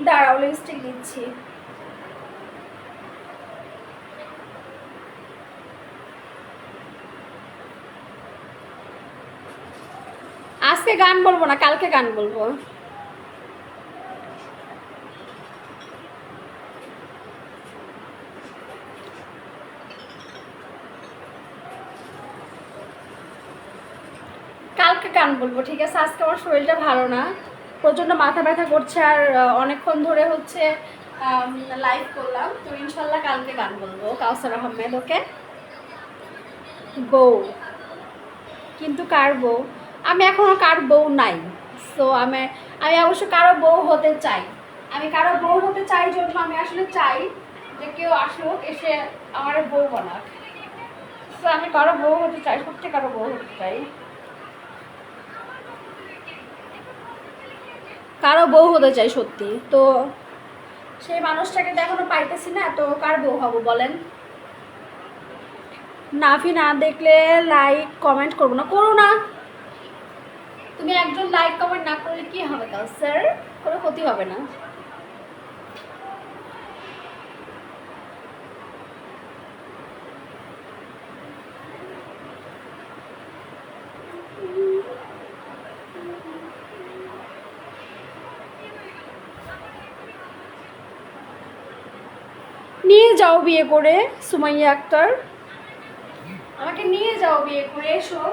দাঁড়াও, লিপস্টিক দিচ্ছি। আজকে গান বলবো না, কালকে গান বলবো। কালকে গান বলবো, ঠিক আছে? আজকে আমার শরীরটা ভালো না, প্রচণ্ড মাথা ব্যথা করছে, আর অনেকক্ষণ ধরে হচ্ছে লাইভ করলাম, তো ইনশাল্লাহ কালকে গান বলবো। কাউসার আহমেদ। ওকে। বউ, কিন্তু কার বউ? আমি এখনো কার বউ নাই। সো আমি আমি অবশ্য কারো বউ হতে চাই। আমি কারো বউ হতে চাই জন্য আমি আসলে চাই যে কেউ আসুক, এসে আমার বউ বানাক। সো আমি কারো বউ হতে চাই, সত্যি কারো বউ হতে চাই, কারো বউ হতে চাই সত্যি। তো সেই মানুষটাকে তো এখনো পাইতেছি না, তো কার বউ হবো বলেন? নাফি না দেখলে লাইক কমেন্ট করবো না? করো না, তুমি একজন লাইক কমেন্ট না করলে কি হবে তাও স্যার? কোনো ক্ষতি হবে না। নিয়ে যাও বিয়ে করে সুমাইয়া আক্তার, আমাকে নিয়ে যাও বিয়ে করে, এসো।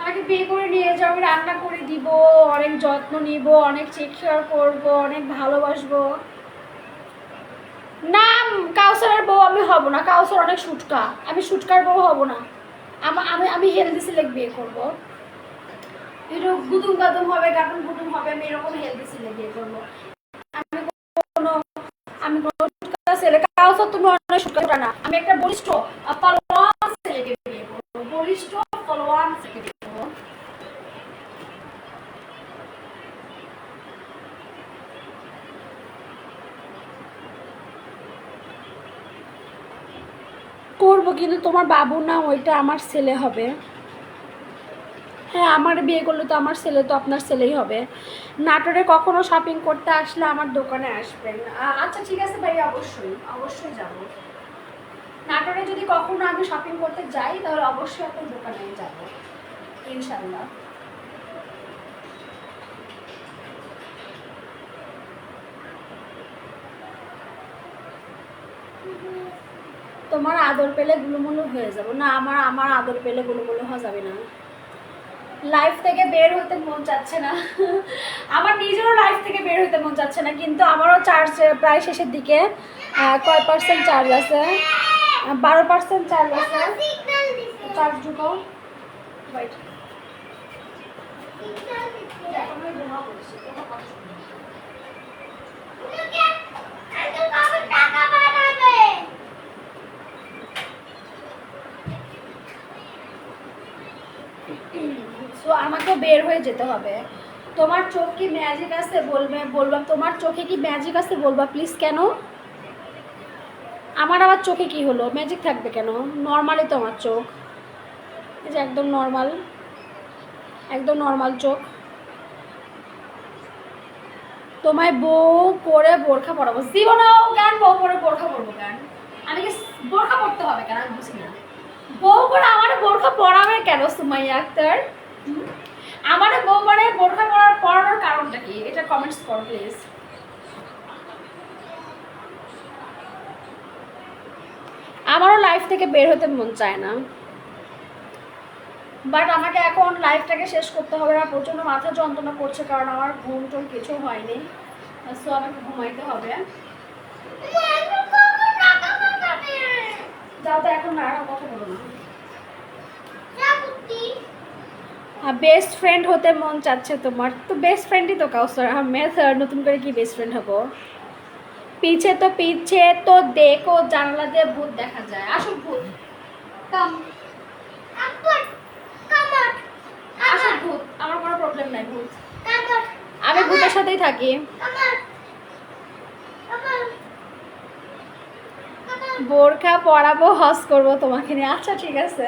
আমাকে বিয়ে করে নিয়ে যাও, আমি রান্না করে দিব, অনেক যত্ন নিব, অনেক টেক কেয়ার করবো, অনেক ভালোবাসবো। না, কাউসারের বউ আমি হব না, কাউসার অনেক শুটকা, আমি শুটকার বউ হব না। আমি আমি হেলদি সিলেক্ট বিয়ে করবো, একটু গুদুম গাদুম হবে, গাটুম গুদুম হবে, আমি এরকম হেলদি সিলেক্ট বিয়ে করবো। আমি কোনো শুটকা ছেলে, কাউসার তুমি অনেক শুটকা না, আমি একটা বলিষ্ঠ পালোয়ান ছেলেকে বিয়ে করবো, বলিষ্ঠ পালোয়ান ছেলেকে বিয়ে করবো। করবো, কিন্তু তোমার বাবু না, ওইটা আমার ছেলে হবে। হ্যাঁ, আমার বিয়ে করলে তো আমার ছেলে তো আপনার ছেলেই হবে। নাটোরে কখনো শপিং করতে আসলে আমার দোকানে আসবেন। আচ্ছা ঠিক আছে ভাই, অবশ্যই অবশ্যই যাব। নাটোরে যদি কখনো আমি শপিং করতে যাই তাহলে অবশ্যই আপনার দোকানে যাব, ইনশাল্লাহ। তোমার আদর পেলে গুলুমুলু হয়ে যাব না, আমার আমার আদর পেলে গুলুমুলু হওয়া যাবে না। লাইফ থেকে বের হতে মন চাচ্ছে না আমার নিজেরও লাইফ থেকে বের হতে মন চাচ্ছে না, কিন্তু আমারও চার্জ প্রায় শেষের দিকে। কয় পার্সেন্ট চার্জ আছে? 12% চার্জ আছে। চার্জ ঢুকাও। ওয়েট, সো আমাকে বের হয়ে যেতে হবে। তোমার চোখ কি ম্যাজিক আছে? বলবা তোমার চোখে কি ম্যাজিক আছে, বলবা প্লিজ। কেন আমার আবার চোখে কি হলো? ম্যাজিক থাকবে কেন? নর্মালি তো আমার চোখ, এই যে একদম নর্মাল, একদম নর্মাল চোখ। তোমায় বউ করে বোরখা পরাবো? জীবনেও কেন বউ করে বোরখা পরবো কেন? আমি কি বোরখা পরতে হবে কেন? আমি বুঝি না, বউ করে আমার বোরখা পরাবে কেন সুমাইয়া আক্তার? আমার বউ মানে বোরখা পরানোর কারণটা কি, এটা কমেন্টস করো প্লিজ। আমারও লাইফ থেকে বের হতে মন চায় না, বাট আমাকে এখন লাইফটাকে শেষ করতে হবে না। প্রচণ্ড মাথা যন্ত্রণা করছে, কারণ আমার ঘুম টুম কিছু হয়নি, সো আমাকে ঘুমাইতে হবে। যাও তো, এখন আর কথা বলো না। বেস্ট ফ্রেন্ড হতে মন চাচ্ছে তোমার? তো বেস্ট ফ্রেন্ডই তো কাউসার আহমেদ, নতুন করে কি বেস্ট ফ্রেন্ড হবো? পিছে তো দেখো, জানালা দিয়ে ভূত দেখা যায়। আসো ভূত, কাম আসো ভূত, আমার কোনো প্রবলেম নাই, ভূত আমি ভূতের সাথেই থাকি। বোরখা পরাবো, হজ করবো তোমাকে নিয়ে। আচ্ছা ঠিক আছে,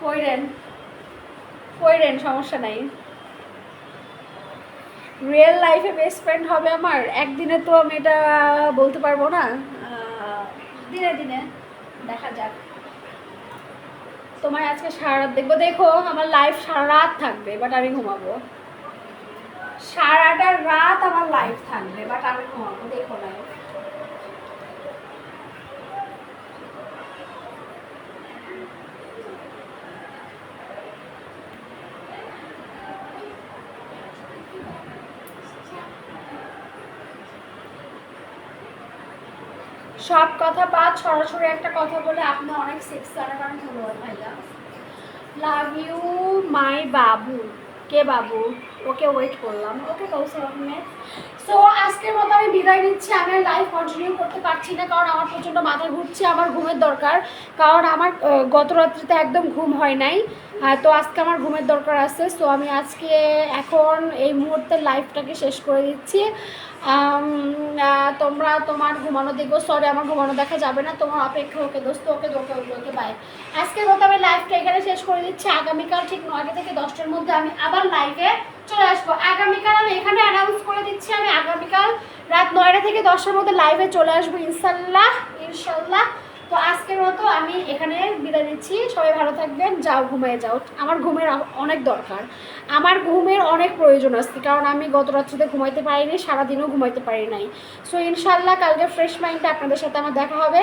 কইরেন, সমস্যা নাই। রিয়েল লাইফে বেস্ট ফ্রেন্ড হবে আমার? একদিনে তো আমি এটা বলতে পারবো না, দিনে দিনে দেখা যাক। তোমার আজকে সারা রাত দেখবো, দেখো আমার লাইফ সারা রাত থাকবে, বাট আমি ঘুমাবো। সারাটা রাত আমার লাইফ থাকবে, বাট আমি ঘুমাবো, দেখো লাইফ। সব কথা বাদ, সরাসরি একটা কথা বলে, আপনি অনেক সেক্স করার কারণে ধন্যবাদ ভাইয়া। Love you my Babu. K Babu? Okay wait করলাম। ওকে কাউসার আহমেদ। সো আজকের মতো আমি বিদায় নিচ্ছি। আমি লাইভ কন্টিনিউ করতে পারছি না, কারণ আমার প্রচণ্ড মাথা ঘুরছে, আমার ঘুমের দরকার, কারণ আমার গত রাত্রিতে একদম ঘুম হয় নাই। তো আজকে আমার ঘুমের দরকার আছে। সো আমি আজকে এখন এই মুহূর্তে লাইভটাকে শেষ করে দিচ্ছি। তোমরা তোমার ঘুমানো দেখবো, সরি আমার ঘুমানো দেখা যাবে না, তোমার অপেক্ষা। ওকে দোস্ত, ওকে ওকে বাই। আজকের মতো আমি লাইভটা এখানে শেষ করে দিচ্ছি। আগামীকাল ঠিক 9টা থেকে 10টার মধ্যে আমি আবার লাইভে চলে আসবো। আগামীকাল আমি এখানে অ্যানাউন্স করে দিচ্ছি, আমি আগামীকাল রাত 9টা থেকে 10টার মধ্যে লাইভে চলে আসবো ইনশাল্লাহ। তো আজকের মতো আমি এখানে বিদায় নিচ্ছি। সবাই ভালো থাকবেন, যাও ঘুমিয়ে যাও। আমার ঘুমের অনেক দরকার, আমার ঘুমের অনেক প্রয়োজন আছে, কারণ আমি গত রাত্রিতে ঘুমাইতে পারিনি, সারাদিনও ঘুমাইতে পারি নাই। সো ইনশাল্লাহ কালকে ফ্রেশ মাইন্ডে আপনাদের সাথে আমার দেখা হবে।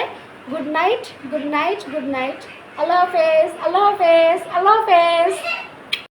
Good night, good night, good night. আল্লাহ হাফেজ, আল্লাহ হাফেজ, আল্লাহ হাফেজ।